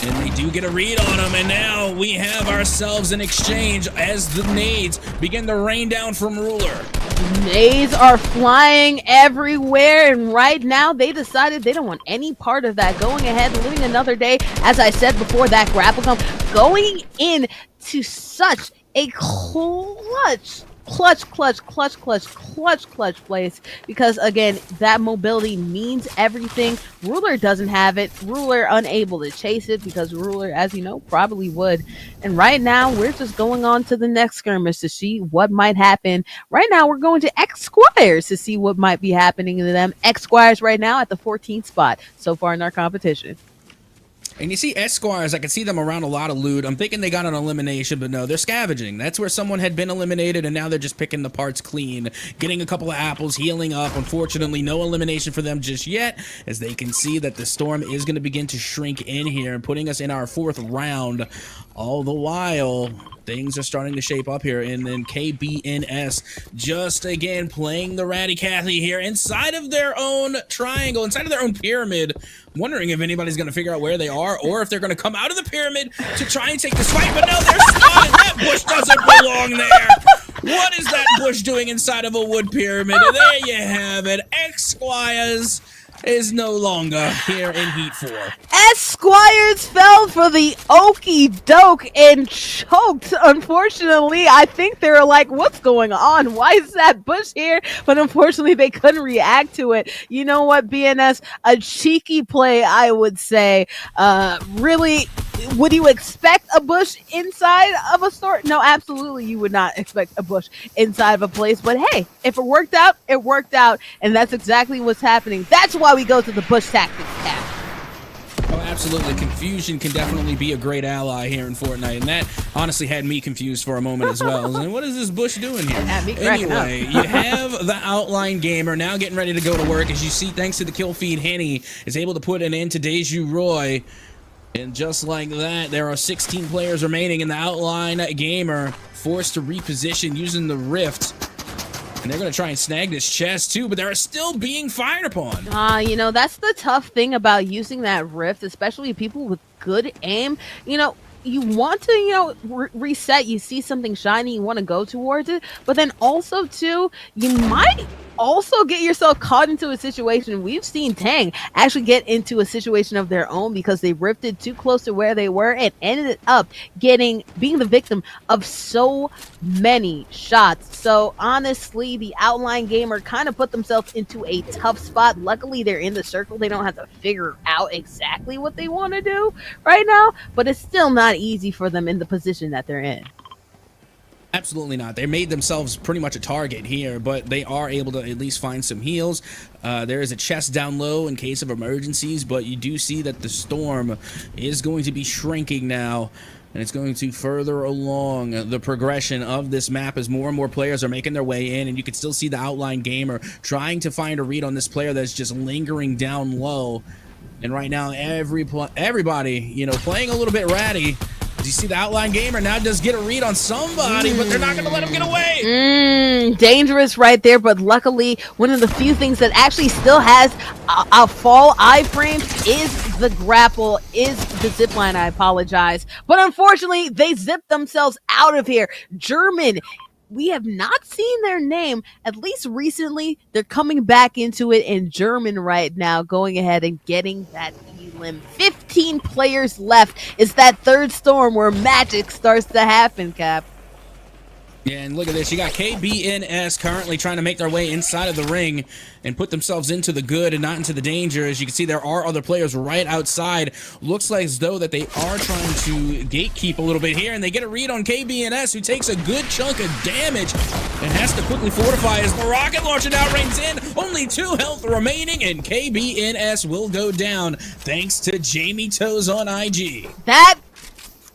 And they do get a read on him, and now we have ourselves an exchange as the nades begin to rain down from Ruler. Nades are flying everywhere, and right now they decided they don't want any part of that. Going ahead, living another day, as I said before, that grapple come, going in to such a clutch place, because again, that mobility means everything. Ruler doesn't have it. Ruler unable to chase it, because Ruler, as you know, probably would. And right now we're just going on to the next skirmish to see what might happen. Right now we're going to X Squires to see what might be happening to them. X Squires right now at the 14th spot so far in our competition. And you see Esquires, I can see them around a lot of loot. I'm thinking they got an elimination, but no, they're scavenging. That's where someone had been eliminated, and now they're just picking the parts clean, getting a couple of apples, healing up. Unfortunately, no elimination for them just yet, as they can see that the storm is going to begin to shrink in here, and putting us in our 4th round All the while, things are starting to shape up here, and then KBNS just again playing the Ratty Cathy here inside of their own triangle, inside of their own pyramid. I'm wondering if anybody's going to figure out where they are, or if they're going to come out of the pyramid to try and take this fight, but no, they're stunned. That bush doesn't belong there. What is that bush doing inside of a wood pyramid? There you have it. X-Squires is no longer here in Heat 4. Squires fell for the okie doke and choked. Unfortunately, I think they were like, what's going on? Why is that bush here? But unfortunately, they couldn't react to it. You know what, BNS? A cheeky play, I would say. Really, would you expect a bush inside of a store? No, absolutely, you would not expect a bush inside of a place. But hey, if it worked out, it worked out. And that's exactly what's happening. That's why we go to the bush tactics tab. Oh, absolutely. Confusion can definitely be a great ally here in Fortnite, and that honestly had me confused for a moment as well. And what is this bush doing here? Anyway, you have the outline gamer now getting ready to go to work. As you see, thanks to the kill feed, Henny is able to put an end to Deju Roy. And just like that, there are 16 players remaining, and the outline gamer forced to reposition using the rift. And they're going to try and snag this chest too, but they're still being fired upon. You know, that's the tough thing about using that rift, especially people with good aim. You know, you want to, reset. You see something shiny, you want to go towards it. But then also, too, you might also get yourself caught into a situation. We've seen Tang actually get into a situation of their own because they rifted too close to where they were and ended up being the victim of so many shots. So honestly, the outline gamer kind of put themselves into a tough spot. Luckily, they're in the circle. They don't have to figure out exactly what they want to do right now, but it's still not easy for them in the position that they're in. Absolutely not. They made themselves pretty much a target here, but they are able to at least find some heals. There is a chest down low in case of emergencies, but you do see that the storm is going to be shrinking now, and it's going to further along the progression of this map as more and more players are making their way in, and you can still see the outline gamer trying to find a read on this player that's just lingering down low. And right now, everybody, playing a little bit ratty. You see the outline gamer now does get a read on somebody, but they're not going to let him get away. Dangerous right there, but luckily, one of the few things that actually still has a fall iframe is the grapple, is the zipline. I apologize. But unfortunately, they zipped themselves out of here. German. We have not seen their name, at least recently. They're coming back into it in German right now, going ahead and getting that elim. 15 players left. It's that third storm where magic starts to happen, Cap. Yeah, and look at this. You got KBNS currently trying to make their way inside of the ring and put themselves into the good and not into the danger. As you can see, there are other players right outside. Looks like as though that they are trying to gatekeep a little bit here, and they get a read on KBNS, who takes a good chunk of damage and has to quickly fortify as the rocket launcher now rains in. Only 2 health remaining, and KBNS will go down thanks to Jamie Toes on IG. That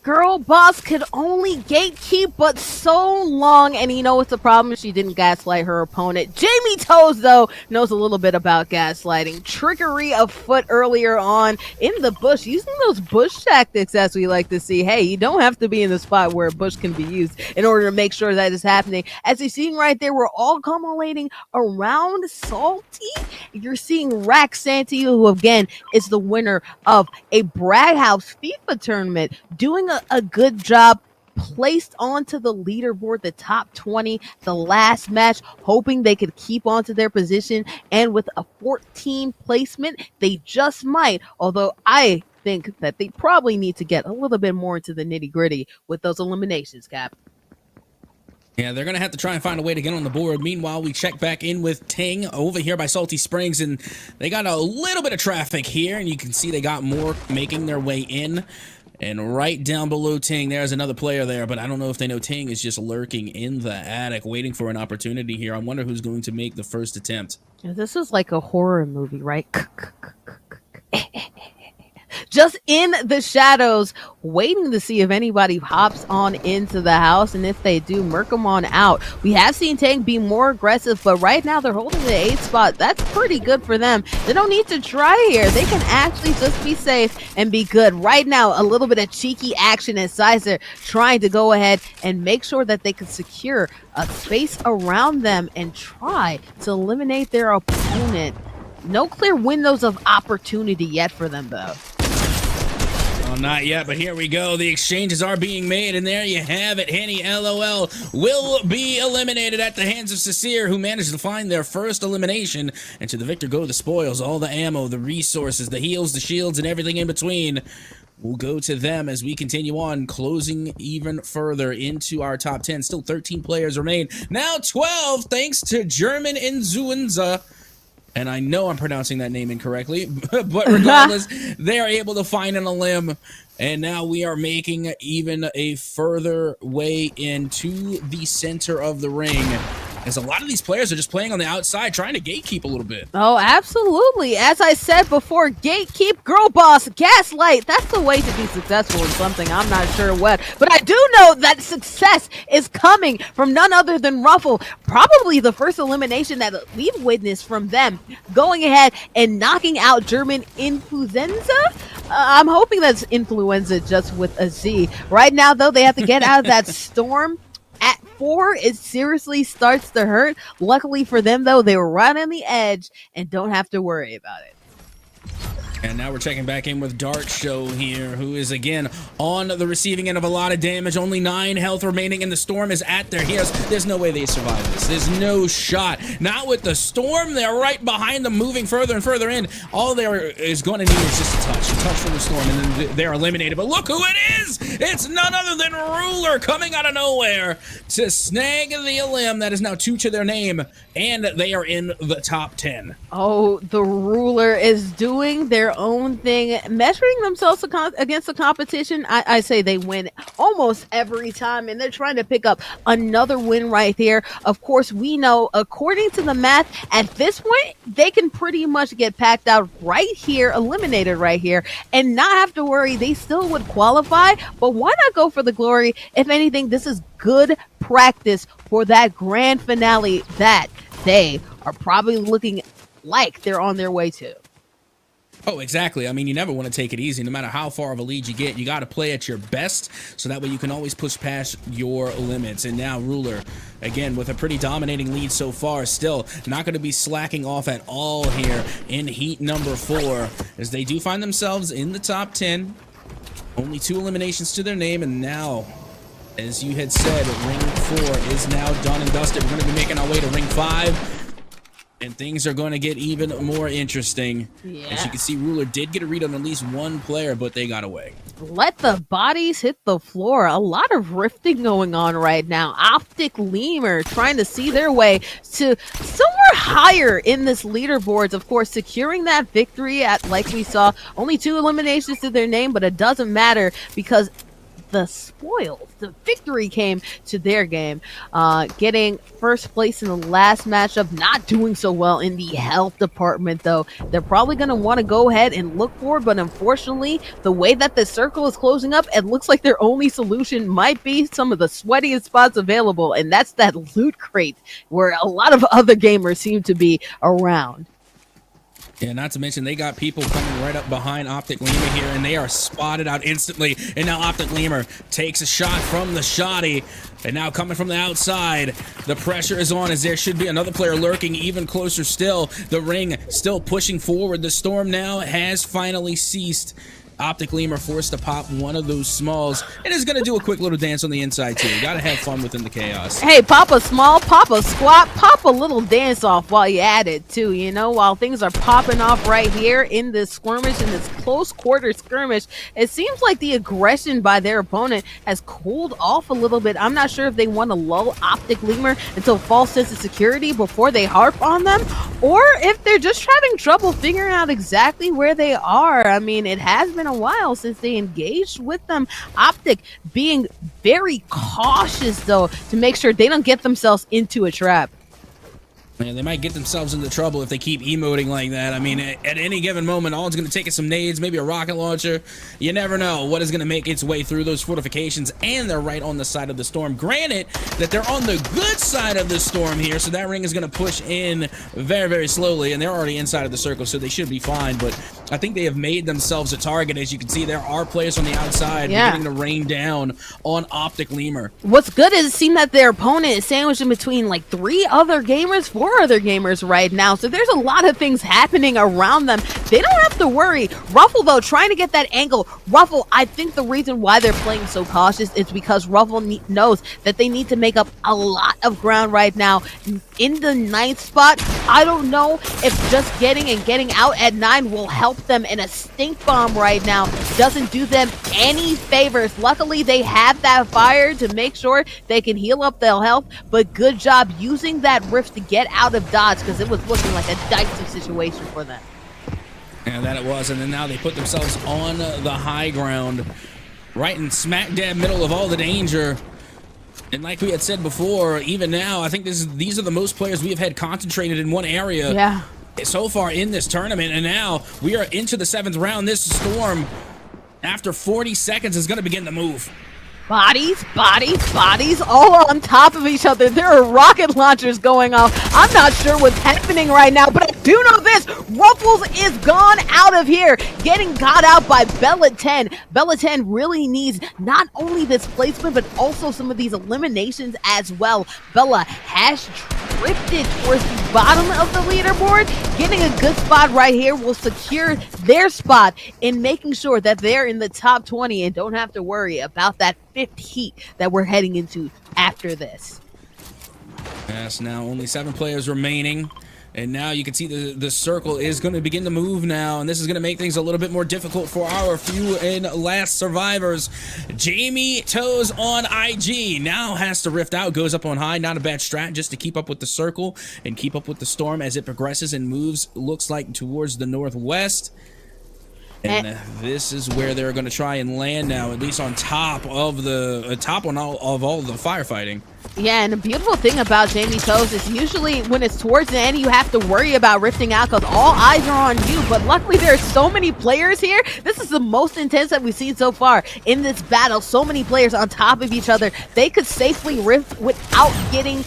girl boss could only gatekeep but so long, and you know what's the problem? She didn't gaslight her opponent. Jamie Toes, though, knows a little bit about gaslighting. Trickery afoot earlier on in the bush, using those bush tactics as we like to see. Hey, you don't have to be in the spot where a bush can be used in order to make sure that is happening. As you're seeing right there, we're all accumulating around Salty. You're seeing Rack Santi, who again is the winner of a Brag House FIFA tournament, doing a good job, placed onto the leaderboard, the top 20, the last match, hoping they could keep onto their position. And with a 14 placement, they just might, although I think that they probably need to get a little bit more into the nitty gritty with those eliminations, Cap. Yeah, they're going to have to try and find a way to get on the board. Meanwhile, we check back in with Ting over here by Salty Springs, and they got a little bit of traffic here, and you can see they got more making their way in. And right down below Ting, there's another player there, but I don't know if they know Ting is just lurking in the attic, waiting for an opportunity here. I wonder who's going to make the first attempt. This is like a horror movie, right? just in the shadows, waiting to see if anybody hops on into the house. And if they do, murk them on out. We have seen Tank be more aggressive, but right now they're holding the 8th spot. That's pretty good for them. They don't need to try here. They can actually just be safe and be good. Right now, a little bit of cheeky action as Sizer trying to go ahead and make sure that they can secure a space around them and try to eliminate their opponent. No clear windows of opportunity yet for them, though. Well, not yet, but here we go. The exchanges are being made, and there you have it. Henny LOL will be eliminated at the hands of Sasir, who managed to find their first elimination. And to the victor go the spoils, all the ammo, the resources, the heals, the shields, and everything in between. We'll go to them as we continue on, closing even further into our top 10. Still 13 players remain. Now 12, thanks to German Inzuenza. And I know I'm pronouncing that name incorrectly, but regardless, they are able to find an elim. And now we are making even a further way into the center of the ring, as a lot of these players are just playing on the outside, trying to gatekeep a little bit. Oh, absolutely. As I said before, gatekeep, girl boss, gaslight. That's the way to be successful in something. I'm not sure what. But I do know that success is coming from none other than Ruffle. Probably the first elimination that we've witnessed from them, going ahead and knocking out German Influenza. I'm hoping that's influenza just with a Z. Right now, though, they have to get out of that storm. At 4, it seriously starts to hurt. Luckily for them, though, they were right on the edge and don't have to worry about it. And now we're checking back in with Dart Show here, who is again on the receiving end of a lot of damage. Only 9 health remaining, and the storm is at their heels. There's no way they survive this. There's no shot. Not with the storm. They're right behind them, moving further and further in. All they is going to need is just a touch from the storm, and then they're eliminated. But look who it is! It's none other than Ruler coming out of nowhere to snag the elim that is now 2 to their name, and they are in the top 10. Oh, the Ruler is doing their own thing, measuring themselves against the competition. I say they win almost every time, and they're trying to pick up another win right here. Of course, we know, according to the math, at this point, they can pretty much get packed out right here, eliminated right here, and not have to worry. They still would qualify, but why not go for the glory? If anything, this is good practice for that grand finale that they are probably looking like they're on their way to. Oh, exactly. I mean, you never want to take it easy. No matter how far of a lead you get, you got to play at your best, so that way you can always push past your limits. And now Ruler, again, with a pretty dominating lead so far, still not going to be slacking off at all here in heat number 4, as they do find themselves in the top 10. Only 2 eliminations to their name, and now, as you had said, ring 4 is now done and dusted. We're going to be making our way to ring 5. And things are going to get even more interesting. Yeah. As you can see, Ruler did get a read on at least one player, but they got away. Let the bodies hit the floor. A lot of rifting going on right now. Optic Lemur trying to see their way to somewhere higher in this leaderboards. Of course, securing that victory at, like we saw, only 2 eliminations to their name, but it doesn't matter because the spoils, the victory came to their game, getting first place in the last matchup. Not doing so well in the health department, though. They're probably going to want to go ahead and look for it, but unfortunately, the way that the circle is closing up, it looks like their only solution might be some of the sweatiest spots available, and that's that loot crate where a lot of other gamers seem to be around. Yeah, not to mention they got people coming right up behind Optic Lemur here, and they are spotted out instantly. And now Optic Lemur takes a shot from the shotty, and now coming from the outside, the pressure is on, as there should be another player lurking even closer still. The ring still pushing forward. The storm now has finally ceased. Optic Lemur forced to pop one of those smalls, and is going to do a quick little dance on the inside too. You got to have fun within the chaos. Hey, pop a small, pop a squat, pop a little dance off while you at it too, you know, while things are popping off right here in this skirmish, in this close quarter skirmish. It seems like the aggression by their opponent has cooled off a little bit. I'm not sure if they want to lull Optic Lemur until false sense of security before they harp on them, or if they're just having trouble figuring out exactly where they are. I mean, it has been a while since they engaged with them. Optic being very cautious, though, to make sure they don't get themselves into a trap. And they might get themselves into trouble if they keep emoting like that. I mean, at any given moment, all it's going to take is some nades, maybe a rocket launcher. You never know what is going to make its way through those fortifications, and they're right on the side of the storm. Granted that they're on the good side of the storm here, so that ring is going to push in very, very slowly, and they're already inside of the circle, so they should be fine. But I think they have made themselves a target. As you can see, there are players on the outside beginning to rain down on Optic Lemur. What's good is it seemed that their opponent is sandwiched in between like 4 other gamers right now, so there's a lot of things happening around them. They don't have to worry. Ruffle, though, trying to get that angle. Ruffle, I think the reason why they're playing so cautious is because Ruffle knows that they need to make up a lot of ground right now. In the 9th spot, I don't know if just getting out at 9 will help them, and a stink bomb right now doesn't do them any favors. Luckily, they have that fire to make sure they can heal up their health, but good job using that rift to get out of dodge, because it was looking like a dicey situation for them. And that it was, and then now they put themselves on the high ground, right in smack dab middle of all the danger. And like we had said before, even now, I think these are the most players we have had concentrated in one area so far in this tournament. And now we are into the 7th round. This storm, after 40 seconds, is going to begin to move. Bodies, all on top of each other. There are rocket launchers going off. I'm not sure what's happening right now, but I do know this. Ruffles is gone out of here, getting got out by Bella 10. Bella 10 really needs not only this placement, but also some of these eliminations as well. Bella has drifted towards the bottom of the leaderboard. Getting a good spot right here will secure their spot in making sure that they're in the top 20 and don't have to worry about that 5th heat that we're heading into after this. Yes, now only 7 players remaining. And now you can see the circle is going to begin to move now, and this is going to make things a little bit more difficult for our few and last survivors. Jamie Toes on IG now has to rift out, goes up on high. Not a bad strat just to keep up with the circle and keep up with the storm as it progresses and moves, looks like, towards the northwest. And this is where they're going to try and land now, at least on top of all the firefighting. Yeah, and the beautiful thing about Jamie Toes is usually when it's towards the end, you have to worry about rifting out because all eyes are on you. But luckily, there are so many players here. This is the most intense that we've seen so far in this battle. So many players on top of each other. They could safely rift without getting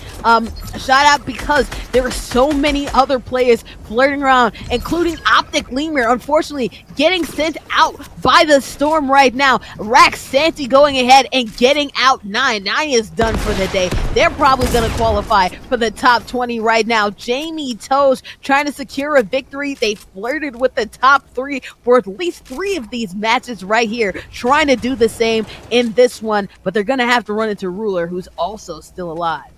shot out because there are so many other players flirting around, including Optic Lemur, unfortunately, getting sent out by the storm right now. Rax Santi going ahead and getting out 9. 9 is done for the day. They're probably going to qualify for the top 20 right now. Jamie Toes trying to secure a victory. They flirted with the top 3 for at least 3 of these matches right here, trying to do the same in this one, but they're going to have to run into Ruler, who's also still alive.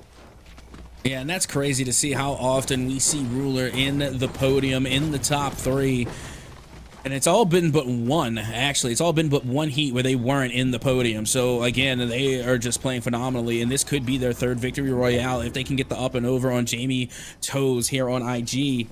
Yeah, and that's crazy to see how often we see Ruler in the podium in the top 3. And it's all been but one, actually. It's all been but one heat where they weren't in the podium. So, again, they are just playing phenomenally. And this could be their 3rd victory royale if they can get the up and over on Jamie Toes here on IG.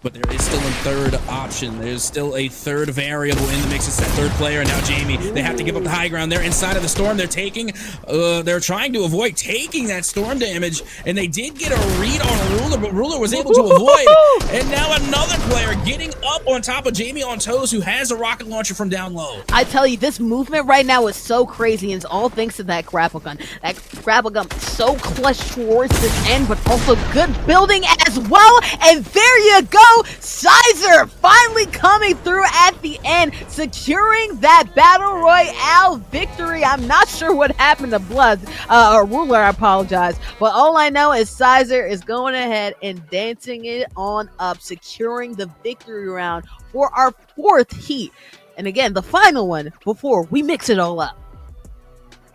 But there is still a 3rd option. There's still a 3rd variable in the mix. It's that 3rd player. Now Jamie, they have to give up the high ground. They're inside of the storm. They're trying to avoid taking that storm damage. And they did get a read on Ruler, but Ruler was able to avoid. And now another player getting up on top of Jamie on Toes, who has a rocket launcher from down low. I tell you, this movement right now is so crazy, and it's all thanks to that grapple gun. That grapple gun so clutch towards this end, but also good building as well. And there you go. Sizer finally coming through at the end, securing that Battle Royale victory. I'm not sure what happened to Ruler, I apologize. But all I know is Sizer is going ahead and dancing it on up, securing the victory round for our 4th heat. And again, the final one before we mix it all up.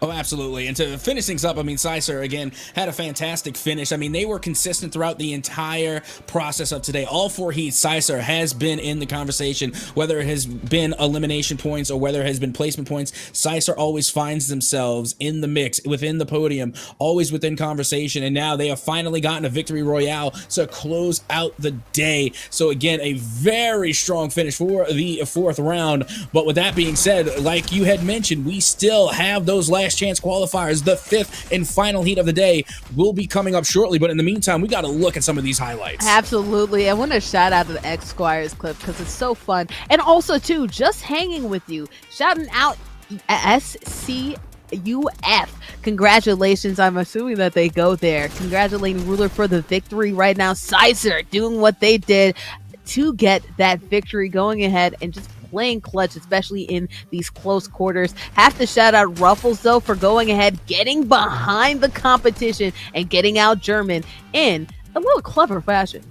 Oh, absolutely. And to finish things up, I mean, Sicer, again, had a fantastic finish. I mean, they were consistent throughout the entire process of today. All 4 heats, Sicer has been in the conversation, whether it has been elimination points or whether it has been placement points. Sicer always finds themselves in the mix, within the podium, always within conversation. And now they have finally gotten a victory royale to close out the day. So again, a very strong finish for the 4th round. But with that being said, like you had mentioned, we still have those last Last Chance Qualifiers, the 5th and final heat of the day, will be coming up shortly. But in the meantime, we got to look at some of these highlights. Absolutely. I want to shout out to the X Squires clip because it's so fun. And also, too, just hanging with you, shouting out SCUF. Congratulations. I'm assuming that they go there. Congratulating Ruler for the victory right now. Sizer doing what they did to get that victory, going ahead and just playing clutch, especially in these close quarters. Have to shout out Ruffles, though, for going ahead, getting behind the competition and getting out German in a little clever fashion.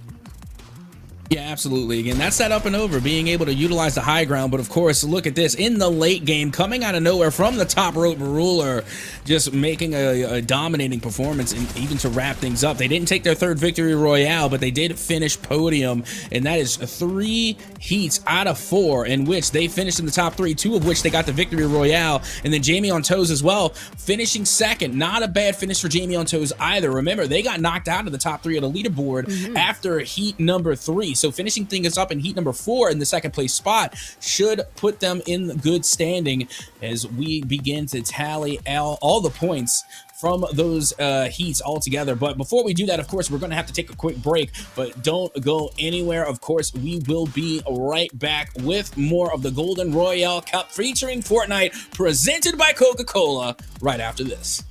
Yeah, absolutely. Again, that's that up and over, being able to utilize the high ground. But of course, look at this in the late game, coming out of nowhere from the top rope, Ruler just making a dominating performance, and even to wrap things up. They didn't take their 3rd victory royale, but they did finish podium, and that is 3 heats out of 4 in which they finished in the top 3, 2 of which they got the victory royale. And then Jamie on Toes as well, finishing 2nd. Not a bad finish for Jamie on Toes either. Remember, they got knocked out of the top 3 of the leaderboard after heat number 3. So finishing things up in heat number 4 in the 2nd place spot should put them in good standing as we begin to tally all the points from those heats all together. But before we do that, of course, we're going to have to take a quick break, but don't go anywhere. Of course, we will be right back with more of the Golden Royale Cup featuring Fortnite, presented by Coca-Cola, right after this.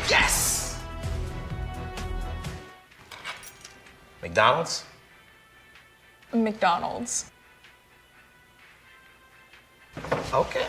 Yes! McDonald's? McDonald's. Okay.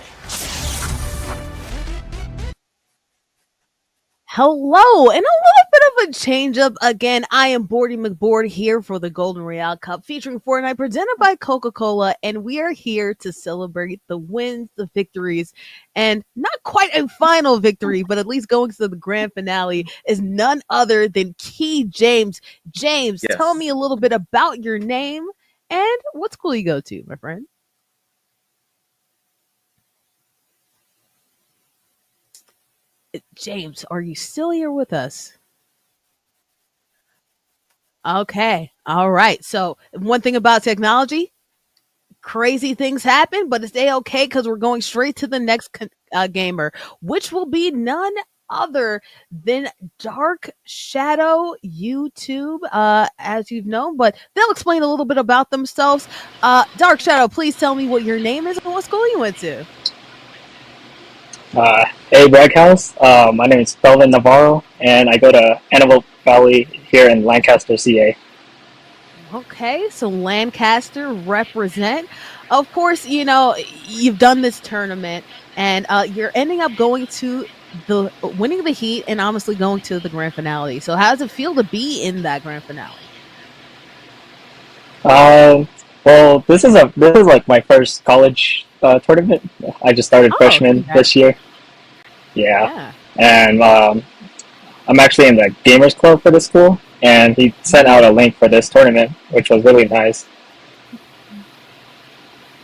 Hello, and a little bit of a change up again. I am Bordy McBoard here for the Golden Royale Cup featuring Fortnite presented by Coca-Cola, and we are here to celebrate the wins, the victories, and not quite a final victory, but at least going to the grand finale is none other than Key James. James, tell me Yes. a little bit about your name and what school you go to, my friend. James, are you still here with us? Okay. All right. So, one thing about technology, crazy things happen, but it's okay because we're going straight to the next gamer, which will be none other than Dark Shadow YouTube, as you've known, but they'll explain a little bit about themselves. Dark Shadow, please tell me what your name is and what school you went to. Hey, Braghouse. My name is Belvin Navarro, and I go to Antelope Valley here in Lancaster, CA. Okay, so Lancaster represent. Of course, you know, you've done this tournament and you're ending up going to the winning the heat and honestly going to the grand finale. So how does it feel to be in that grand finale? Well, this is like my first college tournament. I just started Oh, freshman congrats. this year. Yeah, Yeah. and I'm actually in the gamers club for the school, and he sent out a link for this tournament, which was really nice.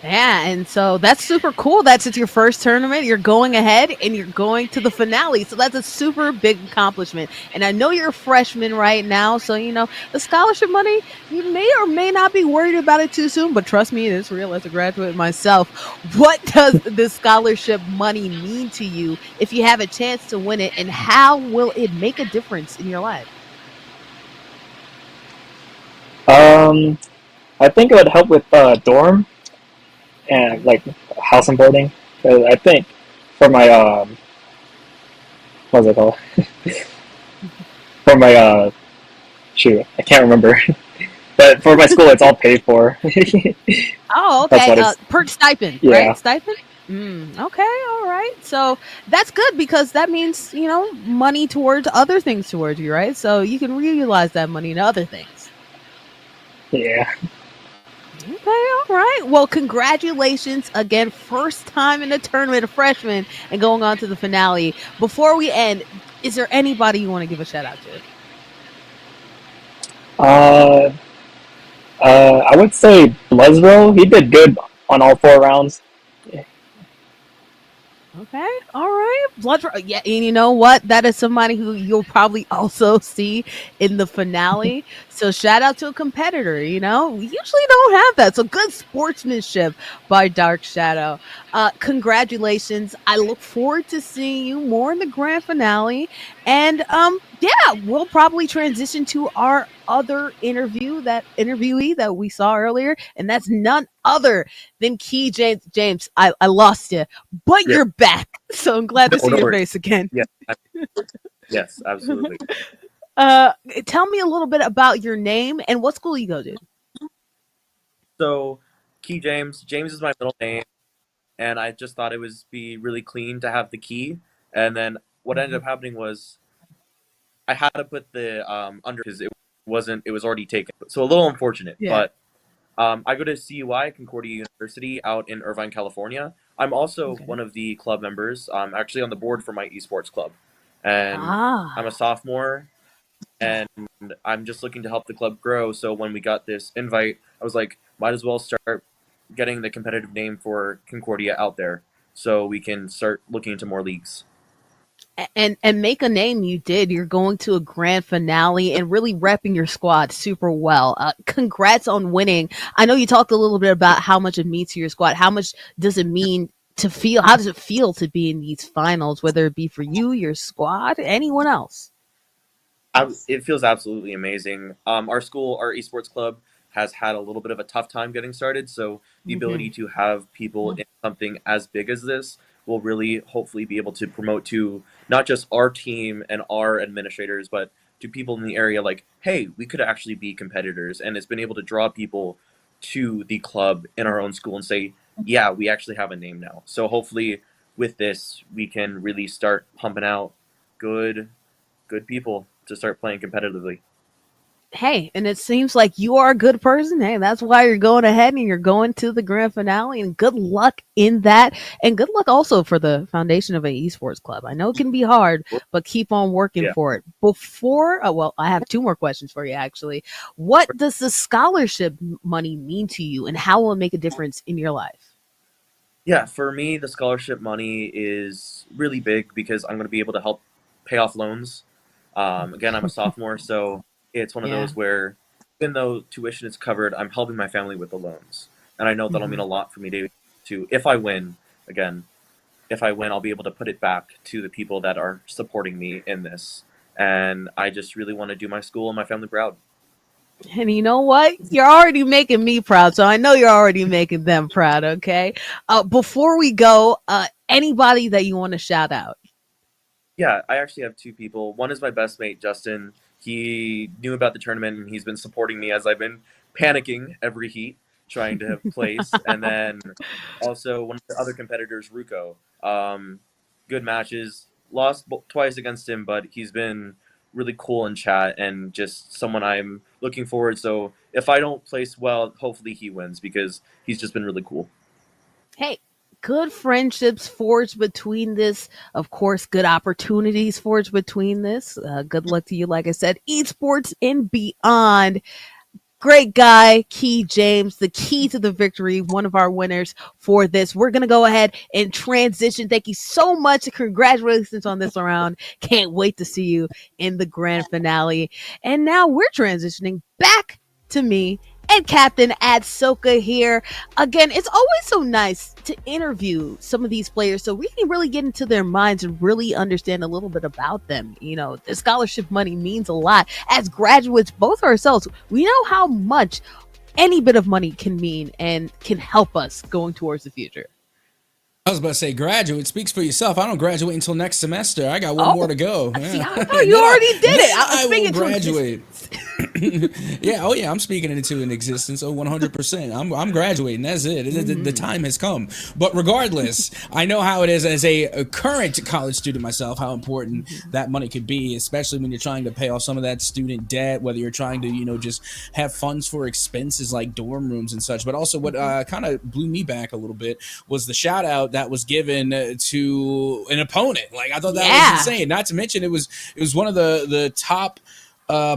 Yeah, and so that's super cool. That's it's your first tournament. You're going ahead and you're going to the finale. So that's a super big accomplishment. And I know you're a freshman right now. So, you know, the scholarship money, you may or may not be worried about it too soon. But trust me, it is real as a graduate myself. What does the scholarship money mean to you if you have a chance to win it? And how will it make a difference in your life? Um, I think it would help with dorm and Okay. like house and boarding. 'Cause I think for my what's it called? For my shoot, I can't remember. But for my school, it's all paid for. Oh, That's okay. what it's. Per stipend, right? Yeah. Stipend. Okay, all right. So that's good because that means you know money towards other things towards you, right? So you can reutilize that money in other things. Yeah. Okay, all right. Well, congratulations again. First time in the tournament, a freshman, and going on to the finale. Before we end, is there anybody you want to give a shout out to? Uh, I would say Blezro. He did good on all 4 rounds. Okay, all right. Yeah, and you know what? That is somebody who you'll probably also see in the finale. So shout out to a competitor. You know, we usually don't have that. So good sportsmanship by Dark Shadow. Congratulations! I look forward to seeing you more in the grand finale. And yeah, we'll probably transition to our other interviewee that we saw earlier, and that's none other than Key James. James, I lost you but Yeah. you're back. So I'm glad to No, see no your worries. face again. Yes. Yes, absolutely. uh, Tell me a little bit about your name and what school you go to. So, Key James. James is my middle name, and I just thought it was be really clean to have the key. And then what ended Mhm. up happening was I had to put the under because it wasn't. It was already taken. So a little unfortunate, Yeah. but I go to CUI, Concordia University, out in Irvine, California. I'm also Okay. one of the club members. I'm actually on the board for my esports club, and I'm a Ah. sophomore. And I'm just looking to help the club grow. So when we got this invite, I was like, might as well start getting the competitive name for Concordia out there, so we can start looking into more leagues. And make a name you did. You're going to a grand finale and really repping your squad super well. Congrats on winning. I know you talked a little bit about how much it means to your squad. How much does it mean to feel? How does it feel to be in these finals, whether it be for you, your squad, anyone else? It feels absolutely amazing. Our school, our esports club, has had a little bit of a tough time getting started. So the Hmm. ability to have people in something as big as this will really hopefully be able to promote to not just our team and our administrators, but to people in the area like, hey, we could actually be competitors. And it's been able to draw people to the club in our own school and say, yeah, we actually have a name now. So hopefully with this, we can really start pumping out good, good people. to start playing competitively. Hey, and it seems like you are a good person. Hey, that's why you're going ahead and you're going to the grand finale. And good luck in that. And good luck also for the foundation of an esports club. I know it can be hard, but keep on working Yeah. for it. Before, well, I have two more questions for you actually. What does the scholarship money mean to you, and how will it make a difference in your life? Yeah, for me, the scholarship money is really big because I'm going to be able to help pay off loans. Again, I'm a sophomore, so it's one of Yeah. those where even though tuition is covered, I'm helping my family with the loans. And I know that'll mean Mhm. a lot for me to if I win, again, if I win, I'll be able to put it back to the people that are supporting me in this. And I just really want to do my school and my family proud. And you know what? You're already making me proud, so I know you're already making them proud. Okay. Before we go, anybody that you want to shout out? Yeah, I actually have two people. One is my best mate, Justin. He knew about the tournament and he's been supporting me as I've been panicking every heat, trying to place. And then also one of the other competitors, Ruko. Good matches. Lost twice against him, but he's been really cool in chat and just someone I'm looking forward. So if I don't place well, hopefully he wins because he's just been really cool. Hey, good friendships forged between this. Of course, good opportunities forged between this. Good luck to you, like I said, esports and beyond. Great guy, Key James, the key to the victory, one of our winners for this. We're going to go ahead and transition. Thank you so much. Congratulations on this round. Can't wait to see you in the grand finale. And now we're transitioning back to me and Captain at Soka here. Again, it's always so nice to interview some of these players so we can really get into their minds and really understand a little bit about them. You know, the scholarship money means a lot. As graduates, both ourselves, we know how much any bit of money can mean and can help us going towards the future. I was about to say, graduate speaks for yourself. I don't graduate until next semester. I got one Oh, more to go. see, I Yeah. thought you already did it. Then I'm I will speaking to graduate. Yeah, oh yeah, I'm speaking it into an existence. Oh, 100%. I'm graduating. That's it. The time has come. But regardless, I know how it is as a current college student myself, how important that money could be, especially when you're trying to pay off some of that student debt, whether you're trying to, just have funds for expenses like dorm rooms and such. But also what kind of blew me back a little bit was the shout out that was given to an opponent. Like, I thought that was insane. Not to mention it was one of the top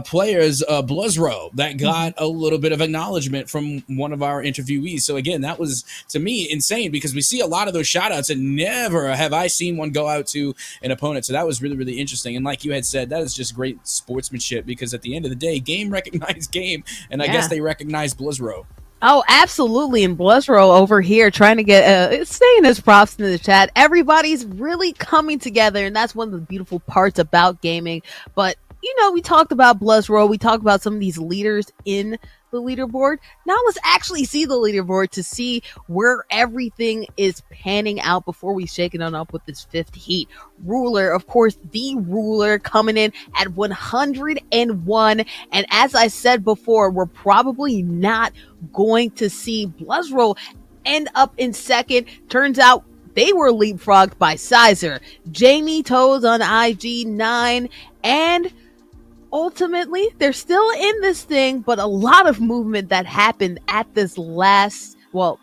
players, Bluzro, that got a little bit of acknowledgement from one of our interviewees. So again, that was to me insane because we see a lot of those shout outs and never have I seen one go out to an opponent. So that was really, really interesting. And like you had said, that is just great sportsmanship because at the end of the day, game recognized game. And I guess they recognized Bluzro. Oh, absolutely. And Bluzro over here trying to get, saying his props in the chat. Everybody's really coming together. And that's one of the beautiful parts about gaming. But, we talked about Bluzro. We talked about some of these leaders in the leaderboard. Now let's actually see the leaderboard to see where everything is panning out before we shake it on up with this fifth heat. Ruler, of course, the ruler coming in at 101. And as I said before, we're probably not going to see Bluzro end up in second. Turns out they were leapfrogged by Sizer, Jamie Toes on IG9, and ultimately they're still in this thing, but a lot of movement that happened at this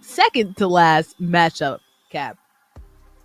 second to last matchup, Cap.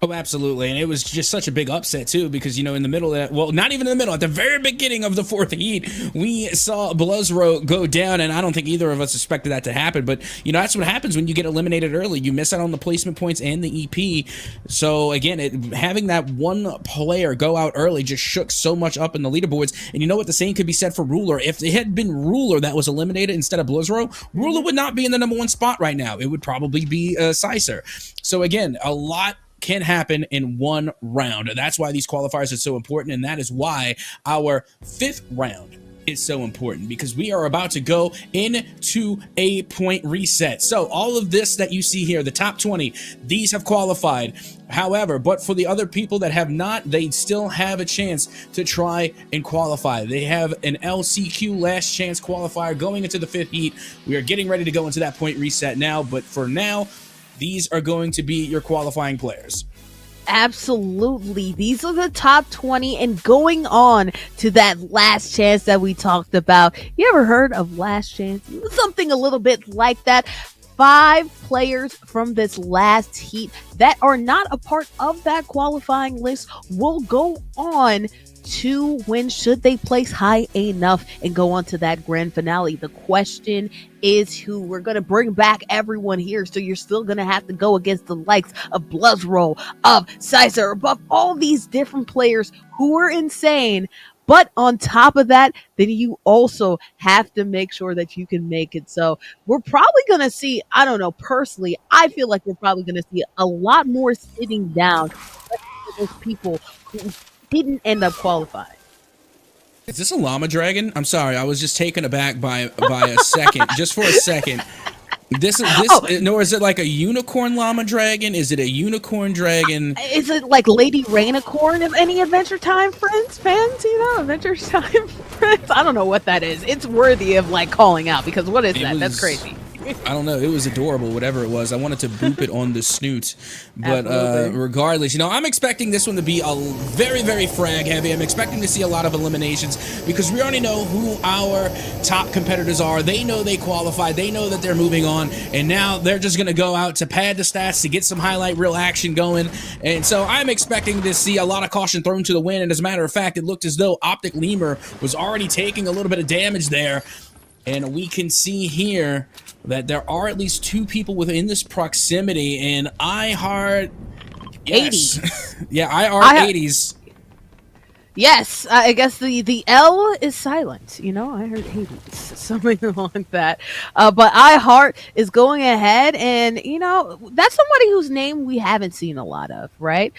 Oh, absolutely. And it was just such a big upset, too, because, in the middle of that, well, not even in the middle, at the very beginning of the fourth heat, we saw Bluzro go down, and I don't think either of us expected that to happen. But, that's what happens when you get eliminated early. You miss out on the placement points and the EP. So, again, having that one player go out early just shook so much up in the leaderboards. And you know what? The same could be said for Ruler. If it had been Ruler that was eliminated instead of Bluzro, Ruler would not be in the number one spot right now. It would probably be Sizer. So, again, a lot can happen in one round. That's why these qualifiers are so important, and that is why our fifth round is so important, because we are about to go into a point reset. So all of this that you see here, the top 20, these have qualified. However, but for the other people that have not, they still have a chance to try and qualify. They have an LCQ last chance qualifier going into the fifth heat. We are getting ready to go into that point reset now, but for now, these are going to be your qualifying players. Absolutely. These are the top 20 and going on to that last chance that we talked about. You ever heard of last chance? Something a little bit like that. 5 players from this last heat that are not a part of that qualifying list will go on to win should they place high enough and go on to that grand finale. The question is who. We're going to bring back everyone here, so you're still going to have to go against the likes of Bloodroll, of Sizer, above all these different players who are insane. But on top of that, then you also have to make sure that you can make it. So we're probably going to see, I don't know, personally, I feel like we're probably going to see a lot more sitting down for those people who didn't end up qualifying. Is this a llama dragon? I'm sorry, I was just taken aback by a second, just for a second. No, is it like a unicorn llama dragon? Is it a unicorn dragon? Is it like Lady Rainicorn of any Adventure Time fans? Adventure Time friends? I don't know what that is. It's worthy of like calling out because what is that? That's crazy. I don't know. It was adorable, whatever it was. I wanted to boop it on the snoot. But regardless, I'm expecting this one to be a very, very frag heavy. I'm expecting to see a lot of eliminations because we already know who our top competitors are. They know they qualified. They know that they're moving on. And now they're just going to go out to pad the stats to get some highlight reel action going. And so I'm expecting to see a lot of caution thrown to the wind. And as a matter of fact, it looked as though Optic Lemur was already taking a little bit of damage there. And we can see here that there are at least 2 people within this proximity, and iHeart, yes. 80. Yeah, iHeart 80s. Yes, I guess the L is silent. I heard 80s, something like that. But iHeart is going ahead, and that's somebody whose name we haven't seen a lot of, right?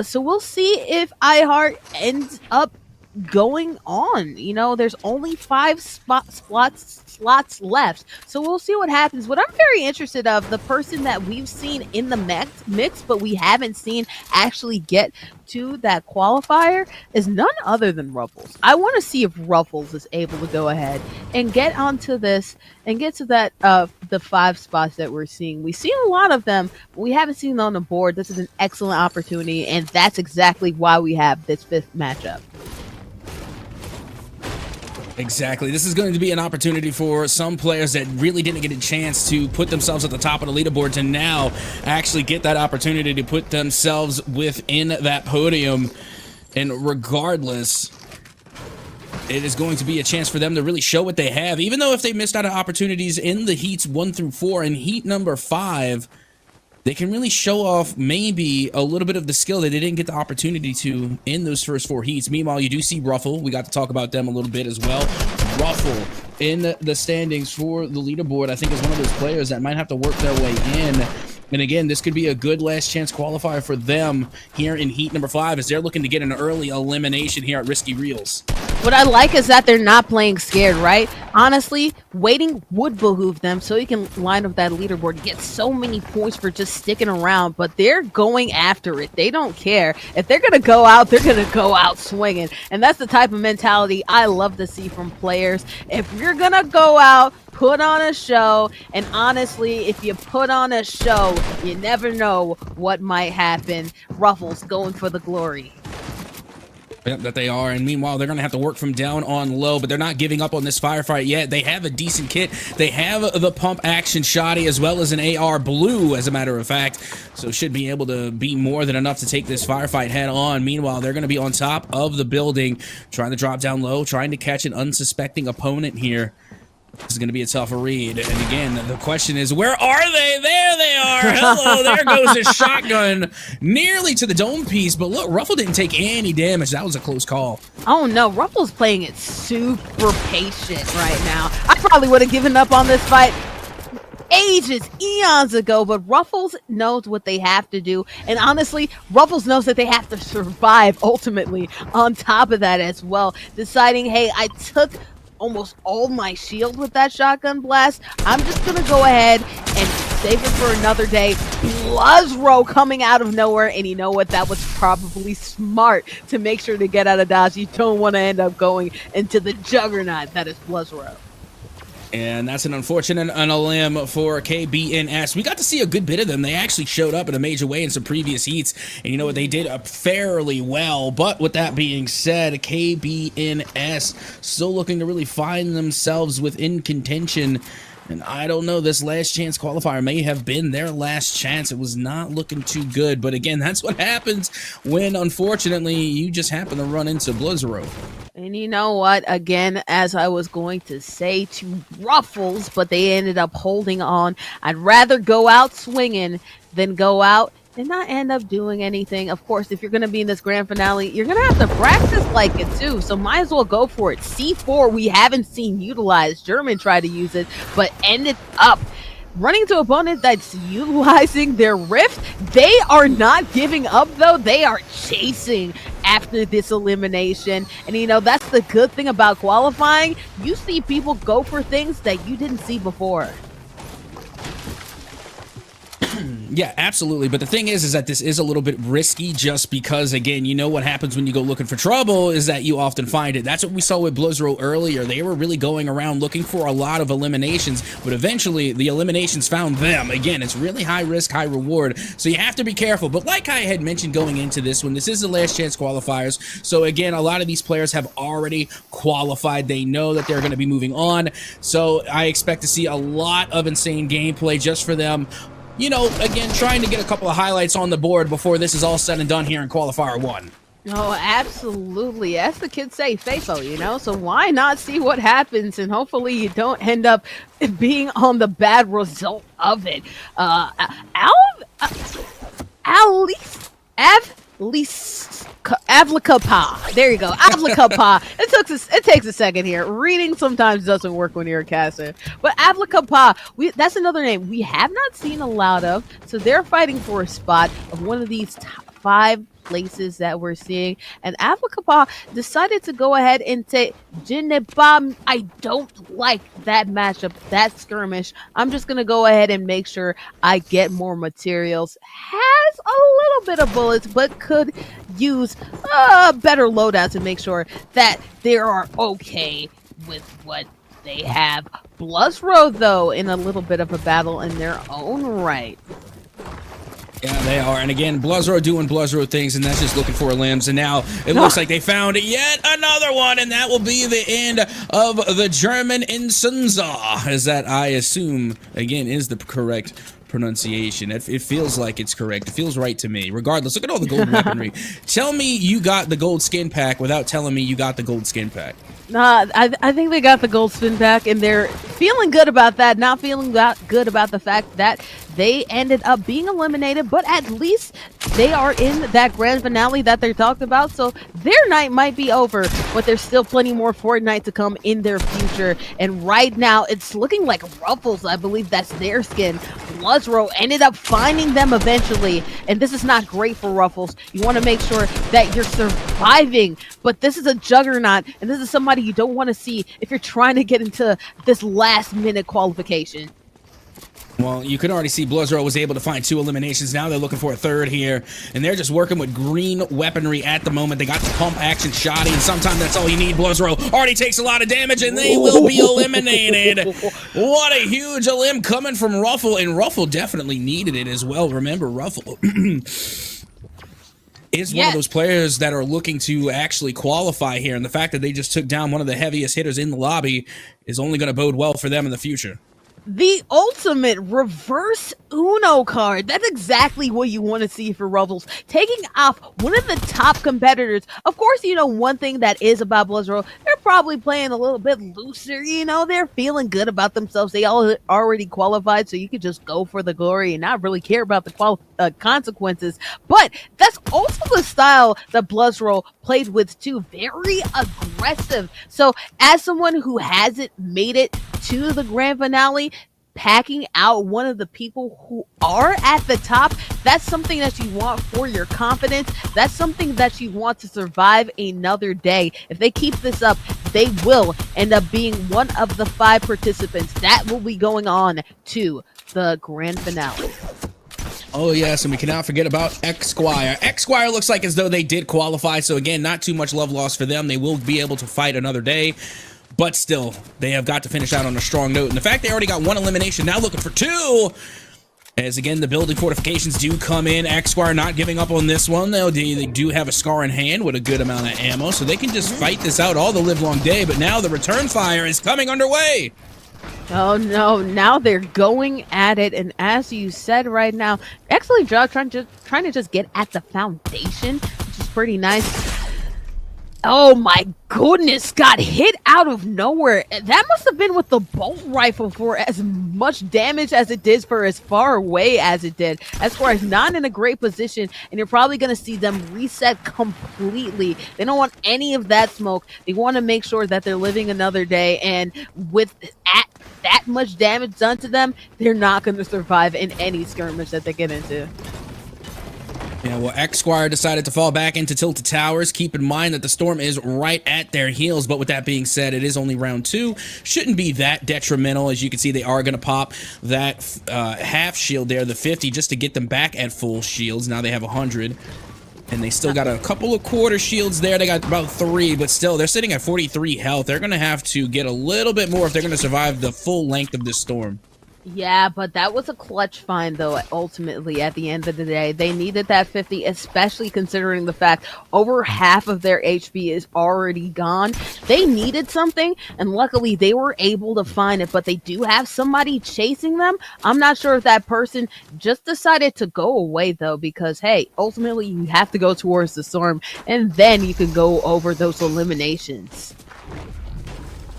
So we'll see if iHeart ends up going on. There's only 5 slots left, so we'll see what happens. What I'm very interested of, the person that we've seen in the mix but we haven't seen actually get to that qualifier is none other than Ruffles. I want to see if Ruffles is able to go ahead and get onto this and get to that the 5 spots that we're seeing. We've seen a lot of them, but we haven't seen them on the board. This is an excellent opportunity, and that's exactly why we have this 5th matchup. Exactly. This is going to be an opportunity for some players that really didn't get a chance to put themselves at the top of the leaderboard to now actually get that opportunity to put themselves within that podium. And regardless, it is going to be a chance for them to really show what they have, even though if they missed out on opportunities in the heats 1 through 4 and heat number 5, they can really show off maybe a little bit of the skill that they didn't get the opportunity to in those first 4 heats. Meanwhile, you do see Ruffle. We got to talk about them a little bit as well. Ruffle in the standings for the leaderboard, I think, is one of those players that might have to work their way in. And again, this could be a good last chance qualifier for them here in heat number 5 as they're looking to get an early elimination here at Risky Reels. What I like is that they're not playing scared, right? Honestly, waiting would behoove them so you can line up that leaderboard, get so many points for just sticking around, but they're going after it. They don't care. If they're going to go out, they're going to go out swinging. And that's the type of mentality I love to see from players. If you're going to go out, put on a show, and honestly, if you put on a show, you never know what might happen. Ruffles going for the glory. That they are, and meanwhile they're going to have to work from down on low, but they're not giving up on this firefight yet. They have a decent kit. They have the pump action shotty as well as an AR blue, as a matter of fact, so should be able to be more than enough to take this firefight head on. Meanwhile, they're going to be on top of the building, trying to drop down low, trying to catch an unsuspecting opponent here. This is going to be a tough read. And again, the question is, where are they? There they are. Hello, there goes his shotgun nearly to the dome piece. But look, Ruffle didn't take any damage. That was a close call. Oh, no. Ruffle's playing it super patient right now. I probably would have given up on this fight eons ago, but Ruffles knows what they have to do. And honestly, Ruffles knows that they have to survive ultimately on top of that as well. Deciding, hey, I took almost all my shield with that shotgun blast. I'm just gonna go ahead and save it for another day. Bloodroll coming out of nowhere, and you know what? That was probably smart to make sure to get out of dodge. You don't want to end up going into the juggernaut that is Bloodroll. And that's an unfortunate limb for KBNS. We got to see a good bit of them. They actually showed up in a major way in some previous heats. And you know what? They did fairly well. But with that being said, KBNS still looking to really find themselves within contention. And I don't know, this last chance qualifier may have been their last chance. It was not looking too good. But again, that's what happens when, unfortunately, you just happen to run into Blizzard. And you know what? Again, as I was going to say to Ruffles, but they ended up holding on. I'd rather go out swinging than go out and not end up doing anything. Of course, if you're going to be in this grand finale, you're going to have to practice like it too. So might as well go for it. C4 we haven't seen utilized. German tried to use it, but ended up running to opponent that's utilizing their rift. They are not giving up though. They are chasing after this elimination. And you know, that's the good thing about qualifying. You see people go for things that you didn't see before. Yeah, absolutely. But the thing is that this is a little bit risky just because, again, you know what happens when you go looking for trouble is that you often find it. That's what we saw with Blizzard earlier. They were really going around looking for a lot of eliminations, but eventually the eliminations found them. Again, it's really high risk, high reward, so you have to be careful. But like I had mentioned going into this one, this is the last chance qualifiers. So again, a lot of these players have already qualified. They know that they're going to be moving on. So I expect to see a lot of insane gameplay just for them. You know, again, trying to get a couple of highlights on the board before this is all said and done here in Qualifier 1. Oh, absolutely. As the kids say, FAFO, you know? So why not see what happens? And hopefully you don't end up being on the bad result of it. Avlakapa. There you go. Avlakapa. It takes a second here. Reading sometimes doesn't work when you're a caster. But Avlakapa, that's another name we have not seen a lot of. So they're fighting for a spot of one of these top 5 places that we're seeing. And Avlakapa decided to go ahead and take Jineba. I don't like that matchup, that skirmish. I'm just going to go ahead and make sure I get more materials. Has a little bit of bullets, but could use better loadouts to make sure that they are okay with what they have. Blizzard, though, in a little bit of a battle in their own right. Yeah, they are. And again, Blizzard doing Blizzard things, and that's just looking for limbs. And now it looks like they found yet another one, and that will be the end of the German Insunza, as that I assume, again, is the correct pronunciation. It feels like it's correct. It feels right to me. Regardless, look at all the gold weaponry. Tell me you got the gold skin pack without telling me you got the gold skin pack. I think they got the gold spin pack, and they're feeling good about that. Not feeling good about the fact that they ended up being eliminated, but at least they are in that grand finale that they talked about. So their night might be over, but there's still plenty more Fortnite to come in their future. And right now, it's looking like Ruffles, I believe that's their skin. Blizzard ended up finding them eventually, and this is not great for Ruffles. You want to make sure that you're surviving, but this is a juggernaut, and this is somebody you don't want to see if you're trying to get into this last minute qualification. Well, you can already see Blizzard was able to find 2 eliminations. Now they're looking for a third here, and they're just working with green weaponry at the moment. They got the pump action shoddy, and sometimes that's all you need. Blizzard already takes a lot of damage, and they will be eliminated. What a huge elim coming from Ruffle, and Ruffle definitely needed it as well. Remember, Ruffle is one of those players that are looking to actually qualify here, and the fact that they just took down one of the heaviest hitters in the lobby is only going to bode well for them in the future. The ultimate reverse Uno card. That's exactly what you want to see for Ruffles. Taking off one of the top competitors. Of course, you know, one thing that is about Blizzard, they're probably playing a little bit looser. You know, they're feeling good about themselves. They all already qualified, so you could just go for the glory and not really care about the consequences. But that's also the style that Blizzard played with too. Very aggressive. So as someone who hasn't made it to the grand finale, packing out one of the people who are at the top, that's something that you want for your confidence. That's something that you want to survive another day. If they keep this up, they will end up being one of the 5 participants that will be going on to the grand finale. Oh, yes, and we cannot forget about X-Squire. X-Squire looks like as though they did qualify, so again, not too much love lost for them. They will be able to fight another day. but still, they have got to finish out on a strong note. And the fact they already got 1 elimination, now looking for 2, as again, the building fortifications do come in. X-Squire not giving up on this one. They do have a scar in hand with a good amount of ammo, so they can just fight this out all the live long day. But now the return fire is coming underway. Oh no, now they're going at it, and as you said right now, excellent job trying to just get at the foundation, which is pretty nice. Oh my goodness, got hit out of nowhere. That must have been with the bolt rifle for as much damage as it did for as far away as it did. Esquire is not in a great position, and you're probably going to see them reset completely. They don't want any of that smoke. They want to make sure that they're living another day, and with that much damage done to them, they're not going to survive in any skirmish that they get into. Yeah, well, X-Squire decided to fall back into Tilted Towers. Keep in mind that the storm is right at their heels, but with that being said, it is only round 2. Shouldn't be that detrimental. As you can see, they are going to pop that half shield there, the 50, just to get them back at full shields. Now they have 100, and they still got a couple of quarter shields there. They got about 3, but still, they're sitting at 43 health. They're going to have to get a little bit more if they're going to survive the full length of this storm. Yeah, but that was a clutch find, though, ultimately, at the end of the day. They needed that 50, especially considering the fact over half of their HP is already gone. They needed something, and luckily they were able to find it, but they do have somebody chasing them. I'm not sure if that person just decided to go away, though, because, hey, ultimately you have to go towards the storm, and then you can go over those eliminations.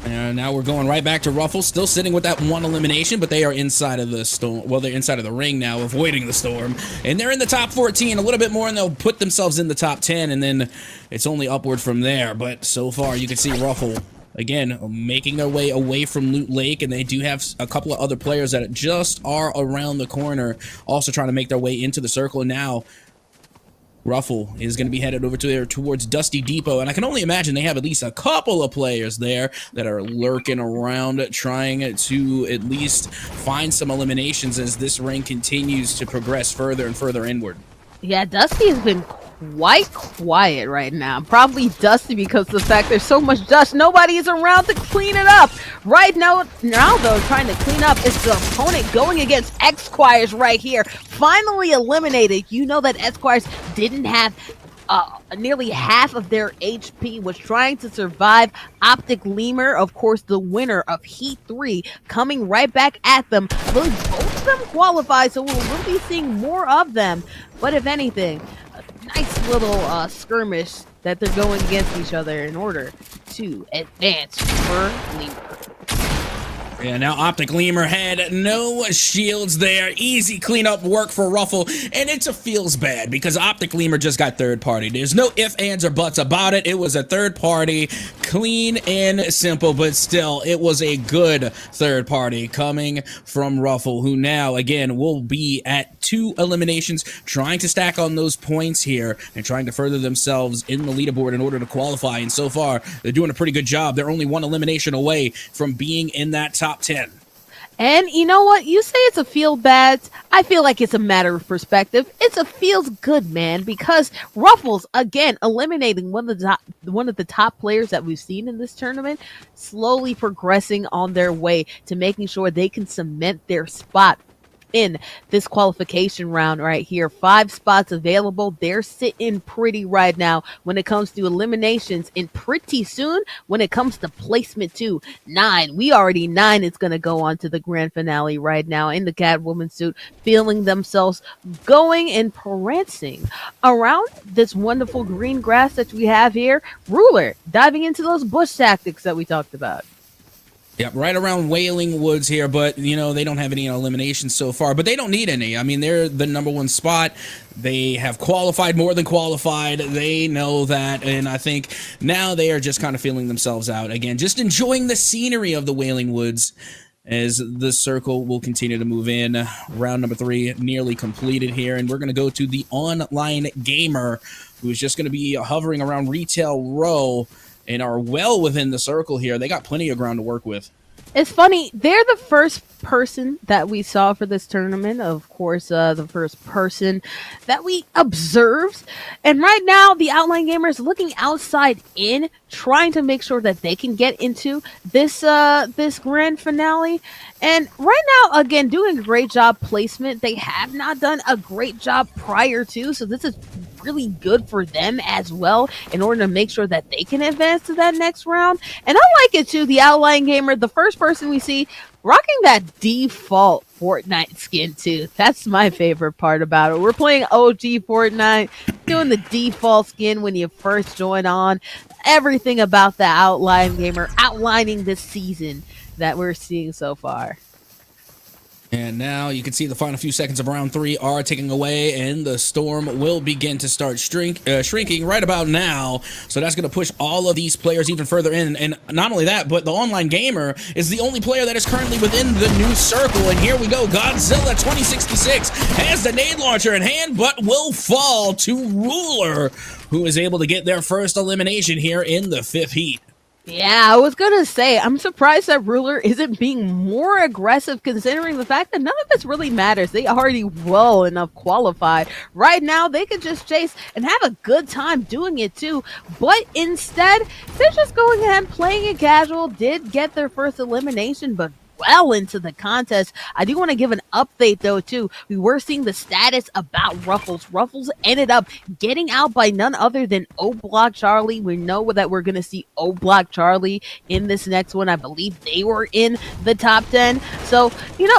And now we're going right back to Ruffles, still sitting with that 1 elimination, but they are inside of the storm. Well, they're inside of the ring now, avoiding the storm. And they're in the top 14, a little bit more, and they'll put themselves in the top 10, and then it's only upward from there. But so far, you can see Ruffle, again, making their way away from Loot Lake, and they do have a couple of other players that just are around the corner, also trying to make their way into the circle. And now Ruffle is going to be headed over to there towards Dusty Depot, and I can only imagine they have at least a couple of players there that are lurking around, trying to at least find some eliminations as this ring continues to progress further and further inward. Yeah, Dusty has been quite quiet right now. Probably Dusty because of the fact there's so much dust, nobody is around to clean it up. Right now though, trying to clean up is the opponent going against X-Squires right here. Finally eliminated. You know that X-Squires didn't have nearly half of their HP, was trying to survive. Optic Lemur, of course, the winner of Heat 3, coming right back at them. Really, both of them qualify, so we'll be seeing more of them. But if anything, a nice little skirmish that they're going against each other in order to advance for Lemur. Yeah, now Optic Lemur had no shields there. Easy cleanup work for Ruffle, and it feels bad because Optic Lemur just got third party. There's no ifs, ands, or buts about it. It was a third party, clean and simple, but still, it was a good third party coming from Ruffle, who now, again, will be at 2 eliminations, trying to stack on those points here and trying to further themselves in the leaderboard in order to qualify. And so far, they're doing a pretty good job. They're only 1 elimination away from being in that top 10. And you know what? You say it's a feel bad. I feel like it's a matter of perspective. It's a feels good, man, because Ruffles, again, eliminating one of the top players that we've seen in this tournament, slowly progressing on their way to making sure they can cement their spot in this qualification round right here. 5 spots available. They're sitting pretty right now when it comes to eliminations, and pretty soon when it comes to placement too. 9. We already 9 is going to go on to the grand finale right now in the Catwoman suit, feeling themselves going and prancing around this wonderful green grass that we have here. Ruler diving into those bush tactics that we talked about. Yep, right around Wailing Woods here, but, you know, they don't have any eliminations so far, but they don't need any. I mean, they're the #1 spot. They have qualified, more than qualified. They know that, and I think now they are just kind of feeling themselves out. Again, just enjoying the scenery of the Wailing Woods as the circle will continue to move in. Round number 3 nearly completed here, and we're going to go to the online gamer, who is just going to be hovering around Retail Row and are well within the circle here. They got plenty of ground to work with. It's funny, they're the first person that we saw for this tournament. Of course, the first person that we observed. And right now, the Outline Gamers looking outside in, trying to make sure that they can get into this grand finale. And right now, again, doing a great job placement. They have not done a great job prior to, so this is really good for them as well in order to make sure that they can advance to that next round. And I like it too, the Outline Gamer, the first person we see rocking that default Fortnite skin too. That's my favorite part about it. We're playing OG Fortnite, doing the default skin when you first join on. Everything about the Outline Gamer outlining this season that we're seeing so far. And now you can see the final few seconds of round 3 are ticking away, and the storm will begin to start shrinking right about now. So that's going to push all of these players even further in. And not only that, but the Online Gamer is the only player that is currently within the new circle. And here we go. Godzilla 2066 has the nade launcher in hand, but will fall to Ruler, who is able to get their first elimination here in the 5th heat. Yeah, I was gonna say, I'm surprised that Ruler isn't being more aggressive considering the fact that none of this really matters. They already well enough qualified. Right now, they could just chase and have a good time doing it too. But instead, they're just going ahead and playing it casual. Did get their first elimination, but well into the contest. I do want to give an update though too. We were seeing the status about Ruffles. Ruffles ended up getting out by none other than O Block Charlie. We know that we're gonna see O Block Charlie in this next one. I believe they were in the top 10. So,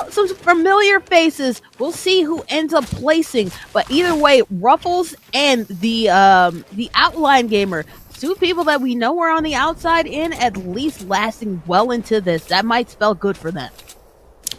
some familiar faces. We'll see who ends up placing. But either way, Ruffles and the Outline Gamer, two people that we know are on the outside in, at least lasting well into this. That might spell good for them.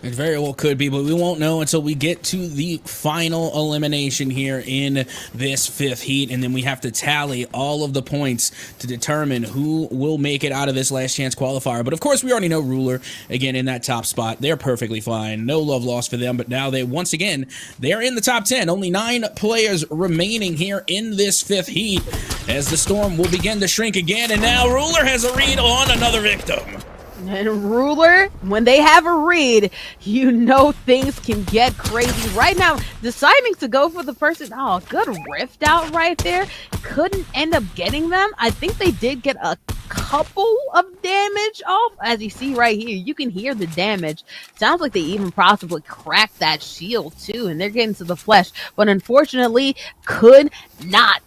It very well could be, but we won't know until we get to the final elimination here in this 5th heat, and then we have to tally all of the points to determine who will make it out of this last chance qualifier. But of course, we already know Ruler, again, in that top spot. They're perfectly fine. No love lost for them, but now once again, they're in the top 10. Only 9 players remaining here in this 5th heat as the storm will begin to shrink again, and now Ruler has a read on another victim. And Ruler, when they have a read, things can get crazy. Right now, deciding to go for the person, good rift out right there. Couldn't end up getting them. I think they did get a couple of damage off. As you see right here, you can hear the damage. Sounds like they even possibly cracked that shield too, and they're getting to the flesh. But unfortunately, could not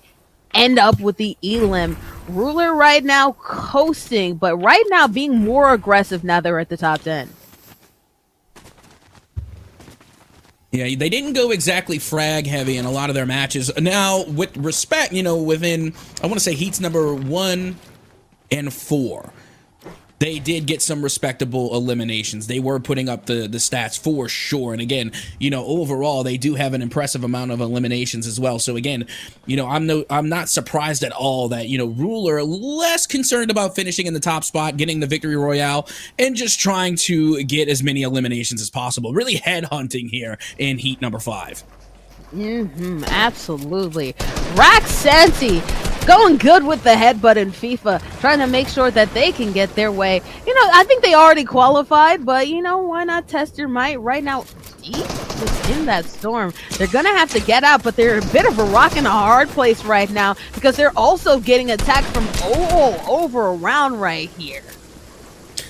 end up with the elim. Ruler right now coasting, but right now being more aggressive now they're at the top 10. Yeah, they didn't go exactly frag heavy in a lot of their matches. Now, with respect, within, I want to say heats number 1 and 4, they did get some respectable eliminations. They were putting up the stats for sure. And again, overall, they do have an impressive amount of eliminations as well. So again, I'm not surprised at all that, Ruler less concerned about finishing in the top spot, getting the victory royale, and just trying to get as many eliminations as possible. Really headhunting here in heat number 5. Absolutely. Roxanti going good with the headbutt in FIFA, trying to make sure that they can get their way. I think they already qualified, but why not test your might right now? Deep within that storm. They're gonna have to get out, but they're a bit of a rock and a hard place right now because they're also getting attacked from all over around right here.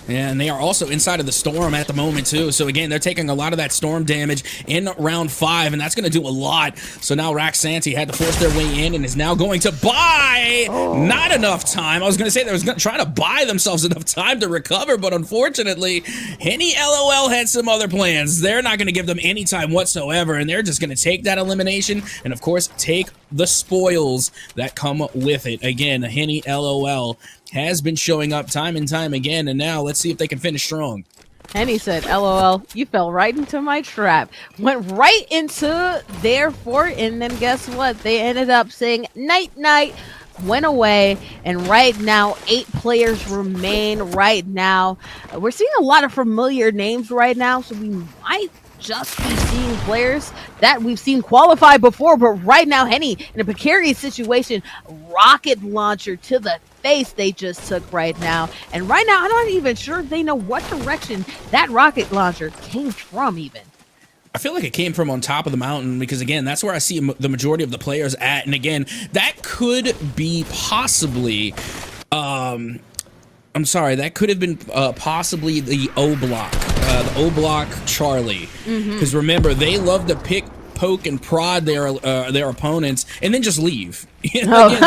And they are also inside of the storm at the moment, too. So, again, they're taking a lot of that storm damage in round 5, and that's going to do a lot. So now Roxanti had to force their way in and is now going to buy not enough time. I was going to say they was trying to buy themselves enough time to recover, but unfortunately, Henny LOL had some other plans. They're not going to give them any time whatsoever, and they're just going to take that elimination and, of course, take the spoils that come with it. Again, Henny LOL has been showing up time and time again, and now let's see if they can finish strong. And he said, LOL, you fell right into my trap. Went right into their fort, and then guess what? They ended up saying night-night, went away, and right now, 8 players remain right now. We're seeing a lot of familiar names right now, so we might just be seeing players that we've seen qualify before, but right now, Henny, in a precarious situation, rocket launcher to the face they just took right now. And right now, I'm not even sure they know what direction that rocket launcher came from even. I feel like it came from on top of the mountain because, again, that's where I see the majority of the players at. And, again, that could be possibly, I'm sorry, that could have been possibly the O block, Charlie. Because, remember, they love to pick, poke, and prod their opponents and then just leave. You know, again,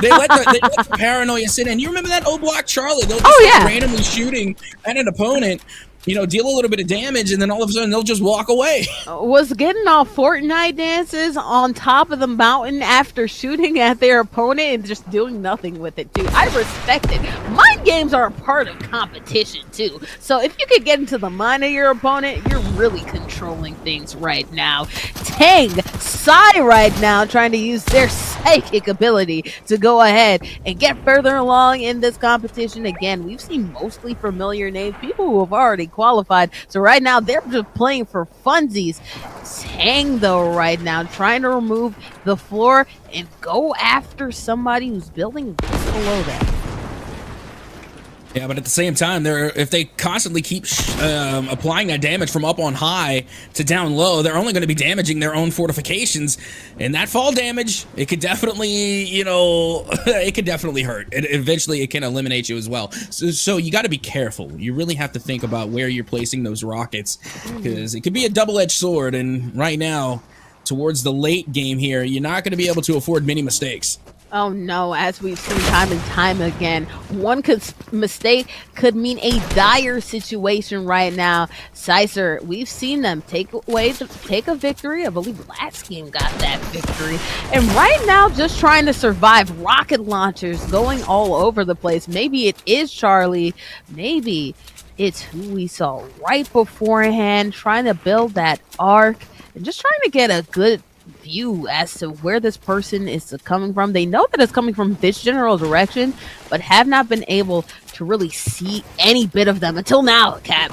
they let the paranoia sit in. You remember that O block Charlie? They'll just start randomly shooting at an opponent, you know, deal a little bit of damage, and then all of a sudden they'll just walk away. Was getting all Fortnite dances on top of the mountain after shooting at their opponent and just doing nothing with it, dude. I respect it. Mind games are a part of competition, too. So if you could get into the mind of your opponent, you're really controlling things right now. Tang, Sai right now trying to use their psychic ability to go ahead and get further along in this competition. Again, we've seen mostly familiar names, people who have already qualified. So right now they're just playing for funsies. Tang though right now trying to remove the floor and go after somebody who's building just below them. Yeah, but at the same time, if they constantly keep applying that damage from up on high to down low, they're only going to be damaging their own fortifications, and that fall damage, it could definitely, you know, it could definitely hurt. And eventually, it can eliminate you as well. So you got to be careful. You really have to think about where you're placing those rockets, because it could be a double-edged sword. And right now, towards the late game here, you're not going to be able to afford many mistakes. Oh no, as we've seen time and time again, one mistake could mean a dire situation right now. Sicer, we've seen them take a victory. I believe last game got that victory. And right now, just trying to survive. Rocket launchers going all over the place. Maybe it is Charlie. Maybe it's who we saw right beforehand, trying to build that arc and just trying to get a good view as to where this person is coming from. They know that it's coming from this general direction, but have not been able to really see any bit of them until now, Cap.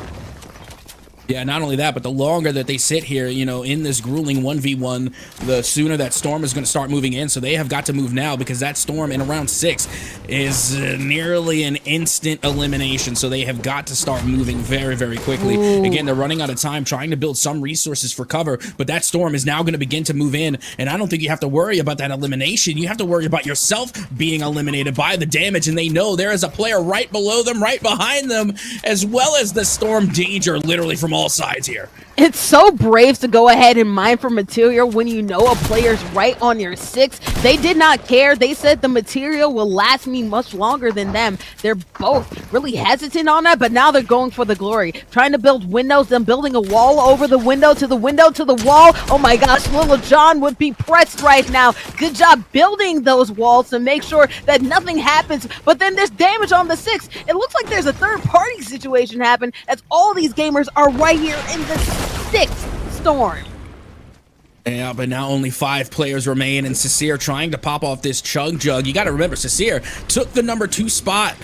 Yeah, not only that, but the longer that they sit here, you know, in this grueling 1v1, the sooner that storm is going to start moving in. So they have got to move now, because that storm in around 6 is nearly an instant elimination. So they have got to start moving very, very quickly. Ooh. Again, they're running out of time trying to build some resources for cover, but that storm is now going to begin to move in. And I don't think you have to worry about that elimination. You have to worry about yourself being eliminated by the damage. And they know there is a player right below them, right behind them, as well as the storm danger literally from all sides here. It's so brave to go ahead and mine for material when you know a player's right on your 6. They did not care. They said the material will last me much longer than them. They're both really hesitant on that, but now they're going for the glory. Trying to build windows, then building a wall over the window to the wall. Oh my gosh, Little John would be pressed right now. Good job building those walls to make sure that nothing happens. But then there's damage on the 6. It looks like there's a third-party situation happen as all these gamers are right here in the 6th storm. Yeah, but now only 5 players remain, and Sincere trying to pop off this chug jug. You got to remember, Sincere took the number 2 spot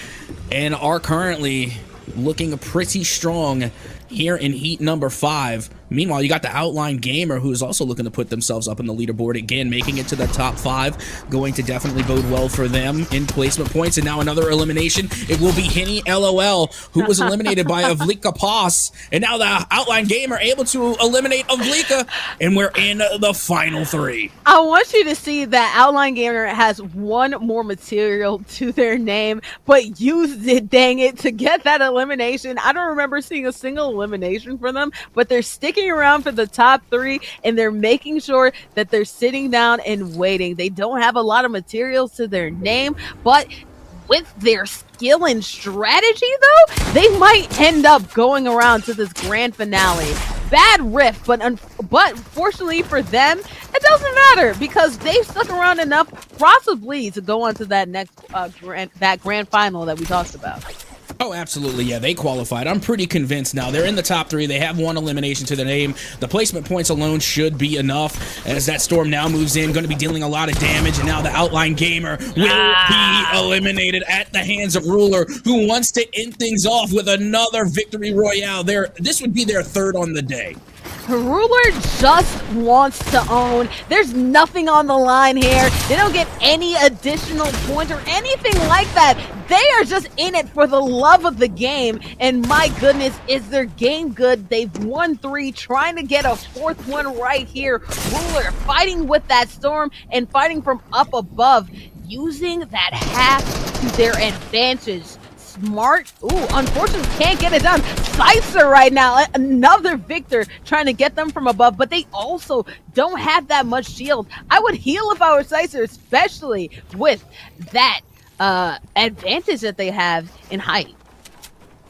and are currently looking pretty strong here in heat number 5. Meanwhile, you got the Outline Gamer, who is also looking to put themselves up in the leaderboard again, making it to the top 5. Going to definitely bode well for them in placement points. And now another elimination. It will be Henny LOL, who was eliminated by Avlika Pos. And now the Outline Gamer able to eliminate Avlika. And we're in the final 3. I want you to see that Outline Gamer has one more material to their name, but used it, dang it, to get that elimination. I don't remember seeing a single elimination for them, but they're sticking around for the top 3, and they're making sure that they're sitting down and waiting. They don't have a lot of materials to their name, but with their skill and strategy, though, they might end up going around to this grand finale. Bad riff, but fortunately for them, it doesn't matter because they've stuck around enough, possibly, to go on to that next grand final that we talked about. Oh, absolutely. Yeah, they qualified. I'm pretty convinced now. They're in the top 3. They have 1 elimination to their name. The placement points alone should be enough as that storm now moves in. Going to be dealing a lot of damage. And now the Outline Gamer will be eliminated at the hands of Ruler, who wants to end things off with another victory royale. This would be their 3rd on the day. Ruler just wants to own. There's nothing on the line here. They don't get any additional points or anything like that. They are just in it for the love of the game. And my goodness, is their game good? They've won 3, trying to get a 4th one right here. Ruler fighting with that storm and fighting from up above, using that half to their advantage. Smart. Ooh, unfortunately can't get it done. Slicer right now, another Victor trying to get them from above, but they also don't have that much shield. I would heal if I were Slicer, especially with that advantage that they have in height.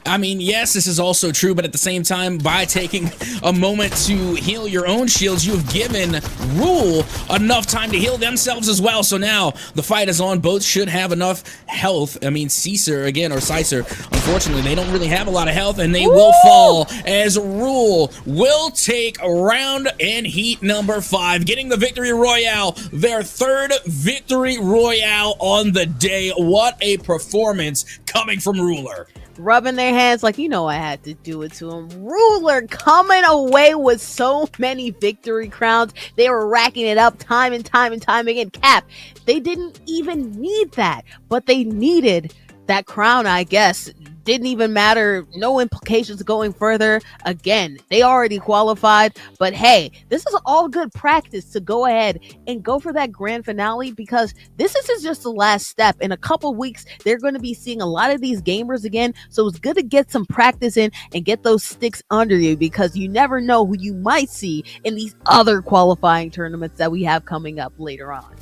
I mean, yes, this is also true, but at the same time, by taking a moment to heal your own shields, you have given Rule enough time to heal themselves as well. So now the fight is on. Both should have enough health. I mean, Caesar again, or Sicer, unfortunately, they don't really have a lot of health, and they will fall as Rule will take round and heat number 5, getting the victory royale, their 3rd victory royale on the day. What a performance coming from Ruler. Rubbing their hands like, you know, I had to do it to him. Ruler coming away with so many victory crowns. They were racking it up time and time and time again. Cap, they didn't even need that, but they needed that crown, I guess. Didn't even matter. No implications going further. Again, they already qualified. But hey, this is all good practice to go ahead and go for that grand finale, because this is just the last step. In a couple weeks, they're going to be seeing a lot of these gamers again. So it's good to get some practice in and get those sticks under you, because you never know who you might see in these other qualifying tournaments that we have coming up later on.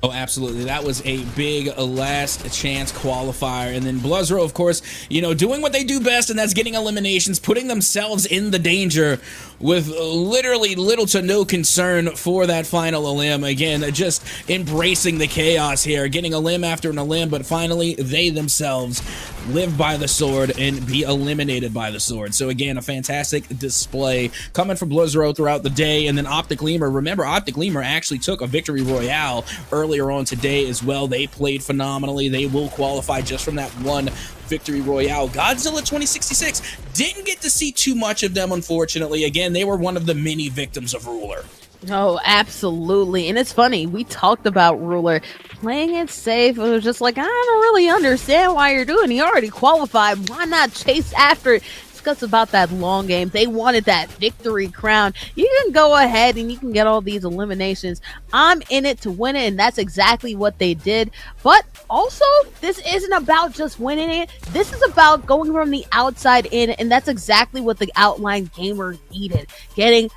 Oh, absolutely. That was a big last chance qualifier. And then Blizzard, of course, you know, doing what they do best, and that's getting eliminations, putting themselves in the danger with literally little to no concern for that final elim. Again, just embracing the chaos here, getting a limb after an elim, but finally they themselves live by the sword and be eliminated by the sword. So again, a fantastic display coming from Blizzard throughout the day. And then Optic Lemur, remember, Optic Lemur actually took a victory royale earlier on today as well. They played phenomenally. They will qualify just from that one victory royale. Godzilla 2066 didn't get to see too much of them, unfortunately. Again, they were one of the many victims of Ruler. Oh, absolutely. And it's funny, we talked about Ruler playing it safe. It was just like, I don't really understand why you're doing it. He already qualified. Why not chase after it? Discuss about that long game. They wanted that victory crown. You can go ahead and you can get all these eliminations. I'm in it to win it, and that's exactly what they did. But also, this isn't about just winning it. This is about going from the outside in, and that's exactly what the outline gamer needed. Getting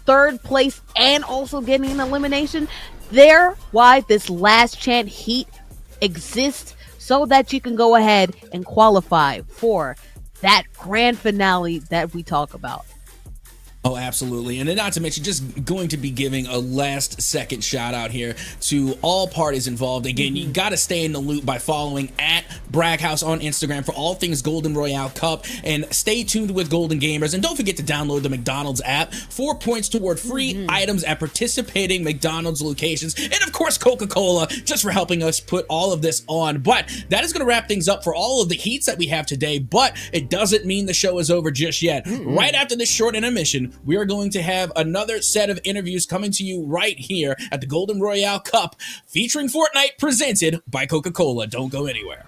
3rd place and also getting an elimination. There, why this last chance heat exists, so that you can go ahead and qualify for that grand finale that we talk about. Oh, absolutely. And then not to mention, just going to be giving a last second shout out here to all parties involved. Again, you got to stay in the loop by following at Braghouse on Instagram for all things Golden Royale Cup, and stay tuned with Golden Gamers. And don't forget to download the McDonald's app. 4 points toward free items at participating McDonald's locations. And of course, Coca-Cola, just for helping us put all of this on. But that is going to wrap things up for all of the heats that we have today. But it doesn't mean the show is over just yet. Right after this short intermission, we are going to have another set of interviews coming to you right here at the Golden Royale Cup, featuring Fortnite, presented by Coca-Cola. Don't go anywhere.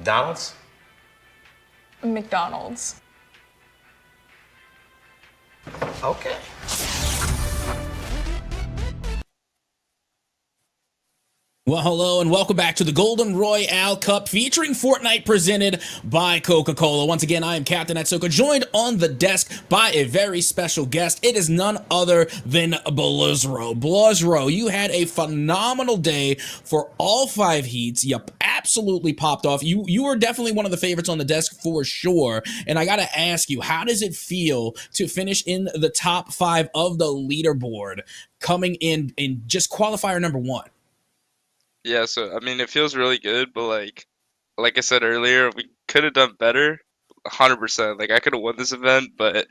McDonald's? McDonald's. Okay. Well, hello and welcome back to the Golden Royale Cup featuring Fortnite presented by Coca-Cola. Once again, I am Captain Atsuka, joined on the desk by a very special guest. It is none other than Blizzro. Blizzro, you had a phenomenal day for all 5 heats. You absolutely popped off. You were definitely one of the favorites on the desk for sure. And I got to ask you, how does it feel to finish in the top 5 of the leaderboard, coming in just qualifier number 1? Yeah, so I mean, it feels really good, but like I said earlier, we could have done better, 100%. Like I could have won this event, but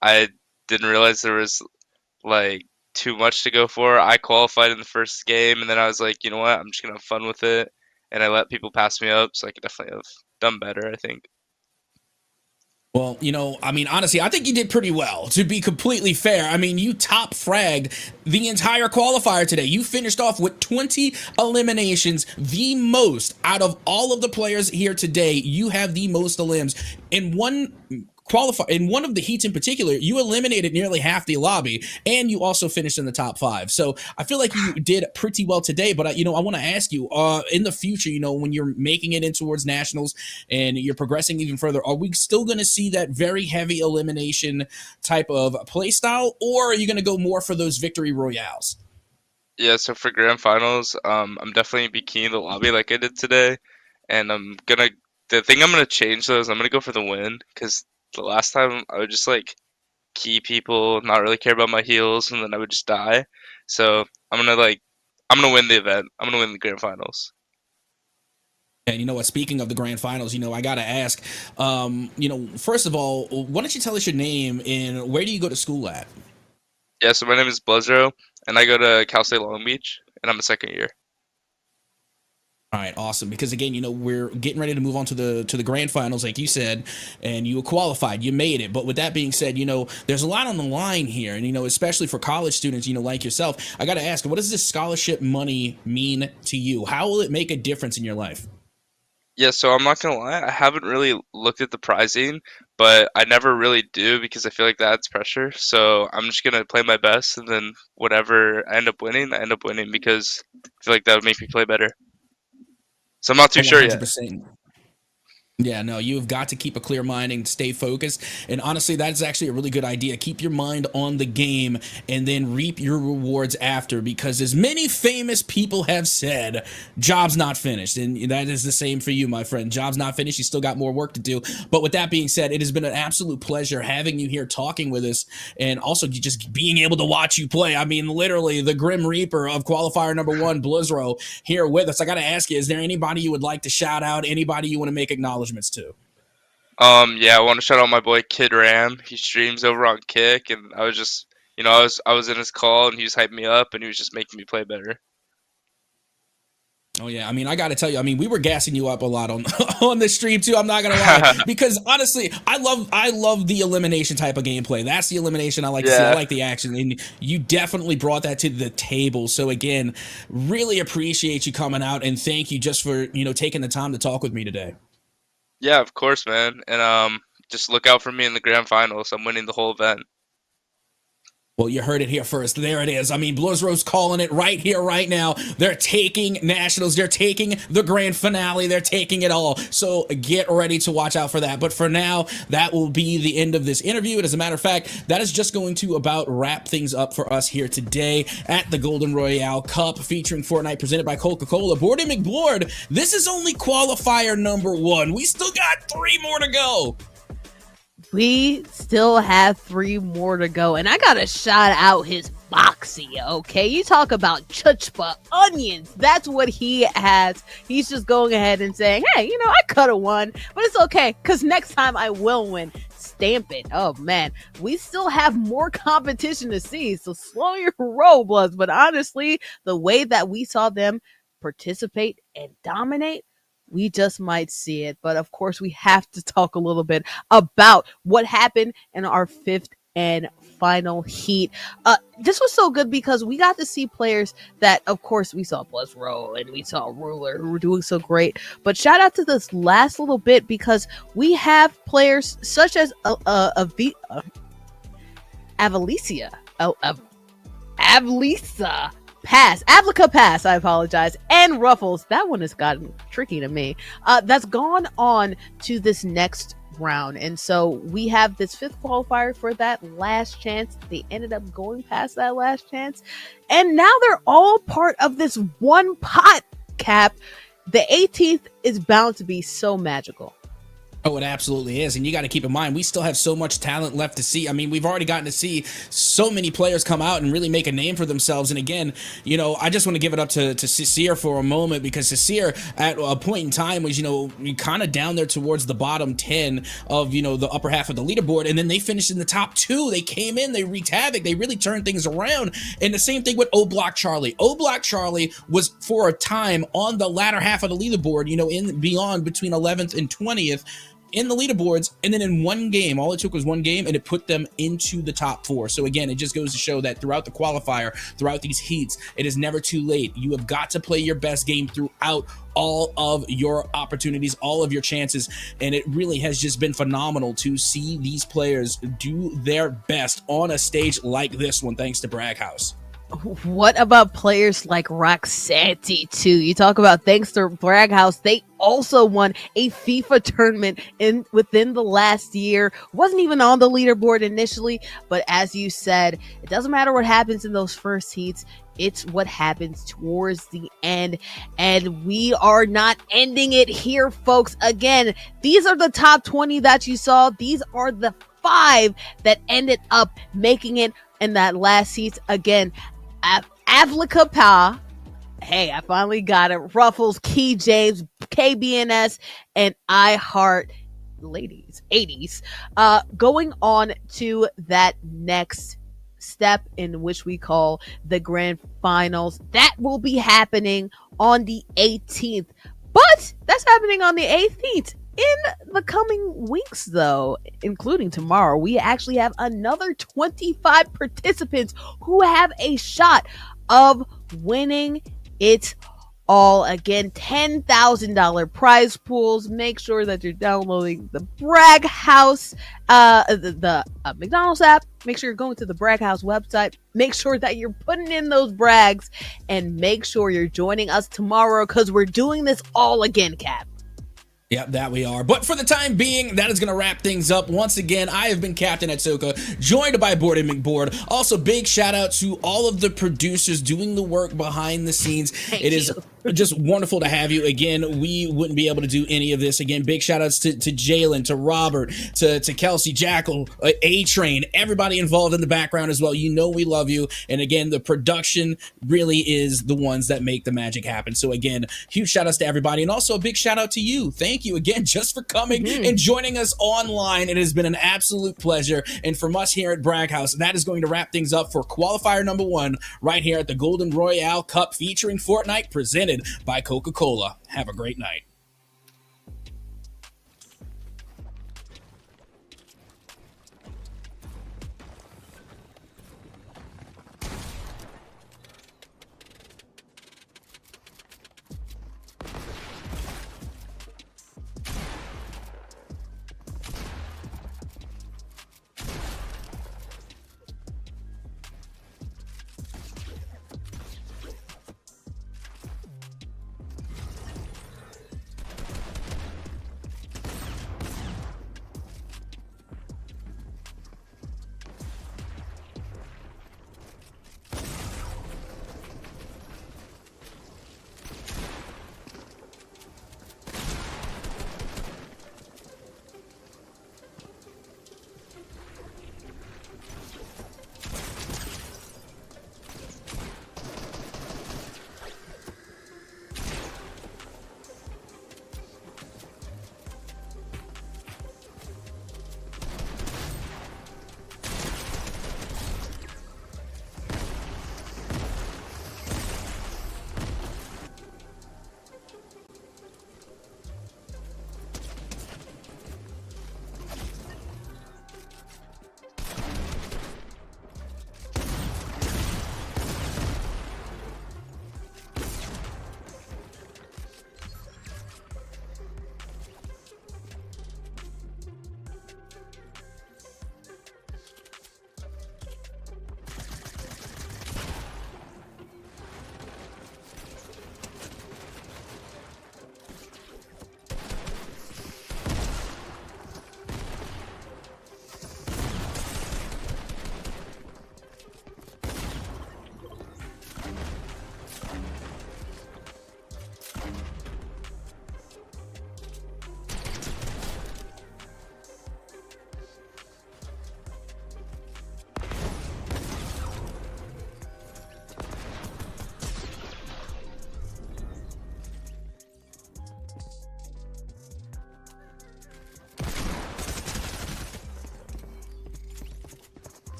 I didn't realize there was like too much to go for. I qualified in the first game, and then I was like, you know what? I'm just gonna have fun with it, and I let people pass me up, so I could definitely have done better, I think. Well, I mean, honestly, I think you did pretty well, to be completely fair. I mean, you top fragged the entire qualifier today. You finished off with 20 eliminations, the most out of all of the players here today. You have the most elims. In one of the heats in particular, you eliminated nearly half the lobby, and you also finished in the top 5. So I feel like you did pretty well today. But I want to ask you, in the future, when you're making it in towards nationals and you're progressing even further, are we still going to see that very heavy elimination type of play style, or are you going to go more for those victory royales? Yeah, so for grand finals, I'm definitely be keen to lobby like I did today, and the thing I'm gonna change though is I'm gonna go for the win, because the last time I would just like key people, not really care about my heals, and then I would just die. So I'm gonna win the event. I'm gonna win the grand finals. And you know what? Speaking of the grand finals, I got to ask, first of all, why don't you tell us your name and where do you go to school at? Yeah, so my name is Blizzro, and I go to Cal State Long Beach, and I'm a second year. All right, awesome. Because again, we're getting ready to move on to the grand finals, like you said, and you qualified, you made it. But with that being said, there's a lot on the line here, and especially for college students, like yourself. I got to ask, what does this scholarship money mean to you? How will it make a difference in your life? Yeah, so I'm not gonna lie, I haven't really looked at the pricing, but I never really do because I feel like that adds pressure. So I'm just gonna play my best, and then whatever I end up winning because I feel like that would make me play better. So I'm not too sure yet. 100%. Yeah, no, you've got to keep a clear mind and stay focused. And honestly, that's actually a really good idea. Keep your mind on the game and then reap your rewards after, because as many famous people have said, job's not finished. And that is the same for you, my friend. Job's not finished. You still got more work to do. But with that being said, it has been an absolute pleasure having you here talking with us, and also just being able to watch you play. I mean, literally the Grim Reaper of qualifier number 1, Blizzro, here with us. I got to ask you, is there anybody you would like to shout out? Anybody you want to make acknowledgments to? Yeah, I want to shout out my boy Kid Ram. He streams over on Kick, and I was just, I was in his call, and he was hyping me up, and he was just making me play better. Oh yeah, I mean, I got to tell you, I mean, we were gassing you up a lot on on the stream too. I'm not gonna lie, because honestly, I love the elimination type of gameplay. That's the elimination I like to see. I like the action, and you definitely brought that to the table. So again, really appreciate you coming out, and thank you just for taking the time to talk with me today. Yeah, of course, man. And just look out for me in the grand finals. I'm winning the whole event. Well, you heard it here first. There it is. I mean, Blizzro's calling it right here, right now. They're taking nationals. They're taking the grand finale. They're taking it all. So get ready to watch out for that. But for now, that will be the end of this interview. And as a matter of fact, that is just going to about wrap things up for us here today at the Golden Royale Cup featuring Fortnite presented by Coca-Cola. Bordy McBlord, this is only qualifier number 1. We still got 3 more to go. We still have 3 more to go, and I gotta shout out his boxy, okay? You talk about chutzpah onions. That's what he has. He's just going ahead and saying, hey, I could have won, but it's okay, because next time I will win. Stamp it. Oh, man. We still have more competition to see, so slow your roll, Bloods. But honestly, the way that we saw them participate and dominate, we just might see it. But of course, we have to talk a little bit about what happened in our 5th and final heat. This was so good because we got to see players that, of course, we saw Bless Row and we saw Ruler who were doing so great. But shout out to this last little bit because we have players such as Avalicia. Avlisa Pass. Avlica Pass, I apologize. And Ruffles. That one has gotten tricky to me. That's gone on to this next round. And so we have this 5th qualifier for that last chance. They ended up going past that last chance. And now they're all part of this one pot, Cap. The 18th is bound to be so magical. Oh, it absolutely is. And you got to keep in mind, we still have so much talent left to see. I mean, we've already gotten to see so many players come out and really make a name for themselves. And again, you know, I just want to give it up to Sincere for a moment, because Sincere at a point in time was, you know, kind of down there towards the bottom 10 of, you know, the upper half of the leaderboard. And then they finished in the top 2. They came in, they wreaked havoc. They really turned things around. And the same thing with O Block Charlie. O Block Charlie was for a time on the latter half of the leaderboard, you know, in beyond between 11th and 20th. In the leaderboards, and then in one game, all it took was one game, and it put them into the top 4. So again, it just goes to show that throughout the qualifier, throughout these heats, it is never too late. You have got to play your best game throughout all of your opportunities, all of your chances, and it really has just been phenomenal to see these players do their best on a stage like this one, thanks to Bragg House. What about players like Roxanti too? You talk about thanks to Bragg House, they also won a FIFA tournament within the last year. Wasn't even on the leaderboard initially, but as you said, it doesn't matter what happens in those first heats. It's what happens towards the end, and we are not ending it here, folks. Again, these are the top 20 that you saw. These are the 5 that ended up making it in that last heat. Again, Avlica Pa, hey, I finally got it. Ruffles, Key James, KBNS, and I Heart Ladies, 80s. Going on to that next step, in which we call the grand finals. That will be happening on the 18th, but that's happening on the 18th. In the coming weeks, though, including tomorrow, we actually have another 25 participants who have a shot of winning it all. Again, $10,000 prize pools. Make sure that you're downloading the Bragg House, the McDonald's app. Make sure you're going to the Bragg House website. Make sure that you're putting in those brags, and make sure you're joining us tomorrow, because we're doing this all again, Cap. Yep, that we are. But for the time being, that is going to wrap things up. Once again, I have been Captain at Soka, joined by Board and McBoard. Also, big shout out to all of the producers doing the work behind the scenes. It is just wonderful to have you. Again, we wouldn't be able to do any of this. Again, big shout outs to Jalen, to Robert, to Kelsey, Jackal, A-Train, everybody involved in the background as well. You know we love you. And again, the production really is the ones that make the magic happen. So again, huge shout outs to everybody. And also a big shout out to you. Thank you again just for coming and joining us online. It has been an absolute pleasure. And from us here at Bragg House, that is going to wrap things up for qualifier number 1 right here at the Golden Royale Cup featuring Fortnite, presented by Coca-Cola. Have a great night.